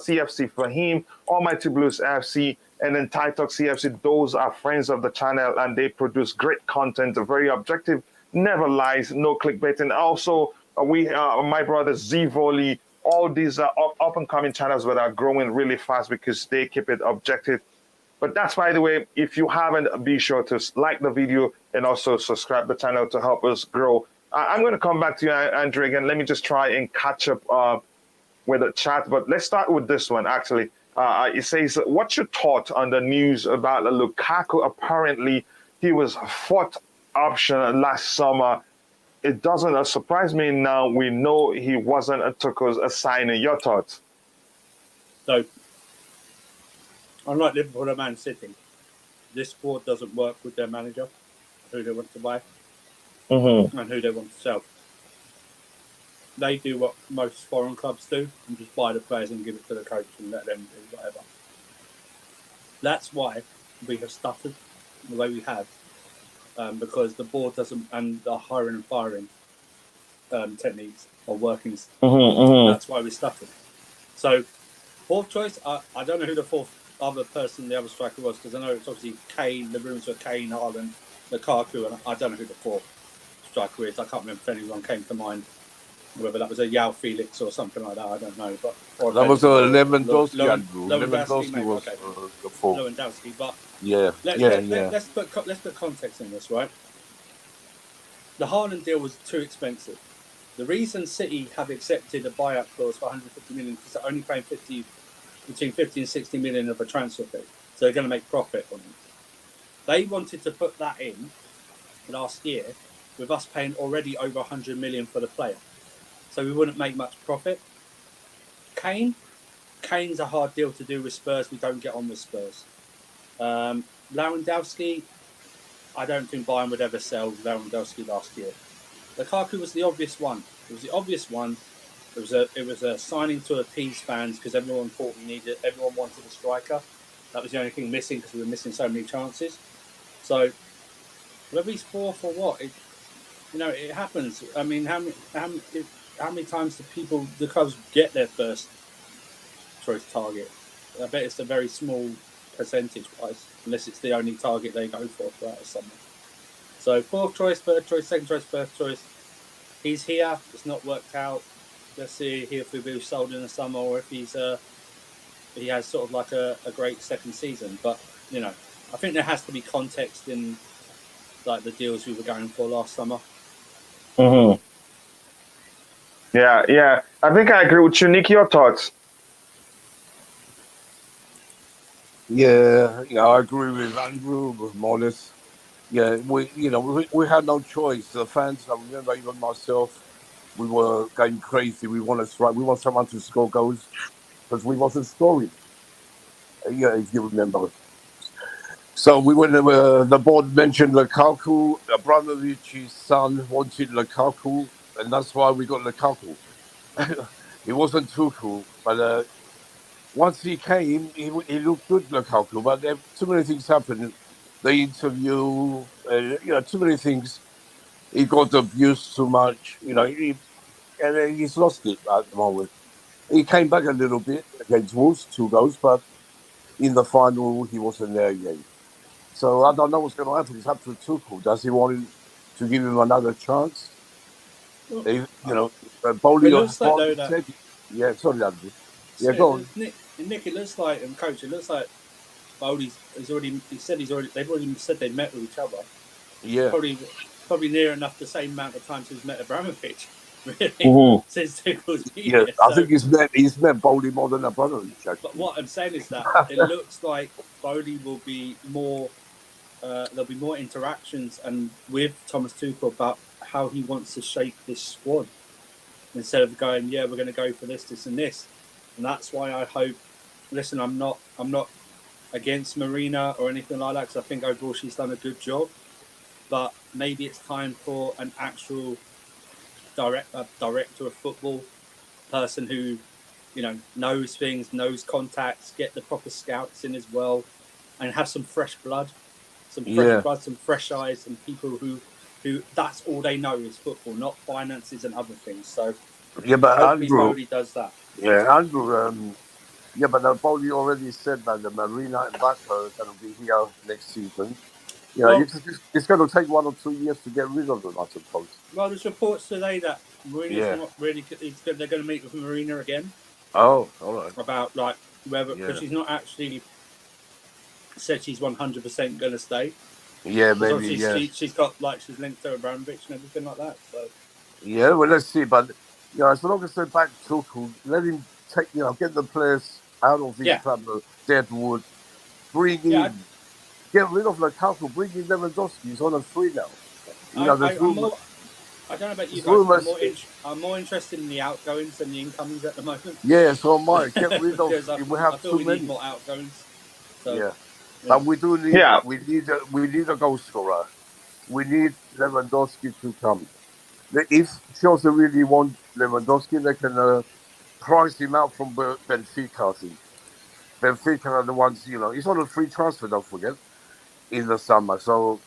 CFC Fahim, Almighty Blues FC, and then Thai Talk CFC. Those are friends of the channel, and they produce great content, very objective, never lies, no clickbaiting. Also, my brother Z Volley, all these are up and coming channels that are growing really fast because they keep it objective. But that's, by the way, if you haven't, be sure to like the video and also subscribe to the channel to help us grow. I'm going to come back to you, Andrew, again. Let me just try and catch up with the chat. But let's start with this one, actually. It says, what's your thought on the news about Lukaku? Apparently, he was fourth option last summer. It doesn't surprise me now. We know he wasn't a Tuchel's signing. Your thoughts? So, unlike Liverpool and Man City, this board doesn't work with their manager, who they want to buy, and who they want to sell. They do what most foreign clubs do and just buy the players and give it to the coach and let them do whatever. That's why we have stuttered the way we have, because the board doesn't, and the hiring and firing techniques are working. That's why we stuttered. So, fourth choice, I don't know who the fourth other person, the other striker was, because I know it's obviously Kane. The rumours were Kane, Haaland, Lukaku, and I don't know who the fourth striker is. I can't remember if anyone came to mind. Whether that was a Yao Felix or something like that, I don't know. But that was Lewandowski, Andrew. Lewandowski was the fourth. Lewandowski, but yeah, let's put context in this, right? The Haaland deal was too expensive. The reason City have accepted a buyout clause for 150 million is they're only paying between 50 and 60 million of a transfer fee, so they're going to make profit on it. They wanted to put that in last year with us paying already over 100 million for the player, so we wouldn't make much profit. Kane's a hard deal to do with Spurs. We don't get on with Spurs. Lewandowski, I don't think Bayern would ever sell Lewandowski last year. Lukaku was the obvious one. It was the obvious one. It was a signing to appease fans because everyone wanted a striker. That was the only thing missing because we were missing so many chances. So whether he's fourth or what, it happens. I mean, how many times do the clubs get their first choice target? I bet it's a very small percentage-wise, unless it's the only target they go for throughout the summer. So fourth choice, third choice, second choice, first choice. He's here. It's not worked out. Let's see if he'll be sold in the summer or if he has sort of like a great second season. But I think there has to be context in like the deals we were going for last summer. Yeah. I think I agree with you, Nick. Your thoughts? Yeah, I agree with Andrew, with Mollis. Yeah, we had no choice. The fans, I remember even myself, we were going crazy. We want someone to score goals because we wasn't scoring. Yeah, if you remember. So we went. The board mentioned Lukaku. Abramovich's son wanted Lukaku, and that's why we got Lukaku. He wasn't Tuchel, but once he came, he looked good, Lukaku. But too many things happened. The interview, too many things. He got abused too much, and he's lost it at the moment. He came back a little bit against Wolves, 2 goals, but in the final, he wasn't there again. So I don't know what's going to happen. It's up to Tuchel. Does he want to give him another chance? Boehly said, yeah, sorry, Andrew. Yeah, go on. Nick, it looks like, and Coach, it looks like Boehly they've already said they met with each other. Yeah. Probably near enough the same amount of times he's met Abramovich. really, since Tuchel's been Yeah, here. I think he's met Boehly more than Abramovich. But what I'm saying is that it looks like Boehly will be more. There'll be more interactions and with Thomas Tuchel about how he wants to shape this squad instead of going, yeah, we're going to go for this, this, and this. And that's why I hope. Listen, I'm not against Marina or anything like that because I think overall she's done a good job. But maybe it's time for an actual director of football person who, knows things, knows contacts, get the proper scouts in as well, and have some fresh blood, some fresh eyes, and people who that's all they know is football, not finances and other things. So yeah, but hopefully Andrew, Boehly does that. yeah, Andrew, yeah, but Boehly already said that the Marina and Baka are going to be here next season. Yeah, Well, it's going to take 1 or 2 years to get rid of them, I suppose. Well, there's reports today that Marina's not really. They're going to meet with Marina again. Oh, all right. About whether because she's not actually said she's 100% going to stay. Yeah, maybe. Yeah, she's got she's linked to Abramovich and everything like that. So yeah, well, let's see. But as long as they back Tuchel, let him take. Get the players out of his club, deadwood. Bring in, get rid of Lukaku. Bring in Lewandowski. He's on a free now. There's rumors. I don't know about you guys. I'm more interested in the outgoings than the incomings at the moment. Yeah, so am I. Get rid of. We have too many. Need more outgoings. So, yeah, but we do need. Yeah. We need a goal scorer. We need Lewandowski to come. If Chelsea really want Lewandowski, they can price him out from Benfica. I think Benfica are the ones. He's on a free transfer. Don't forget, in the summer. So,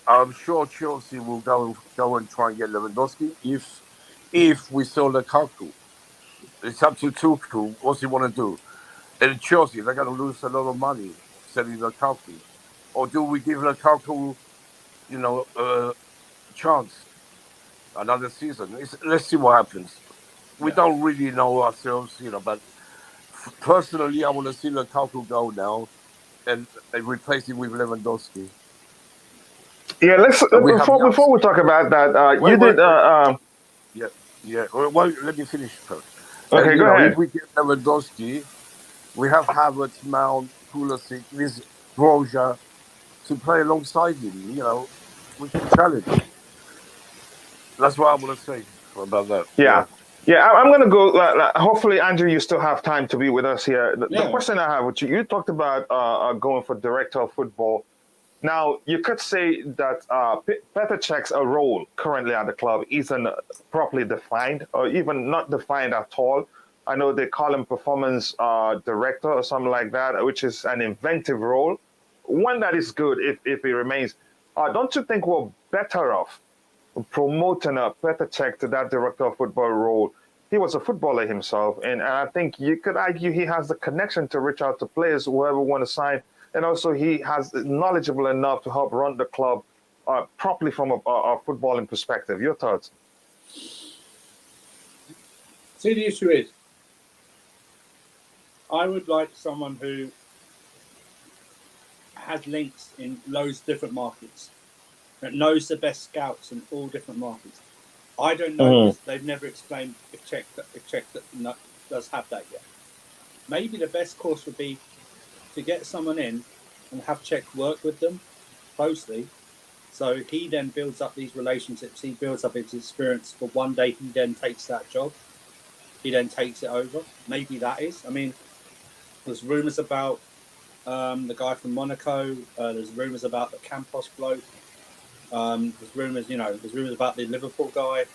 I'm sure Chelsea will go and try and get Lewandowski if we sell Lukaku. It's up to Tuchel. What's he want to do? And Chelsea, they're going to lose a lot of money selling Lukaku. Or do we give Lukaku, a chance another season? Let's see what happens. We don't really know ourselves, but personally, I want to see Lukaku go now and replace him with Lewandowski. Yeah, before we talk about that, you did. Yeah. Well, let me finish first. Okay, go ahead. If we get Lewandowski, we have Havertz, Mount, Pulisic, this Broja to play alongside him. We can challenge. That's what I want to say about that. Yeah. I'm going to go. Hopefully, Andrew, you still have time to be with us here. The question I have with you talked about going for director of football. Now, you could say that Petr Cech's role currently at the club isn't properly defined or even not defined at all. I know they call him performance director or something like that, which is an inventive role. One that is good if he remains. Don't you think we're better off promoting Petr Cech to that director of football role? He was a footballer himself, and I think you could argue he has the connection to reach out to players, whoever want to sign. And also, he has knowledgeable enough to help run the club properly from a footballing perspective. Your thoughts? See, the issue is, I would like someone who has links in loads of different markets, that knows the best scouts in all different markets. I don't know this. They've never explained if Czech does have that yet. Maybe the best course would be to get someone in and have Czech work with them closely. So he then builds up these relationships. He builds up his experience. For one day, he then takes that job. He then takes it over. Maybe that is. I mean, there's rumours about the guy from Monaco. There's rumours about the Campos bloke. There's rumours about the Liverpool guy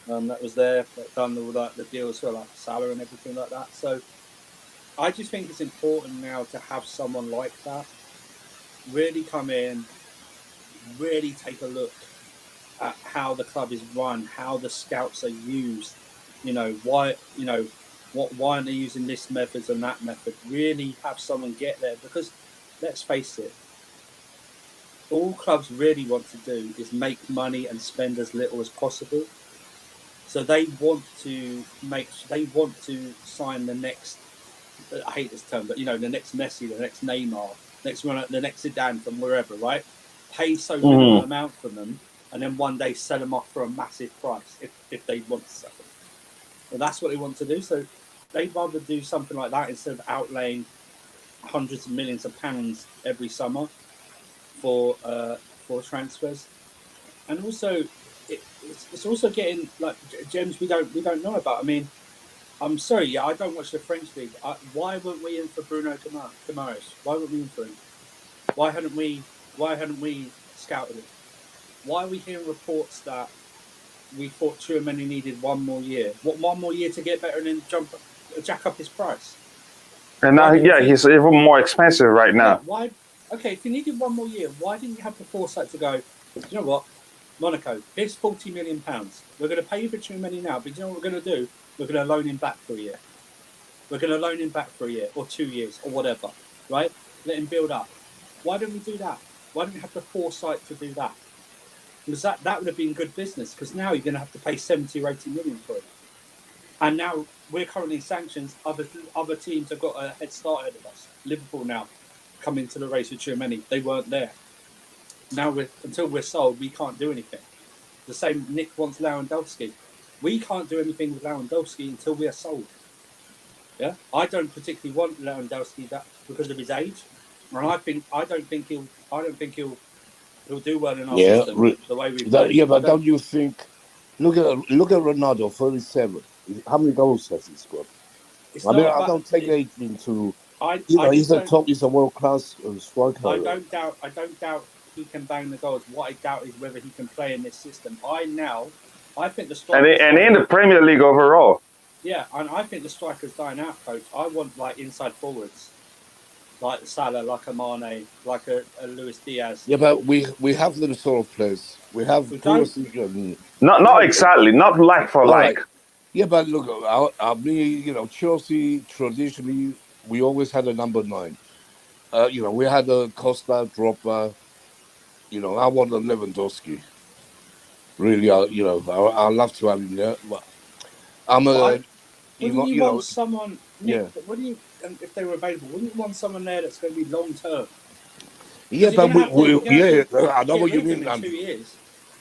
that was there, that done all the deals for Salah and everything like that. So I just think it's important now to have someone like that really come in, really take a look at how the club is run, how the scouts are used. Why aren't they using this method and that method? Really have someone get there, because let's face it, all clubs really want to do is make money and spend as little as possible. So they want to sign the next, I hate this term, but the next Messi, the next Neymar, the next Zidane from wherever, right? Pay so little amount for them and then one day sell them off for a massive price if they want to sell them. Well, that's what they want to do. So they'd rather do something like that instead of outlaying hundreds of millions of pounds every summer for transfers. And also, it's also getting like gems we don't know about. I mean, I'm sorry, yeah, I don't watch the French league. Why weren't we in for Bruno Guimaraes? Why weren't we in for him? Why hadn't we scouted him? Why are we hearing reports that we thought Tchouaméni needed one more year? What, one more year to get better and then jack up his price? And now, he's even more expensive right now. Yeah, why? Okay, if you needed one more year, why didn't you have the foresight to go, you know what, Monaco, here's £40 million. We're going to pay you for Tchouaméni now, but you know what we're going to do? We're going to loan him back for a year. We're going to loan him back for a year or 2 years or whatever, right? Let him build up. Why didn't we do that? Why didn't we have the foresight to do that? Because that would have been good business, because now you're going to have to pay 70 or 80 million for it. And now we're currently in sanctions. Other teams have got a head start ahead of us. Liverpool now come into the race with Tchouaméni. They weren't there. Now, until we're sold, we can't do anything. The same, Nick wants Lewandowski. We can't do anything with Lewandowski until we are sold. Yeah, I don't particularly want Lewandowski because of his age, and I don't think he'll do well in our system the way we play. Yeah, but don't you think? Look at Ronaldo, 37. How many goals has he scored? I don't take age into. He's a world class striker. I don't doubt he can bang the goals. What I doubt is whether he can play in this system. I think the strikers and in the Premier League overall. Yeah, and I think the strikers dying out, coach. I want like inside forwards, like Salah, like a Mane, like a Luis Diaz. Yeah, but we have them sort of players. We have not exactly, not like for like. Yeah, but look, Chelsea traditionally we always had a number 9. We had a Costa, Drogba. I want a Lewandowski. Really, I love to have him there. But wouldn't you want someone? Nick, if they were available, wouldn't you want someone there that's going to be long term? Yeah, but I know what you mean. In 2 years,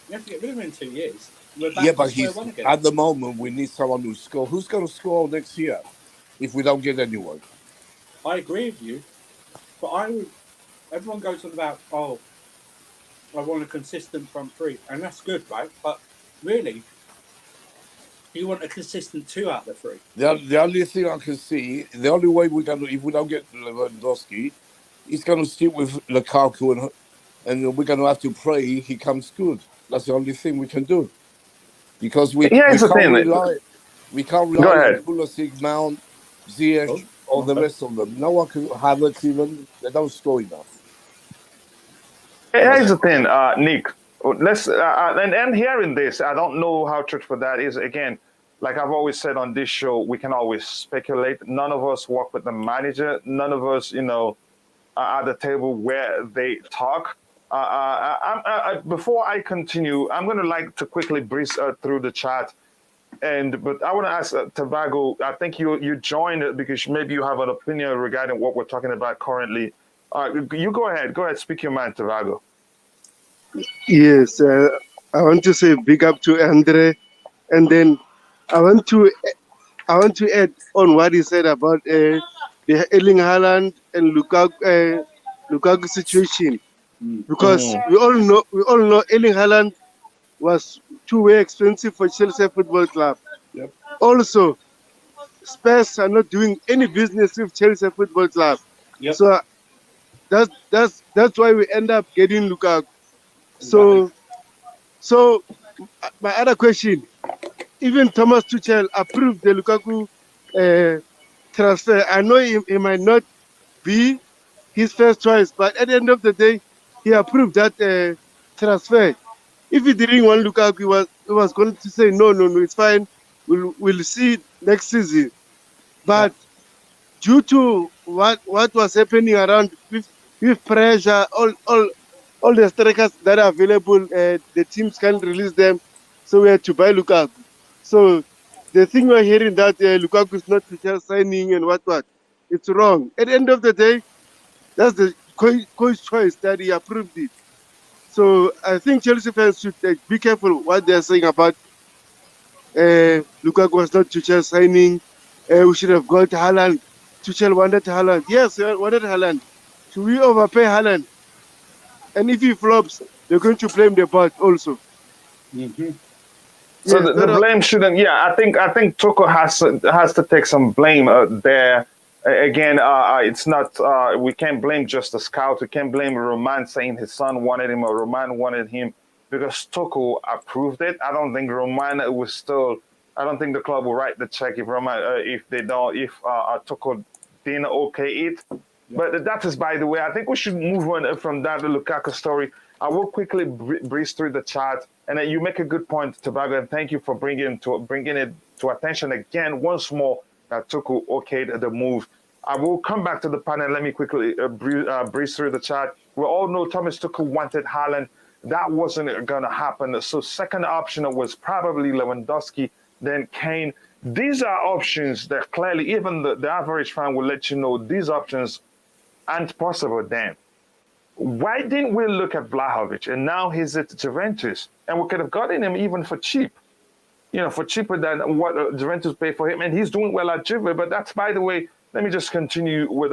you have to get rid of him in 2 years. Yeah, but at the moment we need someone to score. Who's going to score next year if we don't get anyone? I agree with you, but everyone goes on about, I want a consistent front three, and that's good, right? But really, you want a consistent 2 out of the 3. The only thing I can see, the only way if we don't get Lewandowski, he's going to stick with Lukaku, and we're going to have to pray he comes good. That's the only thing we can do. Because we can't rely on Pulisic, Mount, Ziyech, or the rest of them. No one can have it even. They don't score enough. Here's the thing, Nick. Let's and hearing this, I don't know how truthful that is. Again, like I've always said on this show, we can always speculate. None of us work with the manager. None of us, are at the table where they talk. Before I continue, I'm going to like to quickly breeze through the chat, but I want to ask Tobago. I think you joined because maybe you have an opinion regarding what we're talking about currently. You go ahead. Speak your mind, Tobago. Yes, I want to say big up to Andre, and then I want to add on what he said about the Erling Haaland and Lukaku situation. Because we all know Erling Haaland was too way expensive for Chelsea Football Club. Yep. Also, Spurs are not doing any business with Chelsea Football Club. Yep. So that's why we end up getting Lukaku. So my other question, even Thomas Tuchel approved the Lukaku transfer. I know he might not be his first choice, but at the end of the day, he approved that transfer. If he didn't want Lukaku, he was going to say no, it's fine. We'll see next season. But due to what was happening around with pressure, all the strikers that are available, the teams can't release them, so we had to buy Lukaku. So the thing we're hearing that Lukaku is not signing and what, it's wrong. At the end of the day, that's the coach choice that he approved it. So I think Chelsea fans should be careful what they're saying about Lukaku was not Tuchel signing. We should have got Haaland. Tuchel wanted Haaland. Yes, he wanted Haaland. Should we overpay Haaland? And if he flops, they're going to blame the board also. Mm-hmm. So Yes, the blame shouldn't. Yeah, I think Tuchel has to take some blame there. Again, it's not. We can't blame just the scout. We can't blame Roman saying his son wanted him or Roman wanted him because Tuchel approved it. I don't think Roman was still. I don't think the club will write the check if Roman if they don't if Tuchel didn't okay it. But that is, by the way, I think we should move on from that Lukaku story. I will quickly breeze through the chart, and you make a good point, Tobago, and thank you for bringing it to attention again once more that Tuchel okayed the move. I will come back to the panel. Let me quickly breeze through the chart. We all know Thomas Tuchel wanted Haaland. That wasn't going to happen. So second option was probably Lewandowski, then Kane. These are options that clearly even the average fan will let you know these options aren't possible then. Why didn't we look at Vlahovic? And now he's at Juventus. And we could have gotten him even for cheap. For cheaper than what Juventus paid for him. And he's doing well at Juve. But that's, by the way, let me just continue with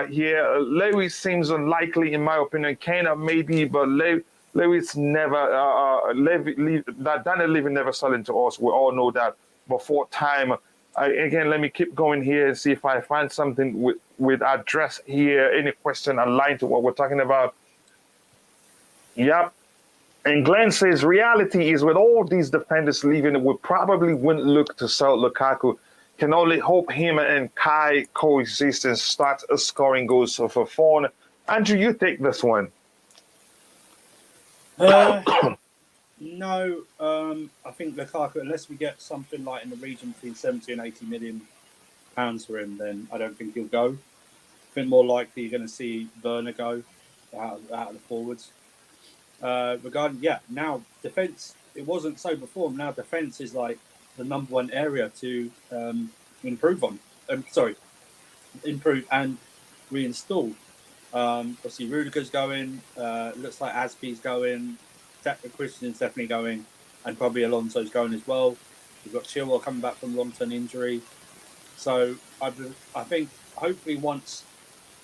here. Lewis seems unlikely, in my opinion. Kane maybe, but Lewis never, Daniel Levy never selling to us. We all know that before time. Again, let me keep going here and see if I find something with address here. Any question aligned to what we're talking about? Yep. And Glenn says, reality is with all these defenders leaving, we probably wouldn't look to sell Lukaku. Can only hope him and Kai coexist and start scoring goals for fun. Andrew, you take this one. No, I think Lukaku, unless we get something like in the region between 70 and 80 million pounds for him, then I don't think he'll go. I think more likely you're going to see Werner go out of the forwards. Regarding, now defence, it wasn't so before. Now defence is like the number one area to improve on. Improve and reinstall. Obviously, Rudiger's going. Looks like Aspie's going. Christian's definitely going, and probably Alonso's going as well. We've got Chilwell coming back from long-term injury. So I think hopefully once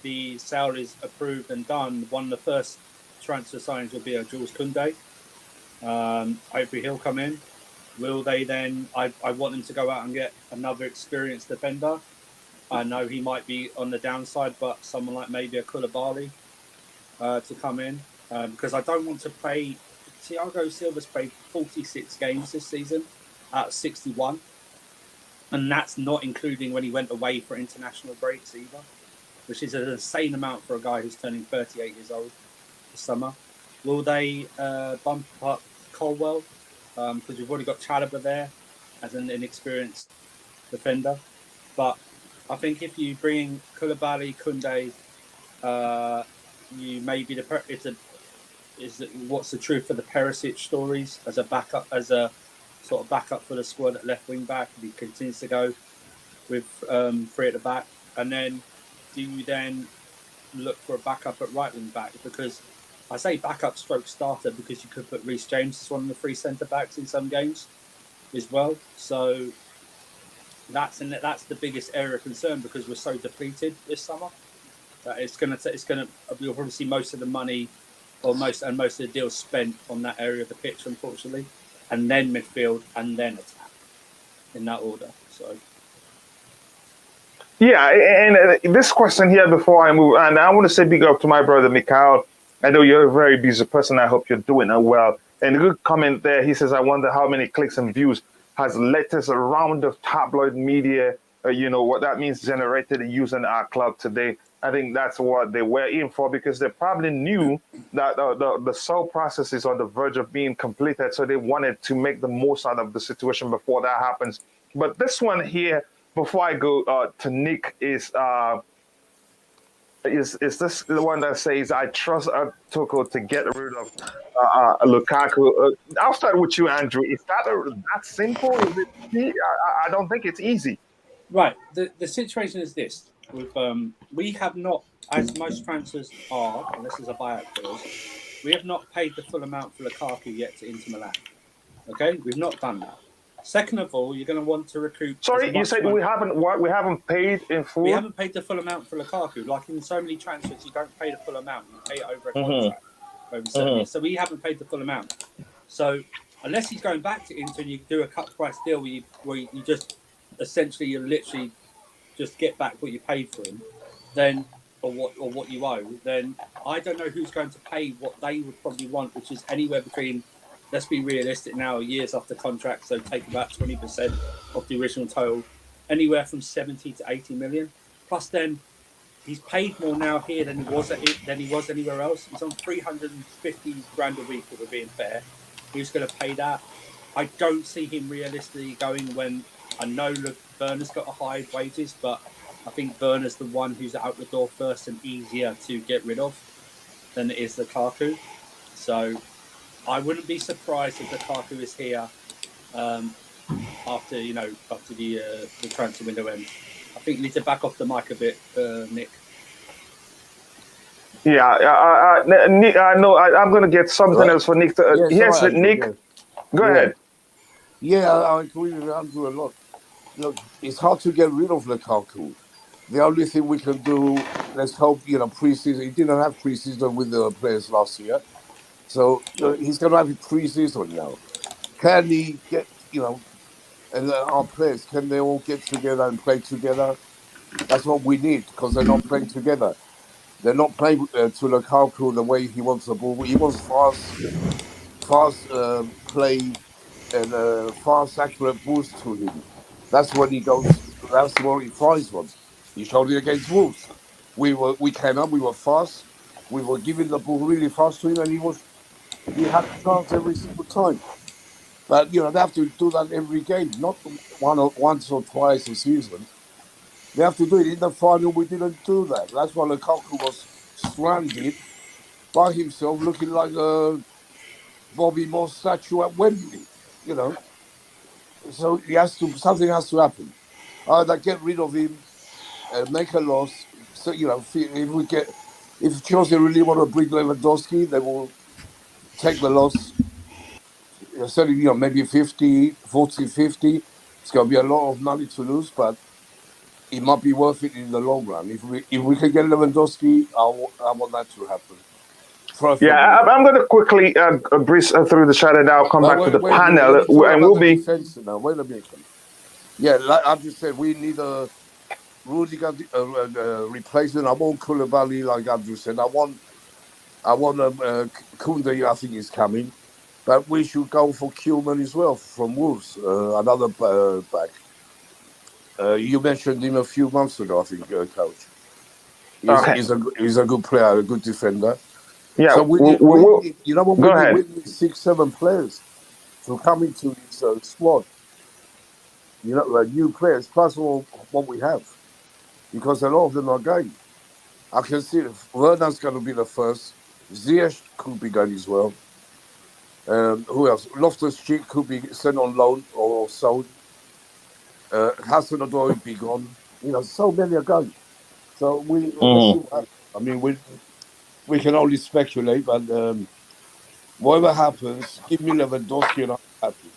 the sale is approved and done, one of the first transfer signings will be Jules Koundé. Hopefully he'll come in. Will they then? I want them to go out and get another experienced defender. I know he might be on the downside, but someone like maybe a Koulibaly to come in because I don't want to play. Thiago Silva's played 46 games this season out of 61. And that's not including when he went away for international breaks either, which is an insane amount for a guy who's turning 38 years old this summer. Will they bump up Colwell? Because we've already got Chalobah there as an inexperienced defender. But I think if you bring Koulibaly, Koundé, you maybe what's the truth for the Perisic stories as a backup, as a sort of backup for the squad at left wing back. If he continues to go with three at the back, and then do you then look for a backup at right wing back? Because I say backup stroke starter because you could put Reece James as one of the three centre backs in some games as well. So that's the biggest area of concern because we're so depleted this summer that we'll probably see most of the money or most of the deals spent on that area of the pitch, unfortunately, and then midfield and then attack in that order. So. Yeah, and this question here before I move, and I want to say big up to my brother Mikhail. I know you're a very busy person. I hope you're doing well. And a good comment there. He says, I wonder how many clicks and views has latest round of tabloid media, what that means, generated using our club today. I think that's what they were in for because they probably knew that the sale process is on the verge of being completed. So they wanted to make the most out of the situation before that happens. But this one here, before I go to Nick, is this the one that says, I trust Tuchel to get rid of Lukaku? I'll start with you, Andrew. Is that simple? Is it? I don't think it's easy. Right. The situation is this. We have not, as most transfers are, unless there's a buyout clause, we have not paid the full amount for Lukaku yet to Inter Milan. Okay, we've not done that. Second of all, you're going to want to recruit. Sorry, you said we haven't paid in full. We haven't paid the full amount for Lukaku. Like in so many transfers, you don't pay the full amount. You pay it over a contract, over 7 years. So we haven't paid the full amount. So unless he's going back to Inter and you do a cut price deal where you just essentially you literally just get back what you paid for him, then or what you owe, then I don't know who's going to pay what they would probably want, which is anywhere between. Let's be realistic now, years off the contract, so take about 20% of the original total, anywhere from 70 to 80 million. Plus then, he's paid more now here than he was anywhere else. He's on 350 grand a week, if we're being fair. Who's going to pay that? I don't see him realistically going when I know Werner's got a high wages, but I think Werner's the one who's out the door first and easier to get rid of than it is Lukaku. So I wouldn't be surprised if Lukaku is here after the transfer window ends. I think you need to back off the mic a bit, Nick. Yeah, Nick, no, I'm going to get something else for Nick. Yes, sorry, Nick, go ahead. Yeah, I agree with Andrew a lot. Look, it's hard to get rid of Lukaku. The only thing we can do, let's hope, pre-season. He didn't have pre-season with the players last year. So he's going to have a pre-season now. Can he get, and our players, can they all get together and play together? That's what we need, because they're not playing together. They're not playing to Lukaku the way he wants the ball. He wants fast play and fast, accurate boost to him. That's what he goes. That's what he thrives on. He showed it against Wolves. We came up. We were fast. We were giving the ball really fast to him, and he had a chance every single time. But they have to do that every game, not once or twice a season. They have to do it. In the final, we didn't do that. That's why Lukaku was stranded by himself, looking like a Bobby Moore statue at Wembley. So something has to happen. Either get rid of him, make a loss. So if Chelsea really want to bring Lewandowski, they will take the loss. Certainly, maybe 40-50. It's going to be a lot of money to lose, but it might be worth it in the long run. If we can get Lewandowski, I want that to happen. Yeah, I'm going to quickly breeze through the chat and I'll come back to the panel. And we'll be... Now. Wait a minute. Yeah, like I just said, we need a Rudiger replacement. I want Koulibaly, like Andrew said. I want Koundé, I think is coming. But we should go for Koeman as well from Wolves, another back. You mentioned him a few months ago, I think, Coach. He's a good player, a good defender. Yeah, so we need 6-7 players to come into this squad. New players, plus all what we have. Because a lot of them are going. I can see Werner's going to be the first. Ziyech could be going as well. Who else? Loftus-Cheek could be sent on loan or sold. Hassan-Odoi would be gone. So many are going. So let's see what happens. I mean, we can only speculate, but whatever happens, give me Lewandowski and I'm happy.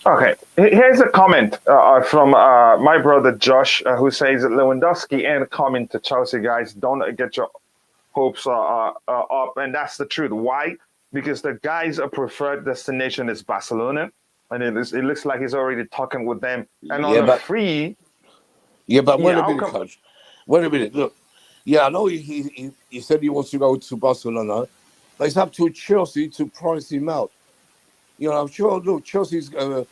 Okay, here's a comment from my brother Josh, who says that Lewandowski ain't coming to Chelsea, guys. Don't get your hopes up, and that's the truth. Why? Because the guy's preferred destination is Barcelona, and it looks like he's already talking with them. And on a free... Yeah, but wait a minute, Coach. Wait a minute, look. Yeah, I know he said he wants to go to Barcelona, but it's up to Chelsea to price him out. I'm sure, look, Chelsea's a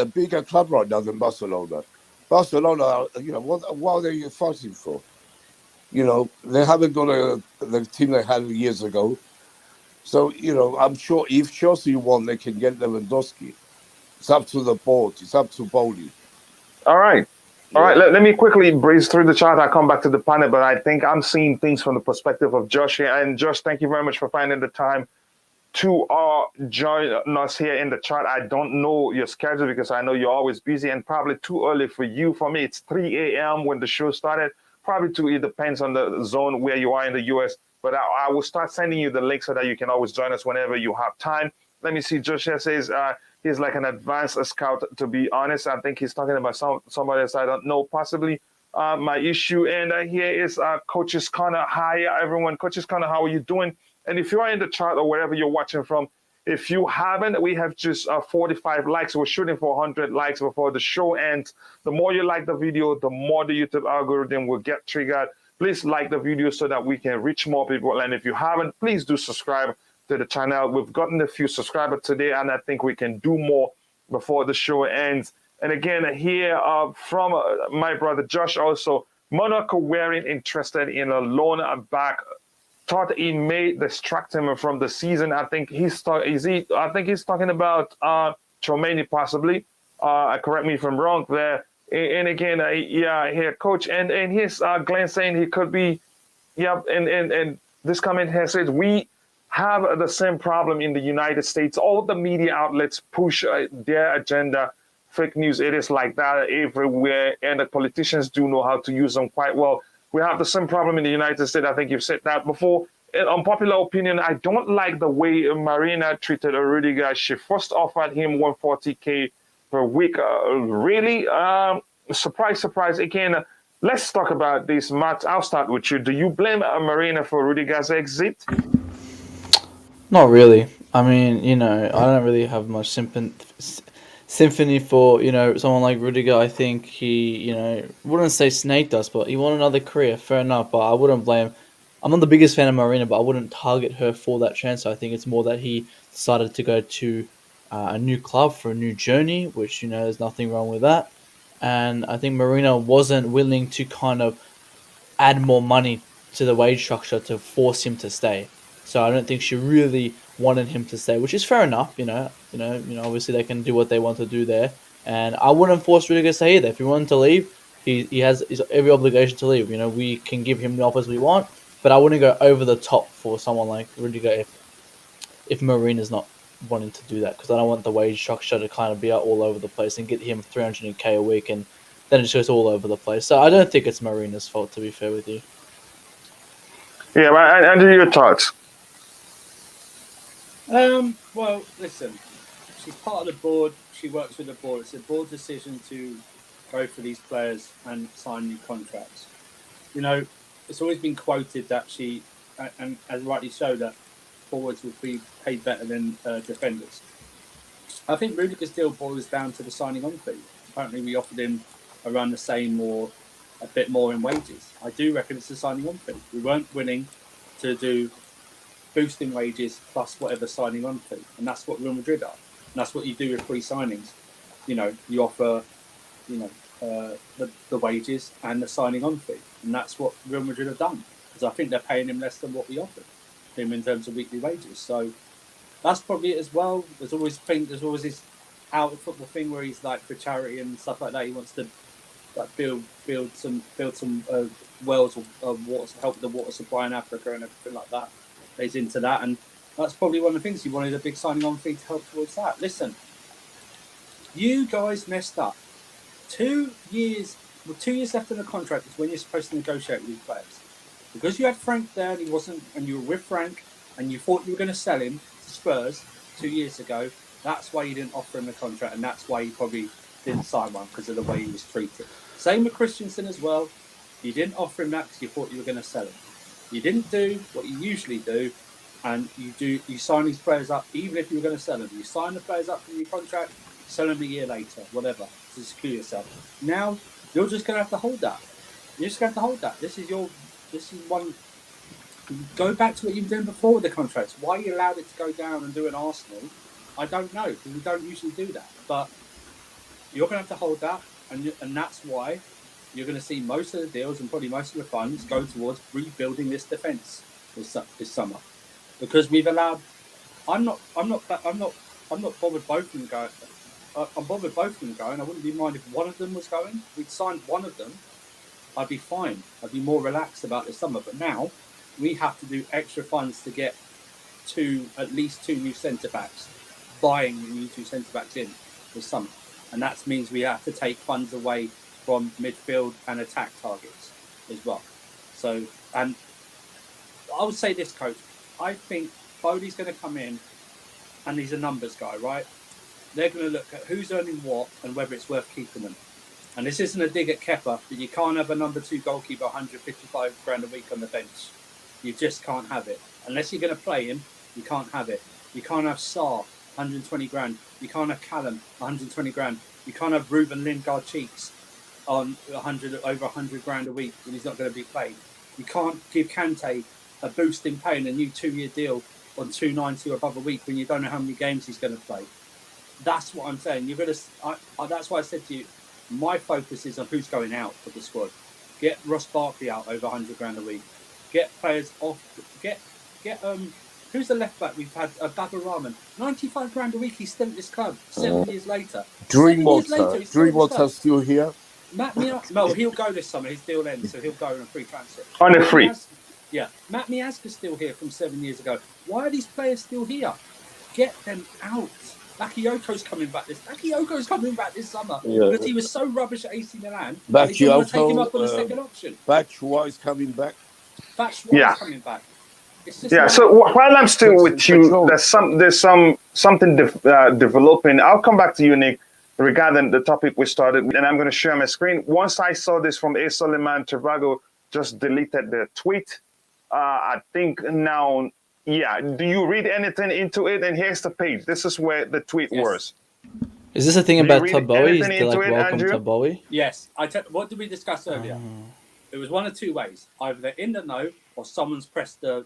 bigger club right now than Barcelona. Barcelona, what are they fighting for? They haven't got the team they had years ago. So, I'm sure if Chelsea won, they can get Lewandowski. It's up to the board. It's up to Boehly. All right. All right, let me quickly breeze through the chart. I'll come back to the panel, but I think I'm seeing things from the perspective of Josh here. And Josh, thank you very much for finding the time to join us here in the chat. I don't know your schedule because I know you're always busy and probably too early for you. For me, it's 3 a.m. when the show started. Probably too, it depends on the zone where you are in the U.S. But I will start sending you the link so that you can always join us whenever you have time. Let me see. Joshua says he's like an advanced scout. To be honest, I think he's talking about somebody else. I don't know, possibly. My issue. And here is Coach's Corner. Hi, everyone. Coach's Corner, how are you doing? And if you are in the chat or wherever you're watching from, if you haven't, we have just 45 likes. We're shooting for 100 likes before the show ends. The more you like the video, the more the YouTube algorithm will get triggered. Please like the video so that we can reach more people. And if you haven't, please do subscribe to the channel. We've gotten a few subscribers today, and I think we can do more before the show ends. And again, here from my brother Josh also, Monaco wearing interested in a loan back. Thought he may distract him from the season. I think he's talking about Chomeni possibly. Correct me if I'm wrong there. And again, yeah, here, coach, and here's Glenn saying he could be, yeah, and this comment here says we have the same problem in the United States. All the media outlets push their agenda, fake news. It is like that everywhere, and the politicians do know how to use them quite well. We have the same problem in the United States. I think you've said that before. And unpopular opinion, I don't like the way Marina treated Rudiger. She first offered him 140K per week. Really? Surprise, surprise. Again, let's talk about this, Matt. I'll start with you. Do you blame Marina for Rudiger's exit? Not really. I mean, I don't really have much sympathy for, someone like Rudiger. I think he, wouldn't say snaked us, but he wanted another career. Fair enough, but I wouldn't blame. I'm not the biggest fan of Marina, but I wouldn't target her for that transfer. I think it's more that he decided to go to a new club for a new journey, which, there's nothing wrong with that. And I think Marina wasn't willing to kind of add more money to the wage structure to force him to stay. So I don't think she really wanted him to stay, which is fair enough. Obviously they can do what they want to do there, and I wouldn't force Rudiger to stay either. If he wanted to leave, he has every obligation to leave. We can give him the offers we want, but I wouldn't go over the top for someone like Rudiger if Marina's not wanting to do that, because I don't want the wage structure to kind of be out all over the place and get him 300K a week, and then it just goes all over the place. So I don't think it's Marina's fault, to be fair with you. Yeah, and your thoughts? Well, listen, she's part of the board. She works with the board. It's a board decision to go for these players and sign new contracts. It's always been quoted that she, and as rightly so, that forwards would be paid better than defenders. I think Rudiger's deal boils down to the signing on fee. Apparently, we offered him around the same or a bit more in wages. I do reckon it's the signing on fee. We weren't willing to do boosting wages plus whatever signing on fee, and that's what Real Madrid are. And that's what you do with free signings. You offer, the wages and the signing on fee, and that's what Real Madrid have done. Because I think they're paying him less than what we offered him in terms of weekly wages. So that's probably it as well. There's always this out of football thing where he's like for charity and stuff like that. He wants to like build some wells of water, help the water supply in Africa and everything like that. He's into that, and that's probably one of the things he wanted, a big signing on fee to help towards that. Listen, you guys messed up. 2 years left in the contract is when you're supposed to negotiate with these players. Because you had Frank there and he wasn't, and you were with Frank and you thought you were going to sell him to Spurs 2 years ago, that's why you didn't offer him a contract, and that's why you probably didn't sign one, because of the way he was treated. Same with Christensen as well. You didn't offer him that because you thought you were going to sell him. You didn't do what you usually do, and you sign these players up even if you were going to sell them. You sign the players up for your contract, sell them a year later, whatever, to secure yourself. Now you're just going to have to hold that. You're just going to have to hold that. This is one. Go back to what you were doing before with the contracts. Why you allowed it to go down and do an Arsenal, I don't know, because we don't usually do that. But you're going to have to hold that, and that's why you're going to see most of the deals and probably most of the funds go towards rebuilding this defence this summer, because we've allowed. I'm not bothered both of them going. I'm bothered both of them going. I wouldn't be mind if one of them was going. We'd signed one of them, I'd be fine. I'd be more relaxed about this summer. But now we have to do extra funds to get at least two new centre backs, buying the new two centre backs in this summer, and that means we have to take funds away from midfield and attack targets as well. So, and I would say this, Coach. I think Boehly's going to come in, and he's a numbers guy, right? They're going to look at who's earning what and whether it's worth keeping them. And this isn't a dig at Kepa, but you can't have a number 2 goalkeeper 155 grand a week on the bench. You just can't have it. Unless you're going to play him, you can't have it. You can't have Sarr, 120 grand. You can't have Callum, 120 grand. You can't have Ruben Lingard Cheeks on over 100 grand a week when he's not going to be played. You can't give Kante a boost in pay and a new 2-year deal on 290 or above a week when you don't know how many games he's going to play. That's what I'm saying. You're going to. That's why I said to you, my focus is on who's going out for the squad. Get Ross Barkley out over 100 grand a week. Get players off. Get who's the left back we've had? Baba Rahman, 95 grand a week. He's still at this club 7 years later. Drinkwater's still here. Matt Miazga, no, he'll go this summer. His deal ends, so he'll go on a free transfer. On a free. Matt Miazga's still here from 7 years ago. Why are these players still here? Get them out. Bakayoko's coming back this summer because he was so rubbish at AC Milan. They didn't want to take him up on the second option. Batshuayi is coming back. Batshuayi is coming back. So while I'm still with you, there's something developing. I'll come back to you, Nick, regarding the topic we started, and I'm going to share my screen. Once I saw this from A. Suleiman, Trivago just deleted the tweet. I think now. Yeah. Do you read anything into it? And here's the page. This is where the tweet was. Is this a thing about Todd Boehly? Is there like welcome Todd Boehly? Yes. What did we discuss earlier? It was one of two ways. Either they're in the know or someone's pressed the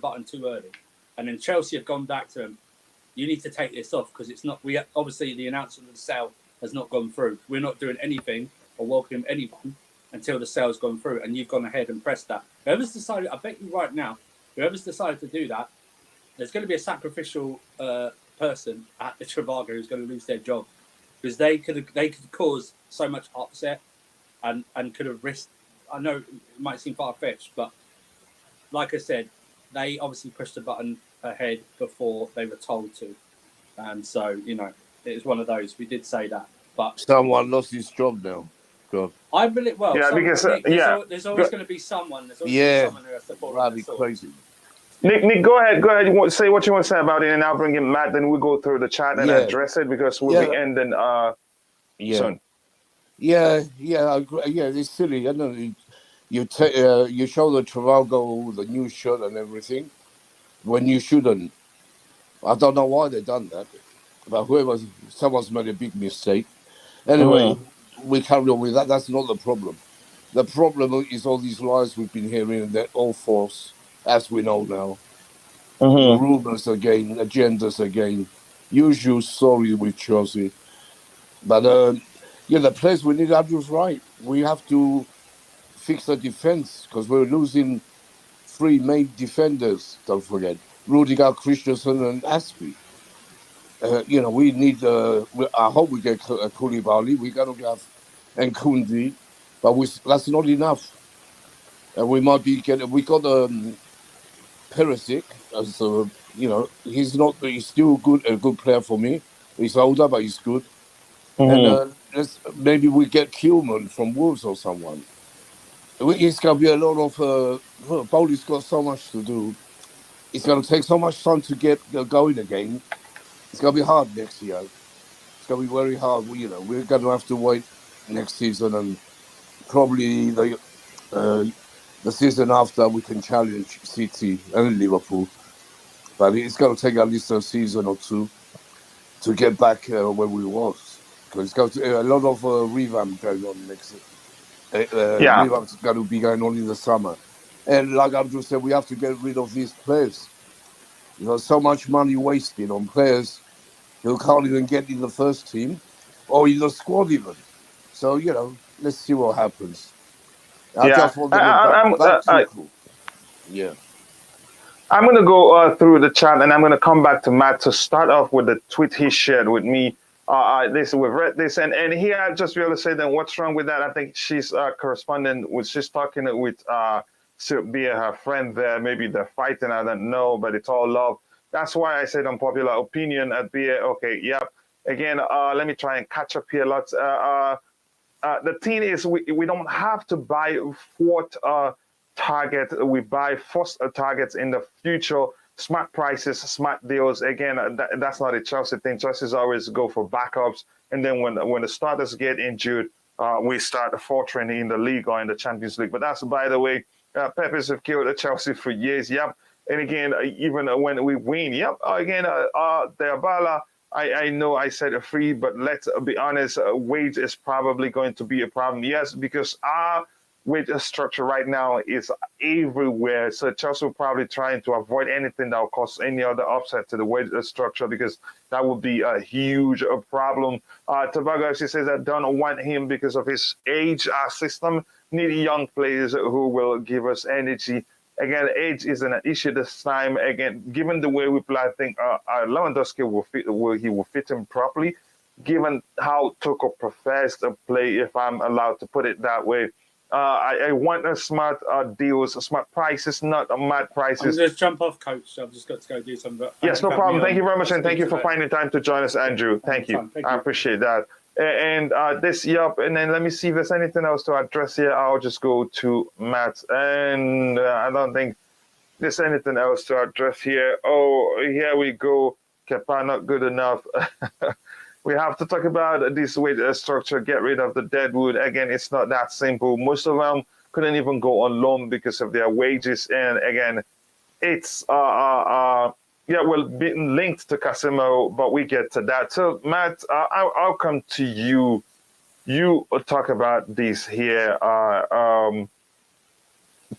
button too early. And then Chelsea have gone back to him. You need to take this off because it's not. Obviously the announcement of the sale has not gone through. We're not doing anything or welcoming anyone until the sale's gone through. And you've gone ahead and pressed that. Whoever's decided, I bet you right now, whoever's decided to do that, there's going to be a sacrificial person at the Trivago who's going to lose their job because they could cause so much upset and could have risked. I know it might seem far-fetched, but like I said, they obviously pushed the button ahead before they were told to, and so it was one of those. We did say that, but someone lost his job now. God. I believe. Well, yeah, because there's always going to be someone. There's always going to be someone who has to fall. That'd be crazy. Nick, go ahead. You want say what you want to say about it, and I'll bring in Matt. Then we'll go through the chat and address it because we'll be ending soon. Yeah, I agree. Yeah, it's silly. I know you show the Trivago the new shirt and everything when you shouldn't. I don't know why they done that, but someone's made a big mistake. Anyway, we carry on with that. That's not the problem. The problem is all these lies we've been hearing, and they're all false, as we know now. Rumors again, agendas again. Usual story with Chelsea. But the players we need, Andrew's right. We have to fix the defense because we're losing 3 main defenders. Don't forget Rudiger, Christensen, and Aspie. We need. I hope we get Koulibaly. We're gonna have Nkundi, but that's not enough. And we might be getting. We got Perisic. So he's not. He's still a good player for me. He's older, but he's good. And maybe we get Koeman from Wolves or someone. It's going to be a lot of... Boehly's got so much to do. It's going to take so much time to get going again. It's going to be hard next year. It's going to be very hard. We're going to have to wait next season and probably the season after we can challenge City and Liverpool. But it's going to take at least a season or two to get back where we was. Because it's going to a lot of revamp going on next year. Revamp's going to be going on in the summer. And like Andrew said, we have to get rid of these players. So much money wasted on players who can't even get in the first team or in the squad even. So, let's see what happens. I just want to I'm going to go through the chat and I'm going to come back to Matt to start off with the tweet he shared with me. We've read this and here I just really say that what's wrong with that? I think she's corresponding with, she's talking with Sylvia, her friend there. Maybe they're fighting, I don't know, but it's all love. That's why I said unpopular opinion at BA. Okay, yep. Again, let me try and catch up here. Lots. The thing is, we don't have to buy fourth target. We buy first targets in the future. Smart prices, smart deals. Again, that's not a Chelsea thing. Chelsea's always go for backups, and then when the starters get injured, we start faltering in the league or in the Champions League. But that's, by the way, Peppers have killed Chelsea for years. Yep. And again, even when we win, yep. Again, the Abala, I know I said a free, but let's be honest, wage is probably going to be a problem. Yes, because our wage structure right now is everywhere. So Chelsea will probably trying to avoid anything that will cause any other upset to the wage structure, because that would be a huge problem. Tobago actually says that don't want him because of his age. Our system need young players who will give us energy. Again, age isn't an issue this time. Again, given the way we play, I think Lewandowski will fit him properly. Given how Tuchel prefers to play, if I'm allowed to put it that way, I want a smart deals, smart prices, not mad prices. I'm just jump off, coach. I've just got to go do something. Yes, no problem. Thank you very much, and thank you for finding time to join us, Andrew. Thank you. I appreciate that. And this, yep. And then let me see if there's anything else to address here. I'll just go to Matt, and I don't think there's anything else to address here. Oh, here we go. Kepa not good enough. We have to talk about this wage structure, get rid of the deadwood. Again, it's not that simple. Most of them couldn't even go on loan because of their wages. And again, it's being linked to Casemiro, but we get to that. So, Matt, I'll come to you. You talk about this here.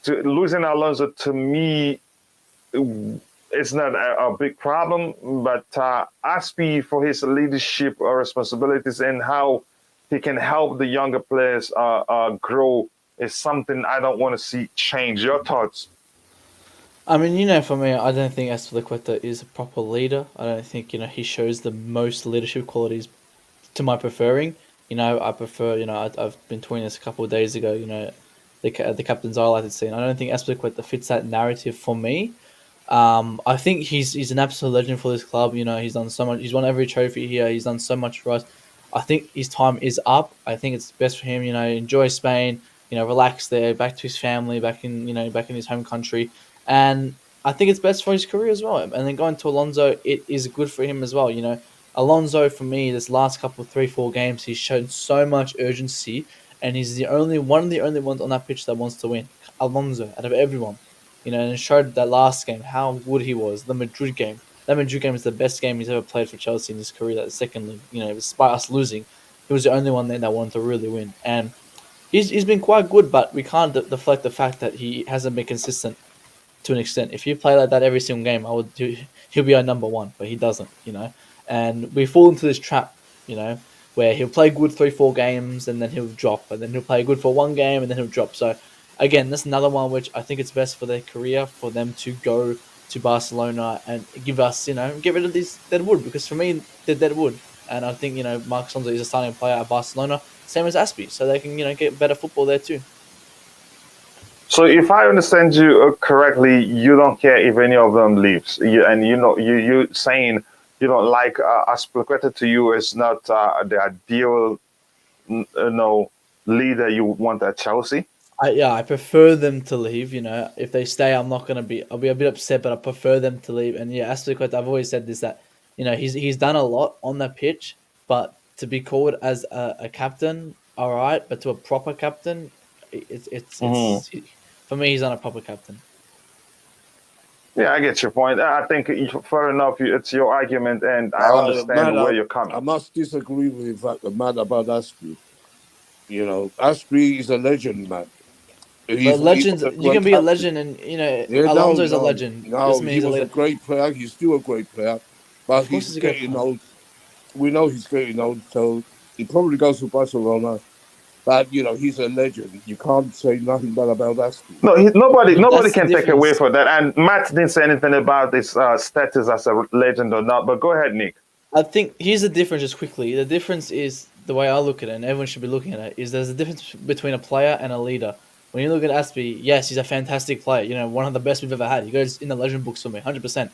Losing Alonso, to me, it's not a big problem, but Aspi, for his leadership responsibilities and how he can help the younger players grow, is something I don't want to see change. Your thoughts? I mean, for me, I don't think Azpilicueta is a proper leader. I don't think, he shows the most leadership qualities to my preferring. I prefer, I've been tweeting this a couple of days ago, the captain's highlighted scene. I don't think Azpilicueta fits that narrative for me. I think he's an absolute legend for this club. He's done so much. He's won every trophy here. He's done so much for us. I think his time is up. I think it's best for him. Enjoy Spain. Relax there, back to his family, back in his home country, and I think it's best for his career as well. And then going to Alonso, it is good for him as well. Alonso, for me, this last couple of 3-4 games, he's shown so much urgency, and he's one of the only ones on that pitch that wants to win. Alonso, out of everyone. And it showed that last game how good he was. The Madrid game. That Madrid game is the best game he's ever played for Chelsea in his career. That second league, despite us losing, he was the only one there that wanted to really win. And he's been quite good, but we can't deflect the fact that he hasn't been consistent to an extent. If he played like that every single game, he'll be our number one, but he doesn't. And we fall into this trap, where he'll play good 3-4 games and then he'll drop, and then he'll play good for one game and then he'll drop. So again, that's another one which I think it's best for their career for them to go to Barcelona and give us, get rid of this deadwood, because for me, they're deadwood. And I think, Marcos Alonso is a starting player at Barcelona, same as Aspi, so they can, get better football there too. So if I understand you correctly, you don't care if any of them leaves. You're saying you don't like Azpilicueta. To you is not the ideal, leader you want at Chelsea. I prefer them to leave. If they stay, I'll be a bit upset, but I prefer them to leave. And Azpilicueta, I've always said this, that he's done a lot on the pitch, but to be called as a captain, all right, but to a proper captain, it's for me, he's not a proper captain. Yeah, I get your point. I think fair enough. It's your argument, and I understand where you're coming. I must disagree with the fact that Matt about Aspi. Aspi is a legend, man. Legends, you can be a legend, and Alonso is a legend. No, he was a great player. He's still a great player, but he's getting old. We know he's getting old, so he probably goes to Barcelona. But he's a legend. You can't say nothing bad about Aspi. No, nobody can take away from that. And Matt didn't say anything about his status as a legend or not. But go ahead, Nick. I think here's the difference. Just quickly, the difference is the way I look at it, and everyone should be looking at it. Is there's a difference between a player and a leader. When you look at Aspi, yes, he's a fantastic player. One of the best we've ever had. He goes in the legend books for me, 100%.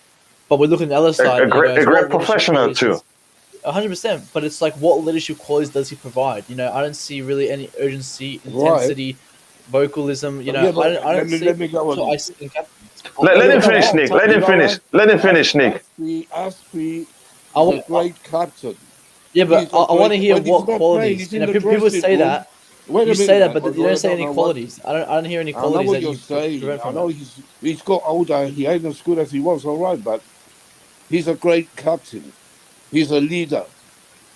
But we look at the other side. A great professional too. 100%. But it's like, what leadership qualities does he provide? I don't see really any urgency, intensity, vocalism. You know, Yeah, but I don't see let me go on. ice in captains. Let Yeah, him but finish, Nick. Let you him know finish. what? Let him finish, Nick. Asprey I is a want, great captain. yeah, but He's a I want to great. hear When he's what not playing, qualities. he's You in know, the people dressing say room. that. Wait You a say minute, that, man. but you don't say any What? qualities. I don't hear any I know qualities what that you're you saying. prevent I from know that. he's got older. He ain't as good as he was. All right, but he's a great captain. He's a leader.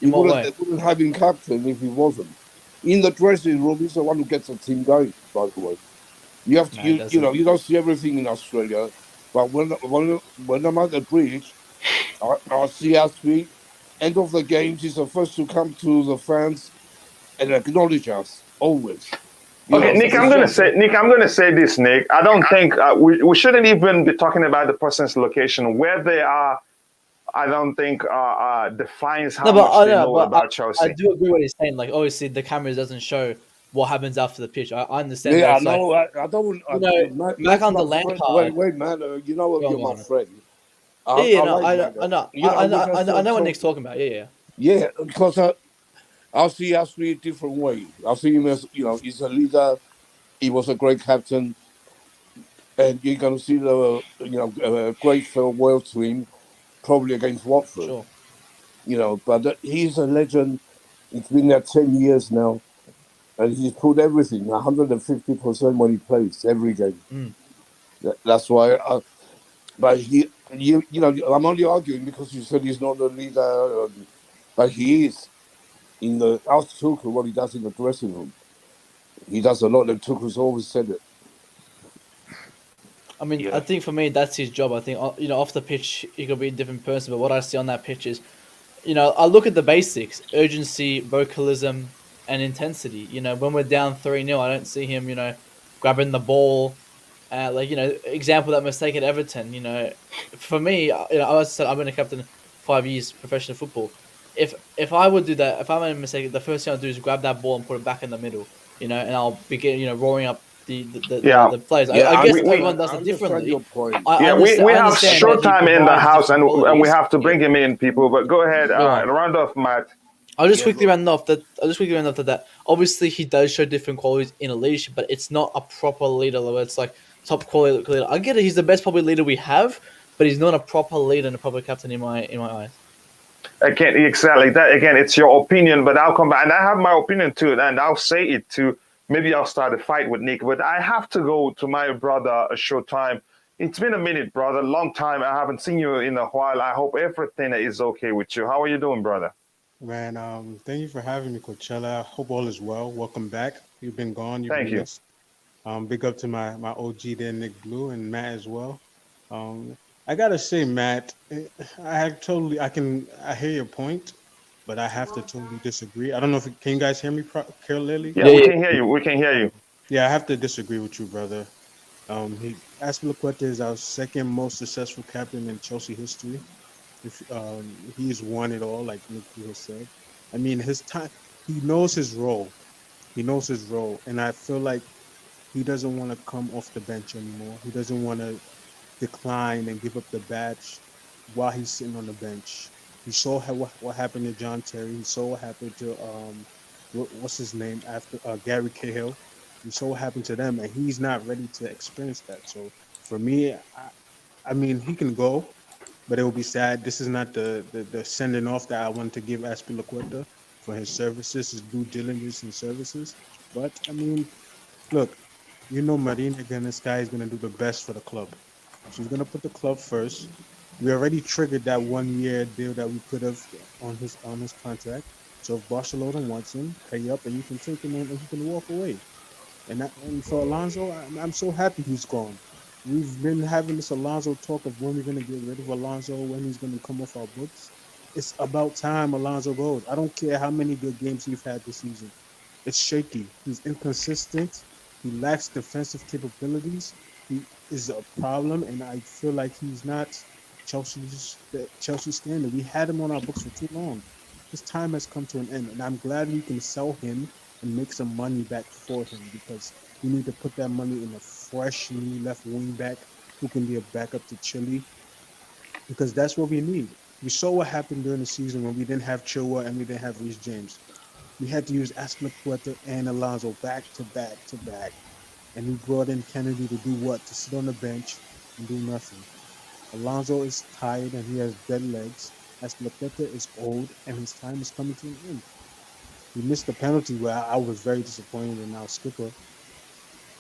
In what way? They wouldn't have him captain if he wasn't. In the dressing room, he's the one who gets the team going. By the way, you have to, No, it doesn't. you don't see everything in Australia, but when I'm at the bridge, I see Asprey. End of the games, he's the first to come to the fans and acknowledge us always. You Okay, know, Nick, it's just I'm gonna say this, Nick. I don't think we shouldn't even be talking about the person's location. Where they are, I don't think defines how No, but much I they know, know but about I Chelsea. do agree what he's saying. Like, obviously, the cameras doesn't show what happens after the pitch. I understand, but yeah. I it's like, know. I don't. you know, back Matt's under my friend. Wait, Lampard. man. You know what? Go on, You're go my on. friend. Yeah, yeah, I no, like Matt. I know, You know, we just I know what talk. Nick's talking about. Yeah, yeah. Yeah, because I'll see Ashley a different way. I'll see him as, he's a leader. He was a great captain, and you're going to see the great farewell to him probably against Watford. Sure. But he's a legend. He's been there 10 years now, and he's put everything 150% when he plays every game. Mm. That's why. But I'm only arguing because you said he's not a leader, but he is. In the ask Tuchel what he does in the dressing room. He does a lot, and Tuchel's always said it. I mean, I Yeah. think for me, that's his job. I think, off the pitch, he could be a different person, but what I see on that pitch is, I look at the basics: urgency, vocalism, and intensity. When we're down 3-0, I don't see him, grabbing the ball. Example that mistake at Everton. For me, I said I've been a captain 5 years professional football. If I would do that, if I made a mistake, the first thing I'll do is grab that ball and put it back in the middle. And I'll begin, roaring up Yeah, the players. Yeah, I I guess understand. everyone does I it understand your differently. point. yeah. We I have understand that he Showtime in the provides house, different and we qualities. have to bring him in, people. But go ahead, Go on. round off, Matt. I'll just Yeah, quickly but round off that. Obviously, he does show different qualities in a leadership, but it's not a proper leader. Where it's like top quality leader. I get it. He's the best probably leader we have, but he's not a proper leader and a proper captain in my eyes. Again, exactly that. Again, it's your opinion, but I'll come back and I have my opinion too, and I'll say it too. Maybe I'll start a fight with Nick, but I have to go to my brother Showtime. It's been a minute, brother. Long time. I haven't seen you in a while. I hope everything is okay with you. How are you doing, brother? Man, thank you for having me, Coachella. I hope all is well. Welcome back. You've been gone. You've Thank been you. missed. Big up to my OG there, Nick Blue, and Matt as well. Um, I gotta say, Matt, I hear your point, but I have to totally disagree. I don't know can you guys hear me clearly? Yeah, Yeah, we yeah. can hear you. We can hear you. Yeah, I have to disagree with you, brother. Aspilicueta is our second most successful captain in Chelsea history. If he's won it all, like Nick Blue has said. I mean, his time, he knows his role. He knows his role, and I feel like he doesn't want to come off the bench anymore. He doesn't want to decline and give up the badge while he's sitting on the bench. He saw what happened to John Terry. He saw what happened to what's his name after Gary Cahill. He saw what happened to them, and he's not ready to experience that. So for me, I mean, he can go, but it will be sad. This is not the sending off that I want to give Aspilicueta for his services, his due diligence and services. But I mean, look, Marina this guy is gonna do the best for the club. She's gonna put the club first. We already triggered that 1 year deal that we could have on his contract. So if Barcelona wants him, pay up and you can take him and he can walk away. And for Alonso, I'm so happy he's gone. We've been having this Alonso talk of when we're gonna get rid of Alonso, when he's gonna come off our books. It's about time Alonso goes. I don't care how many good games he's had this season. It's shaky. He's inconsistent. He lacks defensive capabilities. He is a problem, and I feel like he's not Chelsea standard. We had him on our books for too long. His time has come to an end, and I'm glad we can sell him and make some money back for him because we need to put that money in a fresh new left wing back who can be a backup to Chile because that's what we need. We saw what happened during the season when we didn't have Chilwell and we didn't have Reece James. We had to use Aspilicueta and Alonso back to back to back. and he brought in Kennedy to do what? To sit on the bench and do nothing. Alonso is tired and he has dead legs. Azpilicueta is old and his time is coming to an end. He missed the penalty where I was very disappointed in our skipper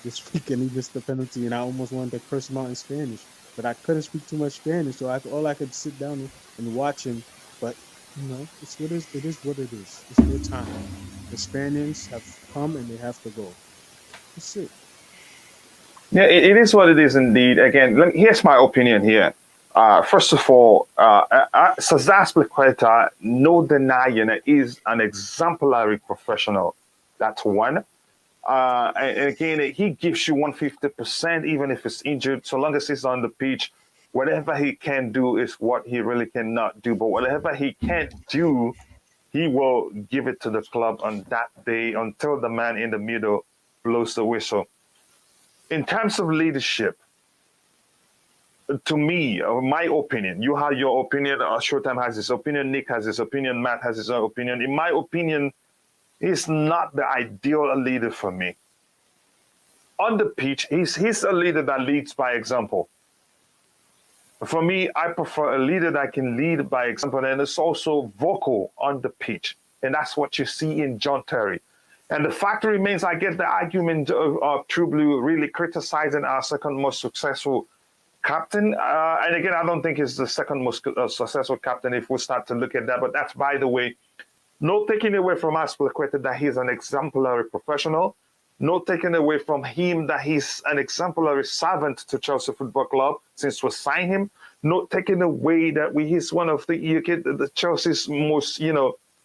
this week, and he missed the penalty, and I almost wanted to curse him out in Spanish, but I couldn't speak too much Spanish, so all I could sit down and watch him. But it's what it is what it is. It's their time. The Spaniards have come and they have to go. That's it. Yeah, it is what it is indeed. Again, here's my opinion here. First of all, Cesar Azpilicueta, no denying it, is an exemplary professional. That's one. And again, he gives you 150%, even if it's injured, so long as he's on the pitch. Whatever he can do is what he really cannot do. But whatever he can't do, he will give it to the club on that day until the man in the middle blows the whistle. In terms of leadership, to me, my opinion, you have your opinion, Showtime has his opinion, Nick has his opinion, Matt has his own opinion. In my opinion, he's not the ideal leader for me. On the pitch, he's a leader that leads by example. For me, I prefer a leader that can lead by example and is also vocal on the pitch. And that's what you see in John Terry. And the fact remains, I get the argument of True Blue really criticizing our second most successful captain. And again, I don't think he's the second most successful captain if we start to look at that. But that's, by the way, no taking away from Azpilicueta that he's an exemplary professional. No taking away from him that he's an exemplary servant to Chelsea Football Club since we signed him. No taking away that he's one of the Chelsea's most,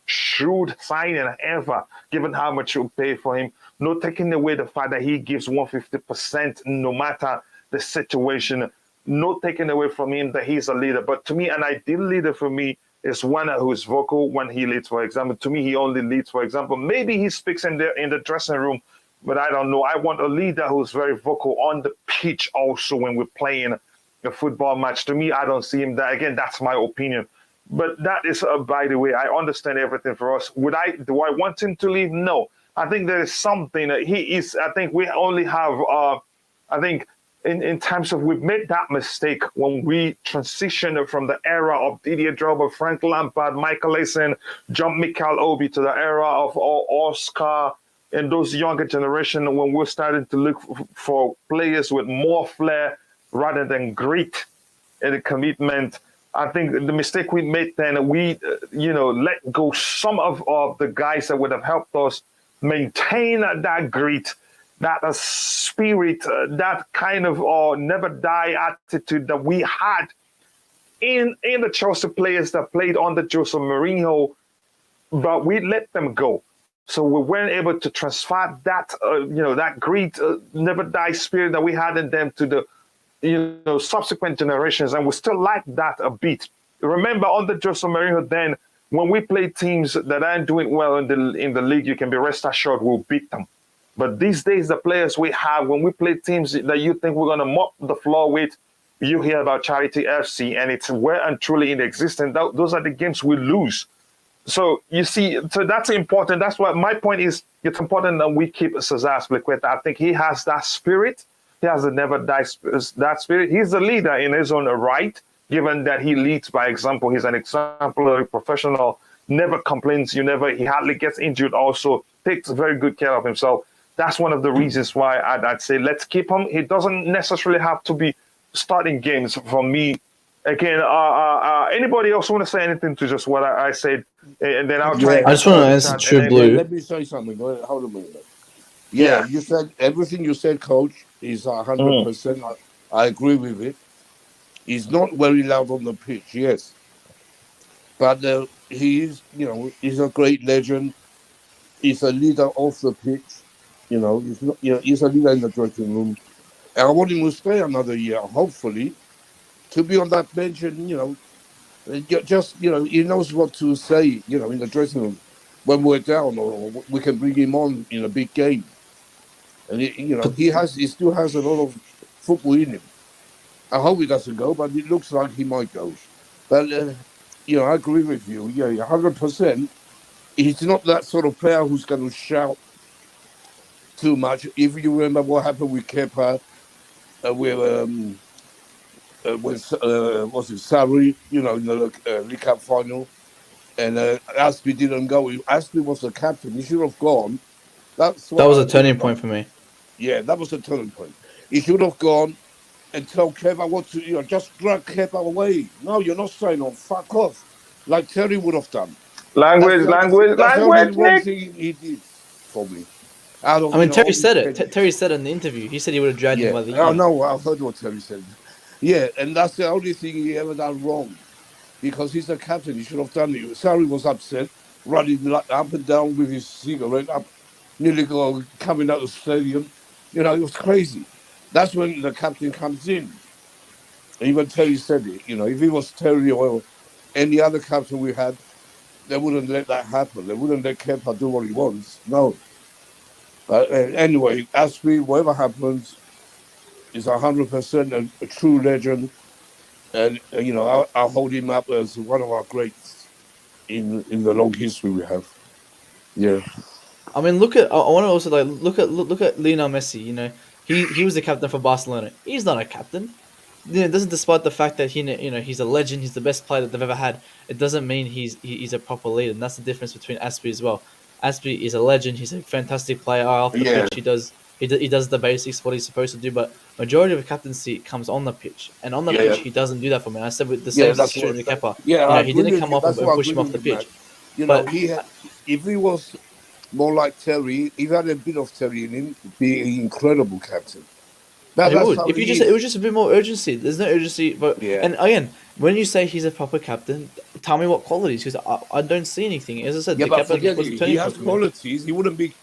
shrewd signing ever, given how much you pay for him. No taking away the fact that he gives 150% no matter the situation. No taking away from him that he's a leader. But to me, an ideal leader for me is one who is vocal when he leads, for example. To me, he only leads, for example. Maybe he speaks in the dressing room, but I don't know. I want a leader who's very vocal on the pitch also when we're playing a football match. To me, I don't see him there. Again, that's my opinion. But that is, by the way, I understand everything for us. Do I want him to leave? No. I think there is something that I think we only have, in terms of we've made that mistake when we transitioned from the era of Didier Drogba, Frank Lampard, Michael Essien, Jean-Michel Obi to the era of Oscar and those younger generation when we're starting to look for players with more flair rather than grit and commitment. I think the mistake we made then, we let go some of the guys that would have helped us maintain that grit, that spirit, that kind of never die attitude that we had in the Chelsea players that played under Jose Mourinho, but we let them go. So we weren't able to transfer that, that grit, never die spirit that we had in them to the subsequent generations, and we still like that a bit. Remember, under Jose Mourinho, then when we play teams that aren't doing well in the league, you can be rest assured we'll beat them. But these days, the players we have, when we play teams that you think we're going to mop the floor with, you hear about Charity FC, and it's well and truly inexistent. Those are the games we lose. So you see, so that's important. That's why my point is, it's important that we keep Cesar Azpilicueta. I think he has that spirit. He has a never die that spirit. He's the leader in his own right, given that he leads by example. He's an exemplary professional, never complains. He hardly gets injured. Also takes very good care of himself. That's one of the reasons why I'd say let's keep him. He doesn't necessarily have to be starting games for me. Again, anybody else want to say anything to just what I said? And then I'll try. I just want to answer True Blue. Let me say something. Hold a minute. Yeah, you said everything you said, Coach, is 100%. I agree with it. He's not very loud on the pitch, yes, but he is. He's a great legend. He's a leader off the pitch. He's not. He's a leader in the dressing room. And I want him to stay another year, hopefully, to be on that bench and he knows what to say. In the dressing room when we're down, or we can bring him on in a big game. And he still has a lot of football in him. I hope he doesn't go, but it looks like he might go. But I agree with you. Yeah, 100%. He's not that sort of player who's going to shout too much. If you remember what happened with Kepa, with was it Sarri? You know, in the League Cup final, and Aspie didn't go. Aspie was the captain. He should have gone. That's That what was I a turning think. point for me. Yeah, that was a turning point. He should have gone and tell Kepa what to, just drag Kepa away. No, you're not staying on. Fuck off, like Terry would have done. That's Language, the only thing, language, that's the only language, wrong Nick. thing he did for me. Out of I mean, Terry all said his it. pennies. Terry said it in the interview. He said he would have dragged him Yeah, by the I ear. know. I've heard what Terry said. Yeah, and that's the only thing he ever done wrong, because he's the captain. He should have done it. Sarri was upset, running up and down with his cigarette, nearly coming out of the stadium. It was crazy. That's when the captain comes in. Even Terry said it. If he was Terry or any other captain we had, they wouldn't let that happen. They wouldn't let Kepa do what he wants. No. But anyway, Aspie, whatever happens, is 100% a true legend. And, I'll hold him up as one of our greats in the long history we have. Yeah. I mean, look at. I want to also look at Lionel Messi. He was the captain for Barcelona. He's not a captain. It doesn't, despite the fact that he's a legend. He's the best player that they've ever had. It doesn't mean he's a proper leader, and that's the difference between Aspie as well. Aspie is a legend. He's a fantastic player. Off the pitch, he does the basics, what he's supposed to do. But majority of the captaincy comes on the pitch, and on the pitch he doesn't do that for me. And I said with the same situation with Kepa. I He agree didn't with come you. off That's and why I push him agree off the with you, pitch. man. But If he was more like Terry, if he had a bit of Terry in him, he'd be an incredible captain. It That's would. how If you he it is. was just a bit more urgency. There's no urgency, but Yeah. and again, when you say he's a proper captain, tell me what qualities, because I don't see anything. As I said, Yeah, the but captain forget was a it. He turning point has for me. qualities. He wouldn't be.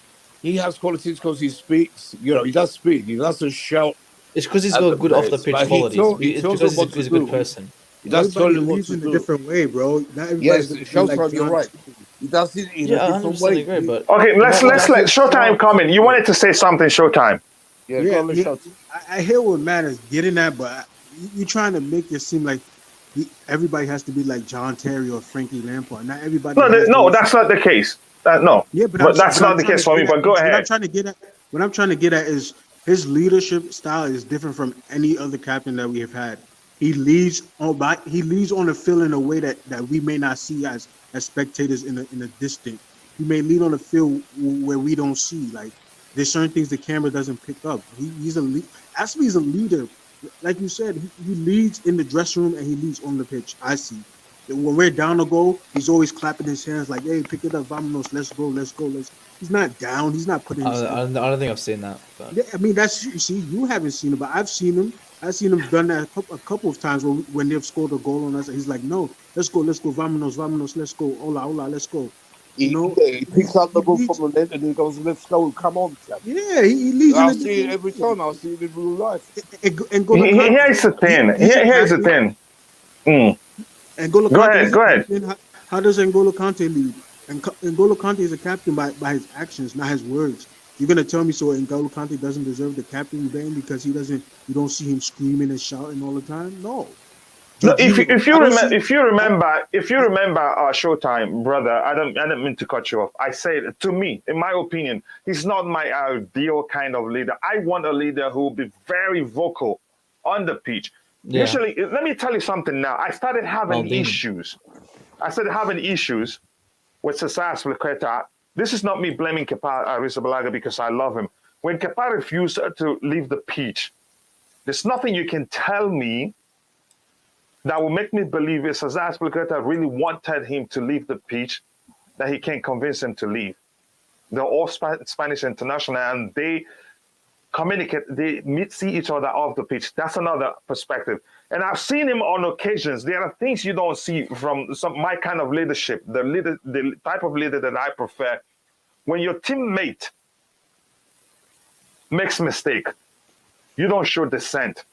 He has qualities because he speaks. He does speak. He doesn't shout It's because he's at the got good off the players, pitch but he qualities. he It's tells because them what he's to a good do. person. He does tell Everybody you what leads to in a do. different way, bro. Not everybody's Yes, gonna be like Showtime, you're John. right. He does it in Yeah, a I different 100% way. agree. But Okay, let's He let doesn't Showtime shout. come in. You wanted to say something, Showtime. Yeah, Yeah, go on, shout. I hear what Matt is getting at, but you're trying to make it seem like everybody has to be like John Terry or Frankie Lampard. Not everybody No, has no, those. that's not the case. No, Yeah, but that's not the trying case to for me. get at But go what I'm ahead. trying to get at. What I'm trying to get at is his leadership style is different from any other captain that we have had. He leads on the field in a way that we may not see as spectators in a distance. He may lead on the field where we don't see. Like there's certain things the camera doesn't pick up. He's a lead. Actually, he's a leader. Like you said, he leads in the dressing room and he leads on the pitch. I see. When we're down a goal, he's always clapping his hands like, "Hey, pick it up, vamonos, let's go, let's go, let's." He's not down. He's not putting his. I don't think I've seen that. But Yeah, I mean that's you see, you haven't seen it, but I've seen him. I've seen him done that a couple of times when they've scored a goal on us. He's like, "No, let's go, vamonos, vamonos, let's go, hola, hola, let's go." You know, He picks up the he ball leads. from the net and he goes, "Let's go, come on, chap." Yeah, he leads in I'll a see it different every way. time. I'll see it in real life. And Golo Kante, Here's the thing. he's a Here's the captain. thing. N'Golo Go Kante ahead. is a Go ahead. captain. How does N'Golo Kante lead? And N'Golo Kante is a captain by his actions, not his words. You're gonna tell me so N'Golo Kante doesn't deserve the captain bang because you don't see him screaming and shouting all the time? No. No, if you remember, Showtime, brother, I don't mean to cut you off. I said, to me, in my opinion, he's not my ideal kind of leader. I want a leader who will be very vocal on the pitch. yeah, Usually, let me tell you something now. I started having Maldini. issues. With Cesar Azpilicueta. This is not me blaming Kepa Arrizabalaga because I love him. When Kepa refused to leave the pitch, there's nothing you can tell me that will make me believe if Cesar Azpilicueta really wanted him to leave the pitch, that he can convince him to leave. They're all Spanish international, and they communicate, see each other off the pitch. That's another perspective. And I've seen him on occasions. There are things you don't see from my kind of leadership, the type of leader that I prefer. When your teammate makes mistake, you don't show dissent.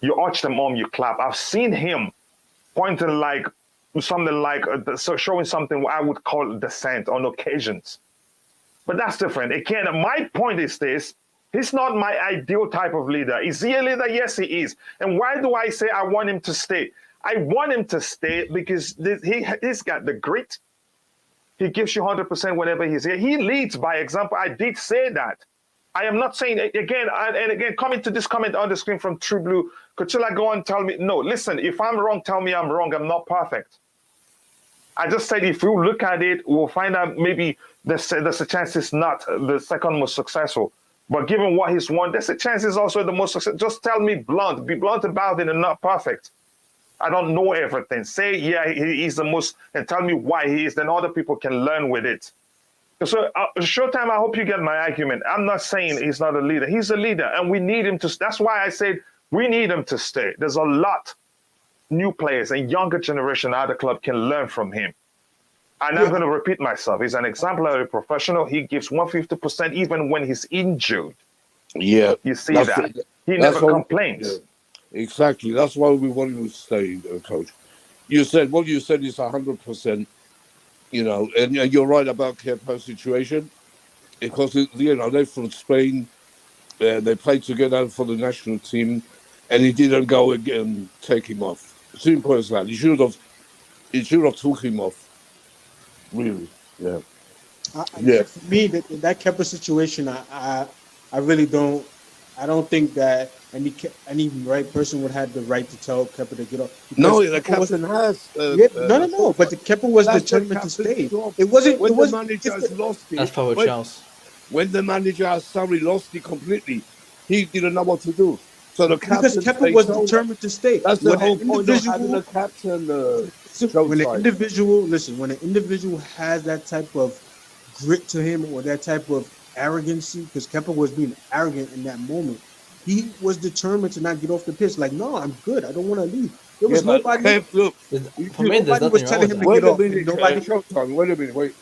You urge them on, you clap. I've seen him pointing like something like showing something I would call dissent on occasions. But that's different. Again, my point is this. He's not my ideal type of leader. Is he a leader? Yes, he is. And why do I say I want him to stay? I want him to stay because he's got the grit. He gives you 100% whenever he's here. He leads by example. I did say that. I am not saying again, and again, coming to this comment on the screen from True Blue, Coachila, go and tell me, no, listen, if I'm wrong, tell me I'm wrong. I'm not perfect. I just said if you look at it, we'll find out maybe there's a chance it's not the second most successful. But given what he's won, there's a chance he's also the most successful. Just tell me blunt, be blunt about it and not perfect. I don't know everything. Say, yeah, he's the most, and tell me why he is, then other people can learn with it. So, Showtime, I hope you get my argument. I'm not saying he's not a leader. He's a leader, and we need him to. That's why I said we need him to stay. There's a lot new players and younger generation out of the club can learn from him. And I'm going to repeat myself. He's an exemplary professional. He gives 150% even when he's injured. Yeah. You see that. He never complains. Yeah, exactly. That's why we want him to stay, Coach. You said, what you said is 100%, you know, and you're right about Kepa's situation because, you know, they're from Spain. They played together for the national team and he didn't go again, take him off. Simple as that. He should have took him off. Really, yeah. For me, that Kepa situation, I really don't. I don't think that any right person would have the right to tell Kepa to get off. No, the captain has. No. But the Kepa was determined to stay. It wasn't. When It was the manager has lost it. That's Power Charles. When the manager has suddenly lost it completely, he didn't know what to do. So the captain, because Kepa was determined to stay. That's the whole point of having a captain. When an individual has that type of grit to him or that type of arrogancy, because Kepa was being arrogant in that moment, he was determined to not get off the pitch. Like, no, I'm good. I don't want to leave. There was nobody. For me, there's Nobody was telling him to get off. Wait a minute.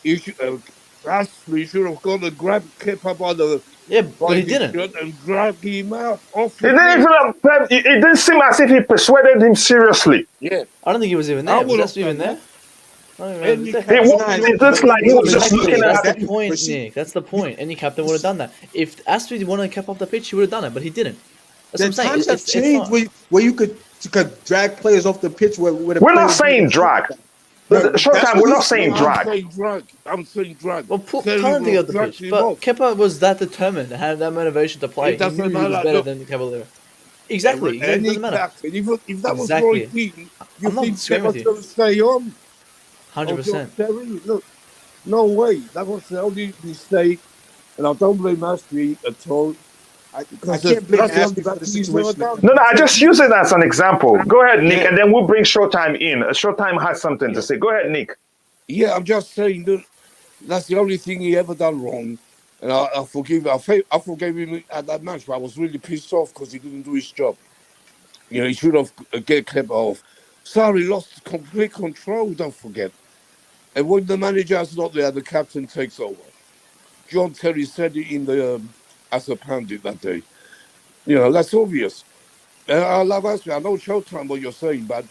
You should, Ashley should have gone and grabbed Kepa by the. Yeah, but he didn't. And dragged him out. Off It didn't seem as if he persuaded him seriously. Yeah. I don't think he was even there. Was Ashley even there? It looks like he was just looking at That's the point, Nick. That's the point. Any captain would have done that. If Astrid wanted to keep off the pitch, he would have done it, but he didn't. That's what I'm saying. Times have changed where you could drag players off the pitch. We're not saying drag. Showtime, we're not saying drag. I'm saying drag. Well, currently of the pitch, but Kepa was that determined and had that motivation to play. He knew he was better than Cavalier. Exactly. It doesn't matter. If that was Roy Keane, you think Kepa's going to stay on? 100%. Look, no way. That was the only mistake, and I don't blame Ashley at all. I can't blame Ashley for the situation. No, I just use it as an example. Go ahead, Nick, and then we'll bring Showtime in. Showtime has something to say. Go ahead, Nick. Yeah, I'm just saying that that's the only thing he ever done wrong, and I forgive him. I forgave him at that match, but I was really pissed off because he didn't do his job. You know, he should have get Kepa off. Sarri lost complete control. Don't forget. And when the manager is not there, the captain takes over. John Terry said it in the as a pundit that day. You know, that's obvious. I love Ashley. I know Showtime what you're saying, but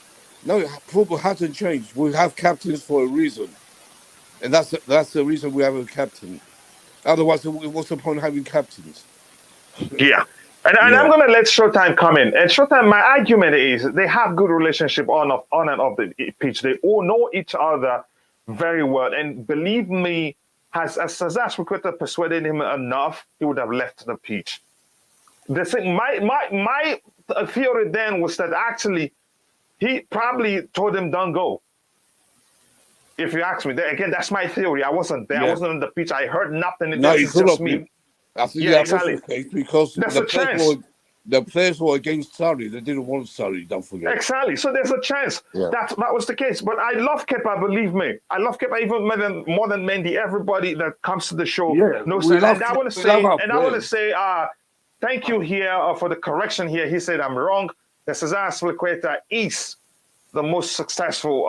no, football hasn't changed. We have captains for a reason. And that's the reason we have a captain. Otherwise, what's the point of having captains? Yeah. And I'm going to let Showtime come in. And Showtime, my argument is they have good relationship on and off the pitch. They all know each other very well. And believe me, has Azpilicueta persuaded him enough, he would have left the pitch. The thing, my theory then was that actually he probably told him don't go. If you ask me, again, that's my theory. I wasn't there. I wasn't on the pitch. I heard nothing. It's just me. I think exactly. Because there's a chance. The players were against Sarri. They didn't want Sarri, don't forget. Exactly. So there's a chance that was the case. But I love Kepa, believe me. I love Kepa even more than Mendy. Everybody that comes to the show knows that. And I want to say, thank you here for the correction here. He said I'm wrong. Cesar Azpilicueta is the most successful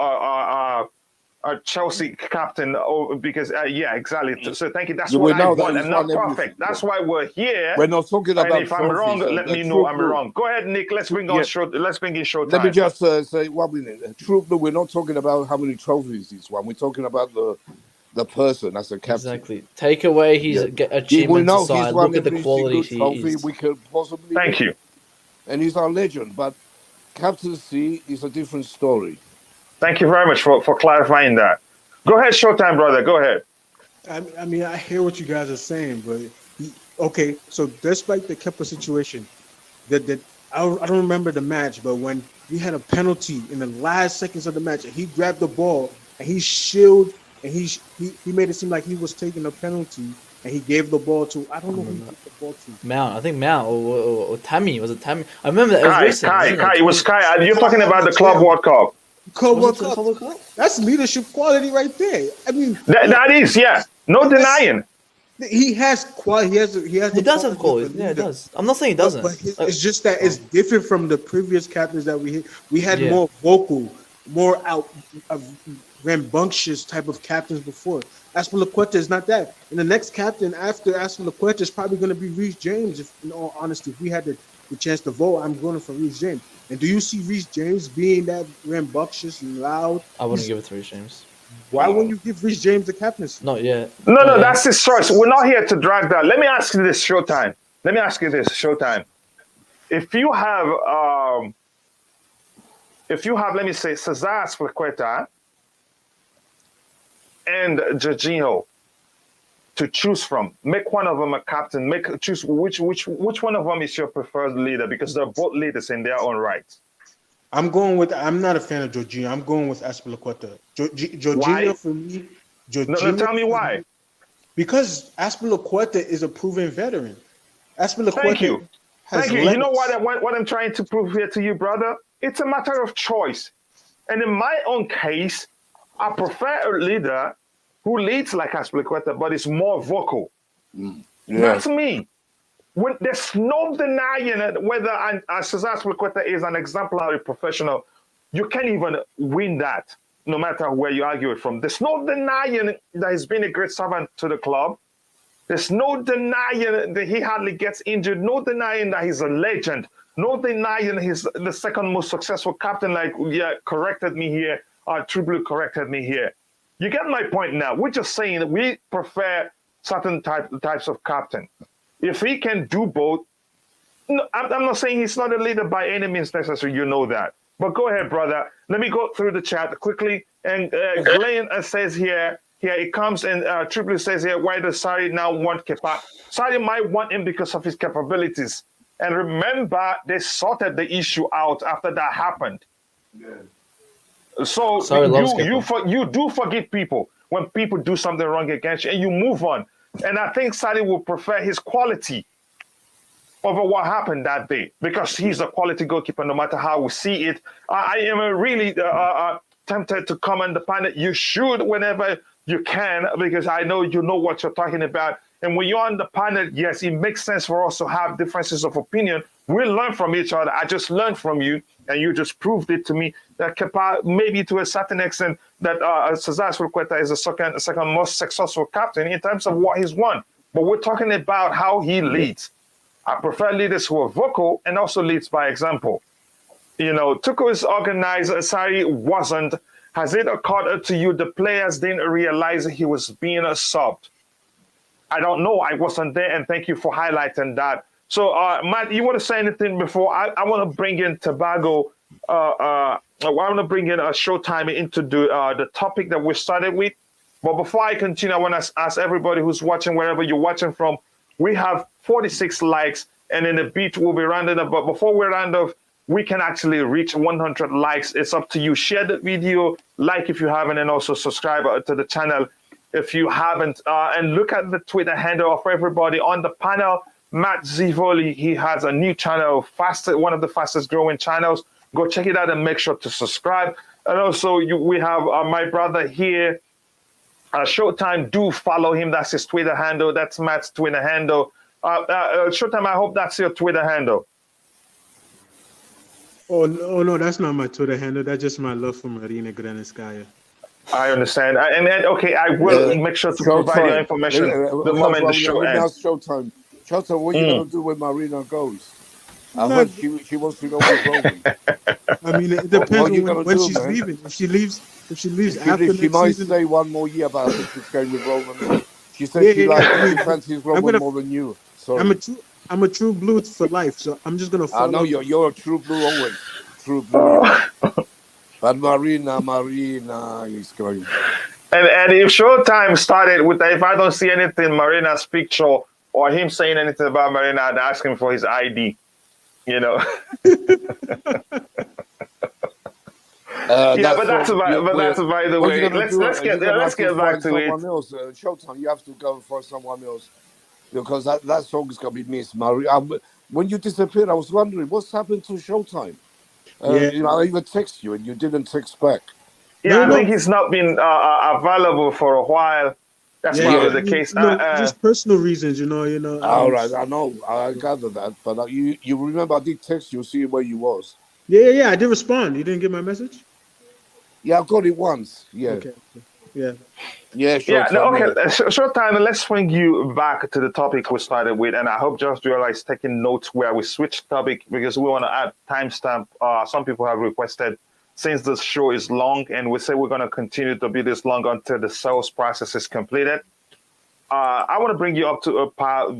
Chelsea captain, because exactly. So thank you. That's what I want. I'm not perfect. That's why we're here. We're not talking about. And if I'm wrong, let me know I'm wrong. Go ahead, Nick. Let's bring in Showtime. Let me just say 1 minute. Truthfully, we're not talking about how many trophies he's won. We're talking about the person as a captain. Exactly. Take away his achievements aside. Look at the quality he is. We could possibly. Thank you. And he's our legend, but captaincy is a different story. Thank you very much for clarifying that. Go ahead, Showtime, brother. Go ahead. I mean, I hear what you guys are saying, but Okay, so despite the Kepa situation, that I don't remember the match, but when we had a penalty in the last seconds of the match, and he grabbed the ball and he shielded and he made it seem like he was taking a penalty, and he gave the ball to, I don't know who he gave the ball to. Mount. I think Mount or Tammy. Was it Tammy? I remember that. It was recent. wasn't Kai. it? It was Kai. You're talking about the Club World Cup. Club Was World it to the Cup. Club World Cup? That's leadership quality right there. I mean, That is, yeah. No denying. he has quality. He has He does have of a quality. Yeah, it leader. does. I'm not saying he doesn't. But it's just that it's different from the previous captains that we had. We had Yeah. more vocal, more rambunctious type of captains before. Aspilicueta is not that. And the next captain after Aspilicueta is probably going to be Reece James. If, in all honesty, if we had the chance to vote, I'm going for Reece James. And do you see Reece James being that rambunctious and loud? I wouldn't give it to Reece James. Why wouldn't you give Reece James the captaincy? Not yet. No, that's his choice. We're not here to drag that. Let me ask you this, Showtime. If you have, let me say, Cesar Aspilicueta and Jorginho to choose from, make one of them a captain. Choose which one of them is your preferred leader, because they're both leaders in their own right. I'm not a fan of Jorginho. I'm going with Aspilicueta. Jorginho Why? for me. No, tell me why. Because Aspilicueta is a proven veteran. Aspilicueta Thank you. has Thank you. You know legs. what I'm trying to prove here to you, brother? It's a matter of choice. And in my own case, I prefer a leader who leads like Aspilicueta, but is more vocal. Yeah. That's me. When there's no denying whether Cesar Aspilicueta is an exemplary professional, you can't even win that, no matter where you argue it from. There's no denying that he's been a great servant to the club. There's no denying that he hardly gets injured. No denying that he's a legend. No denying he's the second most successful captain. Corrected me here. True Blue corrected me here. You get my point now. We're just saying that we prefer certain types of captain. If he can do both, no, I'm not saying he's not a leader by any means necessary. You know that. But go ahead, brother. Let me go through the chat quickly. And Glenn says here it comes, and True Blue says here, why does Sarri now want Kepa? Sarri might want him because of his capabilities. And remember, they sorted the issue out after that happened. Yeah. So you do forgive people when people do something wrong against you, and you move on. And I think Sarri will prefer his quality over what happened that day, because he's a quality goalkeeper no matter how we see it. I am really tempted to comment the panel. You should whenever you can, because I know you know what you're talking about. And when you're on the panel, yes, it makes sense for us to have differences of opinion. We learn from each other. I just learned from you, and you just proved it to me that Kepa, maybe to a certain extent, that Cesar Aspilicueta is the second most successful captain in terms of what he's won. But we're talking about how he leads. I prefer leaders who are vocal and also leads by example. You know, Tuchel is organized, Sarri wasn't. Has it occurred to you the players didn't realize he was being subbed? I don't know. I wasn't there, and thank you for highlighting that. So, Matt, you want to say anything before? I want to bring in Tobago. I want to bring in a Showtime into the topic that we started with. But before I continue, I want to ask everybody who's watching, wherever you're watching from, we have 46 likes, and in a bit we'll be rounding up. But before we round off, we can actually reach 100 likes. It's up to you. Share the video, like if you haven't, and also subscribe to the channel if you haven't. And look at the Twitter handle of everybody on the panel. Matt Zivoli, he has a new channel, one of the fastest growing channels. Go check it out and make sure to subscribe. And also we have my brother here, Showtime. Do follow him. That's his Twitter handle. That's Matt's Twitter handle. Showtime, I hope that's your Twitter handle. Oh no, that's not my Twitter handle. That's just my love for Marina Graninskaya. I understand. Okay, I will make sure to provide your information the moment the show ends. Showtime, what are you going to do when Marina goes? I heard she wants to go with Roman. I mean, it depends on when she's leaving. If she leaves after next she might season, stay one more year, but I think she's going with Roman. She said she fancies Roman more than you. Sorry. I'm a true blue for life, so I'm just gonna follow. I know you're a true blue always. True blue. But Marina is going. And if Showtime started with, if I don't see anything, Marina's picture or him saying anything about Marina, I'd ask him for his ID. You know. Yeah, but that's by the What are you way. gonna do? Let's Are you gonna let's have to get back find to it. someone else? Showtime, you have to go and find someone else because that song is gonna be missed, Murray. When you disappeared, I was wondering what's happened to Showtime. Yeah. I even text you and you didn't text back. Yeah, I No. think he's not been available for a while. That's Yeah, probably Yeah. the case. just personal reasons, All right, I know, I gather that, but you remember I did text you, see where you was. Yeah. I did respond. You didn't get my message? Yeah, I got it once. Yeah, Okay. Yeah. yeah, Yeah, no, Showtime. okay. Yeah. Short time. Let's swing you back to the topic we started with, and I hope just realize taking notes where we switch topic because we want to add timestamp. Some people have requested since the show is long, and we say we're going to continue to be this long until the sales process is completed. I want to bring you up to a part,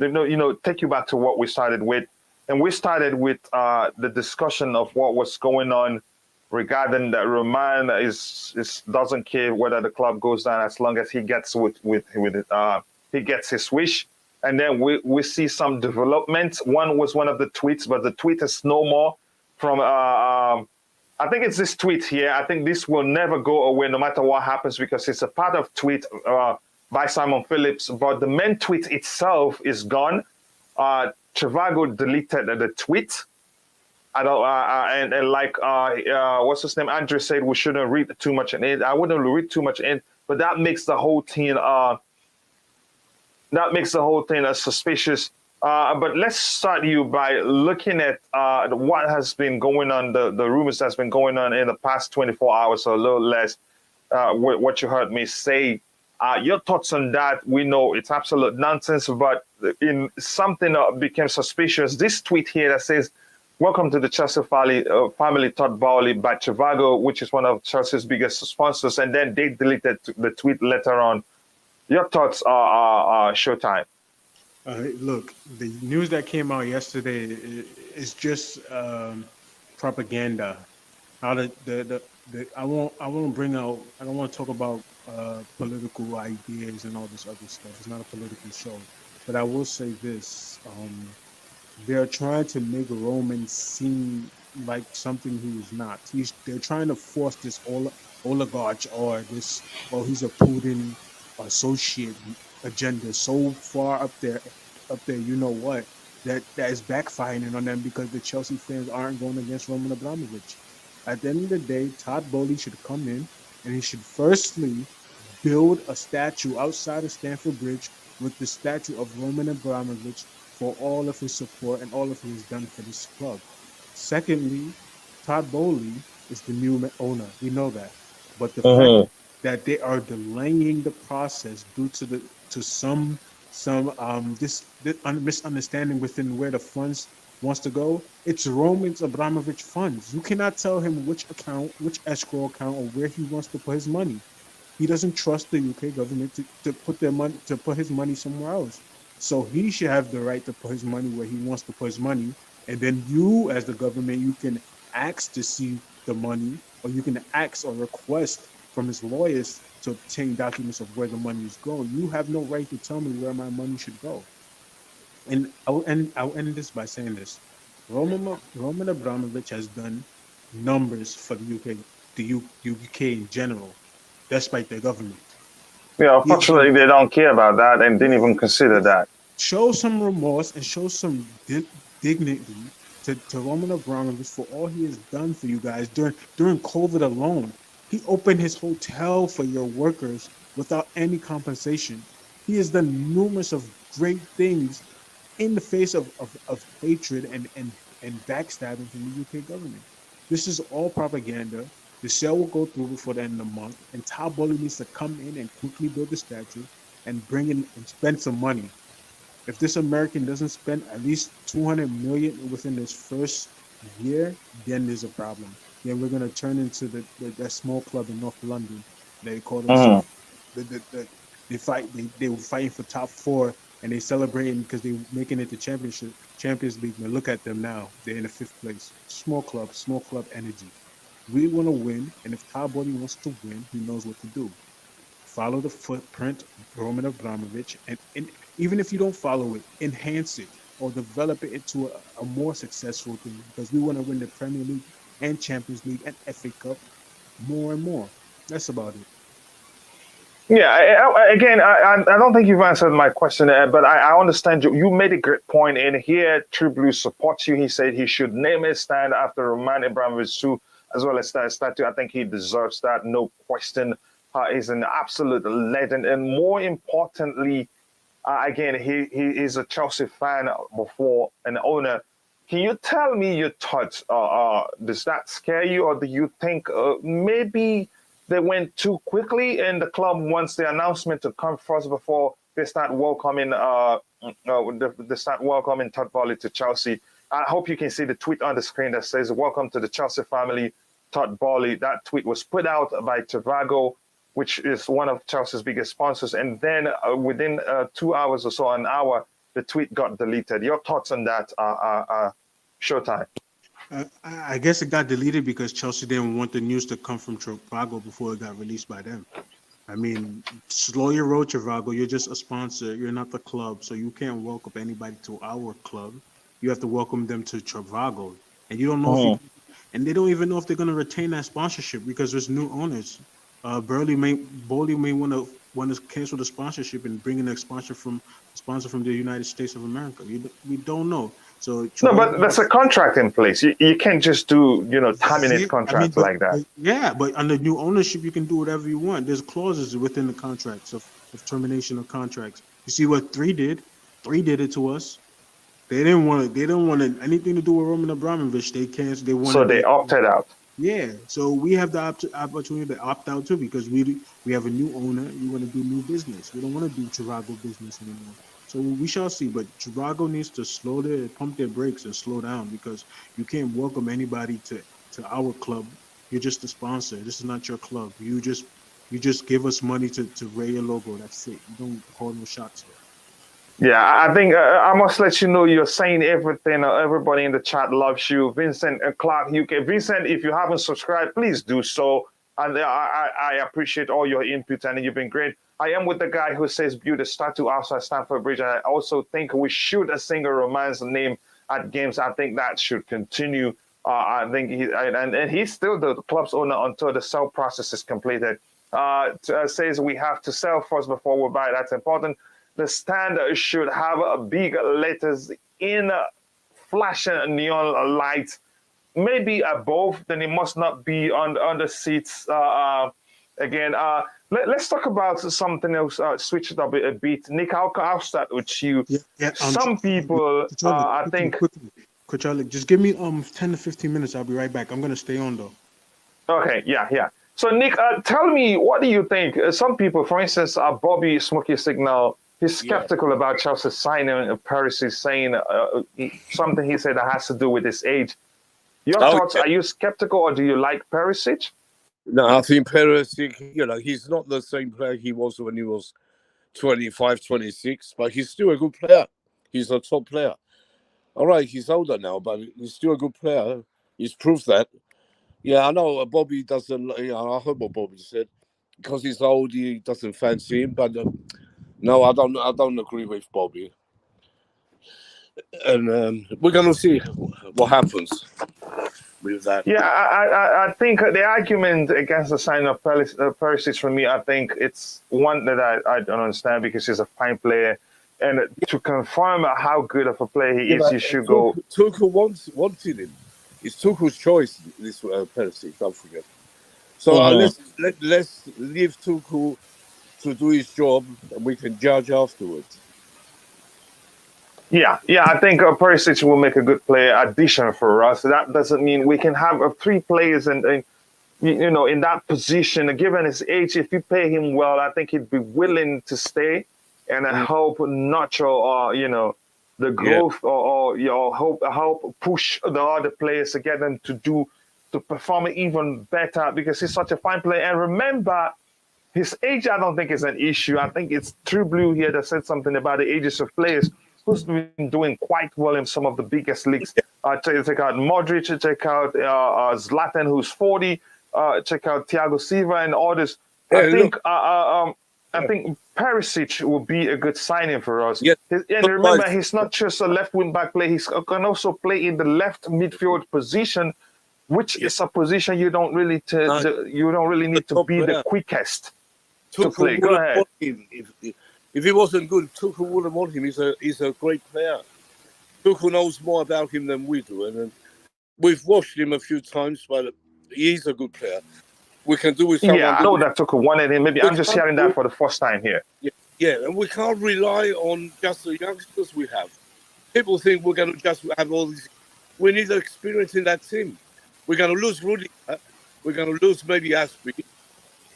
take you back to what we started with, and we started with the discussion of what was going on regarding that Roman is doesn't care whether the club goes down as long as he gets he gets his wish. And then we see some developments. One was one of the tweets, but the tweet is no more from I think it's this tweet here. I think this will never go away no matter what happens because it's a part of tweet by Simon Phillips. But the main tweet itself is gone. Trivago deleted the tweet. I don't, and like what's his name? Andrew said we shouldn't read too much in it. I wouldn't read too much in, but that makes the whole thing suspicious. But let's start you by looking at what has been going on, the rumors that's been going on in the past 24 hours or a little less. What you heard me say. Your thoughts on that? We know it's absolute nonsense, but in something that became suspicious. This tweet here that says, "Welcome to the Chelsea family, Todd Boehly by Trivago," which is one of Chelsea's biggest sponsors, and then they deleted the tweet later on. Your thoughts are Showtime. Look, the news that came out yesterday is just propaganda. How I won't bring out. I don't want to talk about political ideas and all this other stuff. It's not a political show, but I will say this: they're trying to make Roman seem like something he is not. They're trying to force this oligarch or he's a Putin associate agenda so far up there, you know what, that is backfiring on them because the Chelsea fans aren't going against Roman Abramovich. At the end of the day, Todd Boehly should come in and he should firstly build a statue outside of Stamford Bridge with the statue of Roman Abramovich for all of his support and all of he has done for this club. Secondly, Todd Boehly is the new owner. We know that. But the fact that they are delaying the process due to some misunderstanding within where the funds wants to go, it's Roman Abramovich funds. You cannot tell him which escrow account, or where he wants to put his money. He doesn't trust the UK government to put his money somewhere else. So he should have the right to put his money where he wants to put his money. And then you, as the government, you can ask to see the money, or you can ask or request from his lawyers to obtain documents of where the money is going. You have no right to tell me where my money should go. And I'll end this by saying this: Roman Abramovich has done numbers for the UK in general, despite their government. Yeah, unfortunately, they don't care about that and didn't even consider that. Show some remorse and show some dignity to Roman Abramovich for all he has done for you guys during COVID alone. He opened his hotel for your workers without any compensation. He has done numerous of great things in the face of hatred and backstabbing from the UK government. This is all propaganda. The sale will go through before the end of the month, and Todd Boehly needs to come in and quickly build a statue and bring in and spend some money. If this American doesn't spend at least 200 million within this first year, then there's a problem. Then we're gonna turn into that small club in North London. They call themselves they were fighting for top 4 and they celebrating because they making it to Champions League. And look at them now; they're in the 5th place. Small club energy. We want to win, and if Todd Boehly wants to win, he knows what to do. follow the footprint of Roman Abramovich, and even if you don't follow it, enhance it or develop it into a more successful thing, because we want to win the Premier League and Champions League and FA Cup more and more. That's about it. Yeah, again, I don't think you've answered my question, but I understand you. You made a great point, and here True Blue supports you. He said he should name his stand after Roman Abramovich too, as well as that statue. I think he deserves that, no question. He's an absolute legend, and more importantly, again, he is a Chelsea fan before an owner. Can you tell me your thoughts? Does that scare you, or do you think maybe they went too quickly and the club wants the announcement to come first before they start welcoming Todd Boehly to Chelsea? I hope you can see the tweet on the screen that says "Welcome to the Chelsea family, Todd Boehly." That tweet was put out by Trivago, which is one of Chelsea's biggest sponsors, and then within 2 hours or so, an hour, the tweet got deleted. Your thoughts on that, Showtime? I guess it got deleted because Chelsea didn't want the news to come from Trivago before it got released by them. I mean, slow your roll, Trivago. You're just a sponsor. You're not the club, so you can't welcome anybody to our club. You have to welcome them to Trivago, and you don't know and they don't even know if they're going to retain that sponsorship because there's new owners. Boehly may want to cancel the sponsorship and bring in a sponsor from the United States of America. We don't know. So no, but there's a contract in place. You can't just do terminate contracts like that. But under new ownership, you can do whatever you want. There's clauses within the contracts of termination of contracts. You see what 3 did? 3 did it to us. They didn't want anything to do with Roman Abramovich. They canceled. So they opted out. Yeah, so we have the opportunity to opt out too because we have a new owner. We want to do new business. We don't want to do Trivago business anymore. So we shall see. But Trivago needs to pump their brakes and slow down because you can't welcome anybody to our club. You're just a sponsor. This is not your club. You just give us money to wear your logo. That's it. You don't call no shots here. Yeah, I think I must let you know you're saying everything. Everybody in the chat loves you. Vincent Clark UK. Vincent, if you haven't subscribed, please do so. And I appreciate all your input, and you've been great. I am with the guy who says build a statue outside Stamford Bridge. I also think we should sing a Roman's name at games. I think that should continue. I think he's still the club's owner until the sale process is completed. Says we have to sell first before we buy. That's important. The stand should have big letters in flashing neon lights, maybe above. Then it must not be on the seats. Again, let's talk about something else. Switch it up a bit. Nick, I'll start with you. Some people, I think. Coachila, just give me 10 to 15 minutes. I'll be right back. I'm gonna stay on though. Okay, yeah. So Nick, tell me, what do you think? Some people, for instance, Bobby Smoky Signal. He's skeptical about Chelsea signing Perisic, saying something he said that has to do with his age. Your thoughts, are you skeptical or do you like Perisic? No, I think Perisic, he's not the same player he was when he was 25, 26, but he's still a good player. He's a top player. All right, he's older now, but he's still a good player. He's proved that. Yeah, I know Bobby doesn't, I heard what Bobby said. Because he's old, he doesn't fancy him, but... no, I don't agree with Bobby, and we're gonna see what happens with that. Yeah, I think the argument against the signing of Perisic for me, I think it's one that I don't understand because he's a fine player, and to confirm how good of a player he is, you should go. Tuchel wanted him. It's Tuchel's choice. This Perisic, don't forget. So let's leave Tuchel to do his job, and we can judge afterwards. Yeah, I think Perisic will make a good player addition for us. That doesn't mean we can have 3 players in that position. Given his age, if you pay him well, I think he'd be willing to stay and help nurture, the growth or help push the other players to get them to perform even better because he's such a fine player. And remember, his age, I don't think is an issue. I think it's True Blue here that said something about the ages of players who's been doing quite well in some of the biggest leagues. Check out Modric, check out Zlatan, who's 40, check out Thiago Silva and others. I think I think Perisic will be a good signing for us. Yeah. And remember, he's not just a left wing back player. He can also play in the left midfield position, which is a position you don't really need to be the quickest to play. Go ahead. If he wasn't good, Tuchel wouldn't want him. He's a great player. Tuchel knows more about him than we do, and we've watched him a few times, but he's a good player. We can do with someone. Yeah, I know that Tuchel wanted him. Maybe I'm just hearing that for the first time here. Yeah, and we can't rely on just the youngsters we have. People think we're going to just have all these. We need experience in that team. We're going to lose Rudy. We're going to lose maybe Aspie.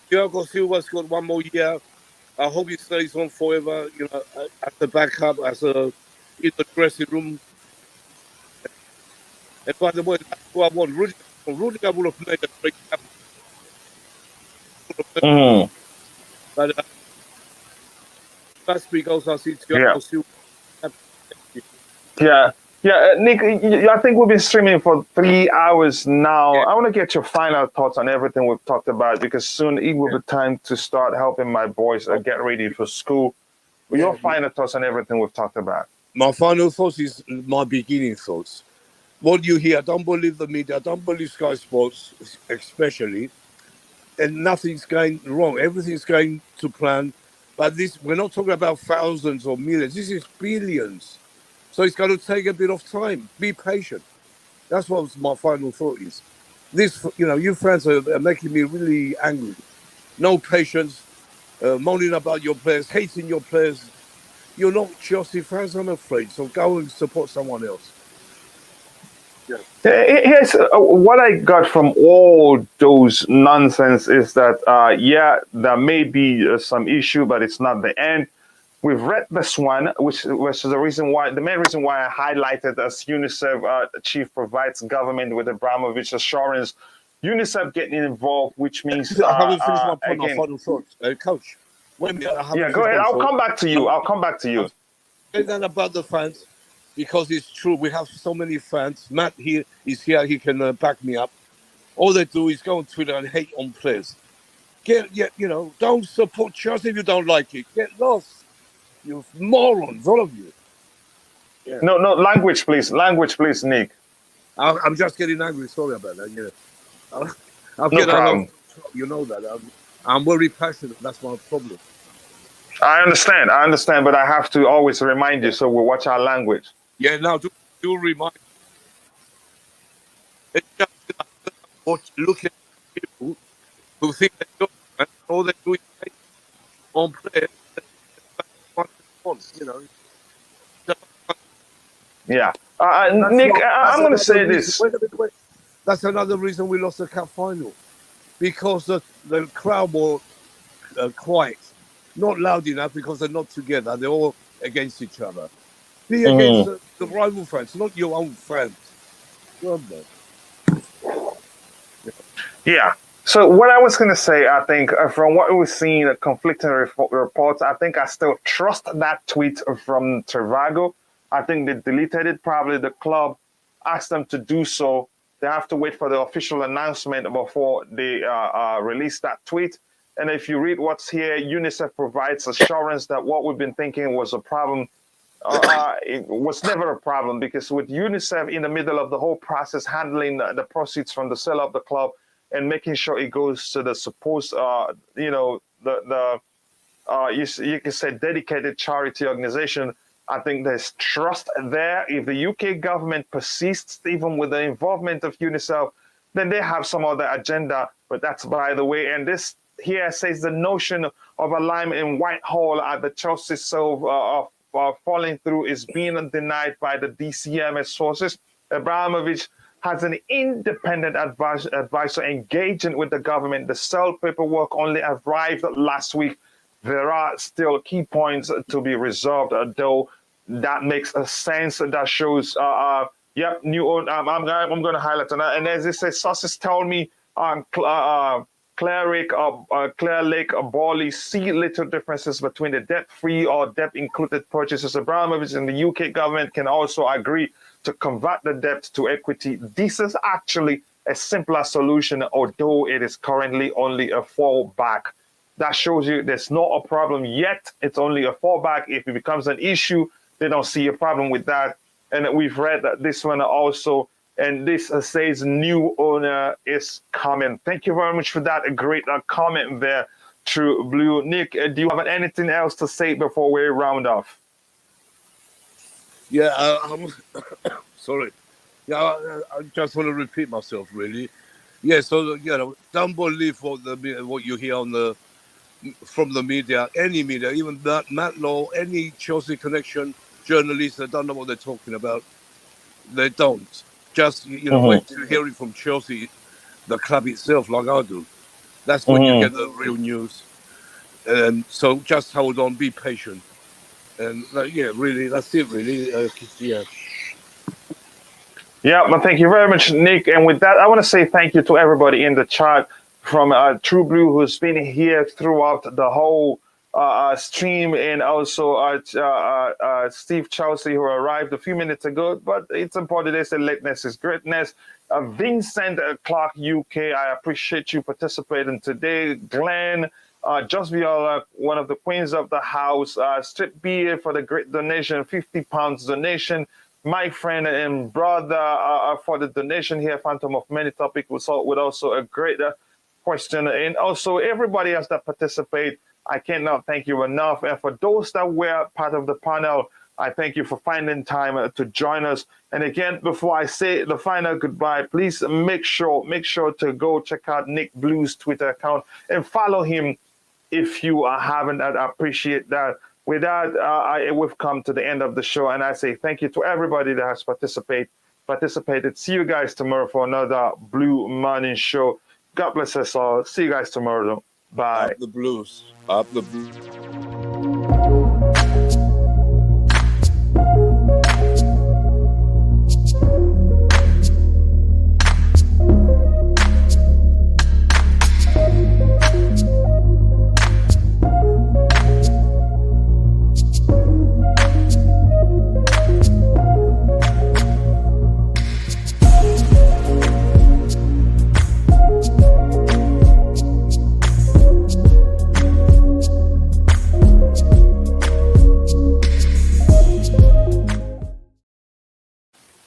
Thiago Silva's got one more year. I hope he stays on forever, as a backup, in the dressing room. And by the way, that's what I want. Rudy would have made a great captain. But that's because I see Thiago Silva. Yeah, Nick, I think we've been streaming for 3 hours now. I want to get your final thoughts on everything we've talked about, because soon it will be time to start helping my boys get ready for school. Your final thoughts on everything we've talked about. My final thoughts is my beginning thoughts. What you hear, don't believe the media, don't believe Sky Sports, especially, and nothing's going wrong. Everything's going to plan. But we're not talking about thousands or millions. This is billions. So it's going to take a bit of time. Be patient. That's what my final thought is. You fans are making me really angry. No patience, moaning about your players, hating your players. You're not Chelsea fans, I'm afraid. So go and support someone else. Here's what I got from all those nonsense is that, there may be some issue, but it's not the end. We've read this one, which was the main reason why I highlighted as UNICEF chief provides government with Abramovich assurance. UNICEF getting involved, which means I haven't finished my point. My final thoughts, Coach. Wait a minute, go ahead. I'll come back to you. Say that about the fans, because it's true. We have so many fans. Matt here is here. He can back me up. All they do is go on Twitter and hate on players. Don't support Chelsea if you don't like it. Get lost. You morons, all of you. Yeah. No, language, please, Nick. I'm just getting angry. Sorry about that. No problem. You know that. I'm very passionate. That's my problem. I understand, but I have to always remind you, so we'll watch our language. Yeah, now do remind. Look at people who think that all they do is hate on players. Yeah. Nick, I'm going to say this. Wait. That's another reason we lost the cup final, because the crowd were quiet, not loud enough, because they're not together. They're all against each other. Be against the rival fans, not your own fans. Yeah. So what I was going to say, I think from what we've seen, conflicting reports, I think I still trust that tweet from Trivago. I think they deleted it. Probably the club asked them to do so. They have to wait for the official announcement before they release that tweet. And if you read what's here, UNICEF provides assurance that what we've been thinking was a problem. It was never a problem, because with UNICEF in the middle of the whole process, handling the proceeds from the sale of the club, and making sure it goes to the supposed, you can say dedicated charity organization. I think there's trust there. If the UK government persists, even with the involvement of UNICEF, then they have some other agenda. But that's by the way. And this here says the notion of a lime in Whitehall at the Chelsea sale falling through is being denied by the DCMS sources. Abramovich has an independent advisor engaging with the government. The sale paperwork only arrived last week. There are still key points to be resolved, though. That makes a sense. That shows, new owner. I'm going to highlight on that. And as it says, sources tell me Claire Lake Boehly see little differences between the debt-free or debt-included purchases. Abramovich and the UK government can also agree to convert the debt to equity. This is actually a simpler solution, although it is currently only a fallback. That shows you there's not a problem yet. It's only a fallback. If it becomes an issue, they don't see a problem with that. And we've read that this one also, and this says new owner is coming. Thank you very much for that. A great comment there, True Blue. Nick, do you have anything else to say before we round off? Yeah, I'm sorry. Yeah, I just want to repeat myself, really. Yeah, so don't believe what you hear from the media, any media, even Matt Law, any Chelsea connection journalists that don't know what they're talking about. They don't. Just wait to hear it from Chelsea, the club itself, like I do. That's when you get the real news. And so just hold on, be patient, and really, that's it, really. Yeah. Yeah, well, thank you very much, Nick. And with that, I want to say thank you to everybody in the chat, from True Blue, who's been here throughout the whole stream, and also Steve Chelsea, who arrived a few minutes ago. But it's important they say lateness is greatness. Vincent Clark UK, I appreciate you participating today. Glenn, Just Viola, one of the queens of the house. Strip Beer for the great donation, £50 donation. My friend and brother for the donation here, Phantom of Many Topic, with also a great question. And also everybody else that participate, I cannot thank you enough. And for those that were part of the panel, I thank you for finding time to join us. And again, before I say the final goodbye, please make sure to go check out Nick Blue's Twitter account and follow him if you haven't. I'd appreciate that. With that, we've come to the end of the show, and I say thank you to everybody that has participated. See you guys tomorrow for another Blue Morning Show. God bless us all. See you guys tomorrow. Bye. Up the blues. Up the blues.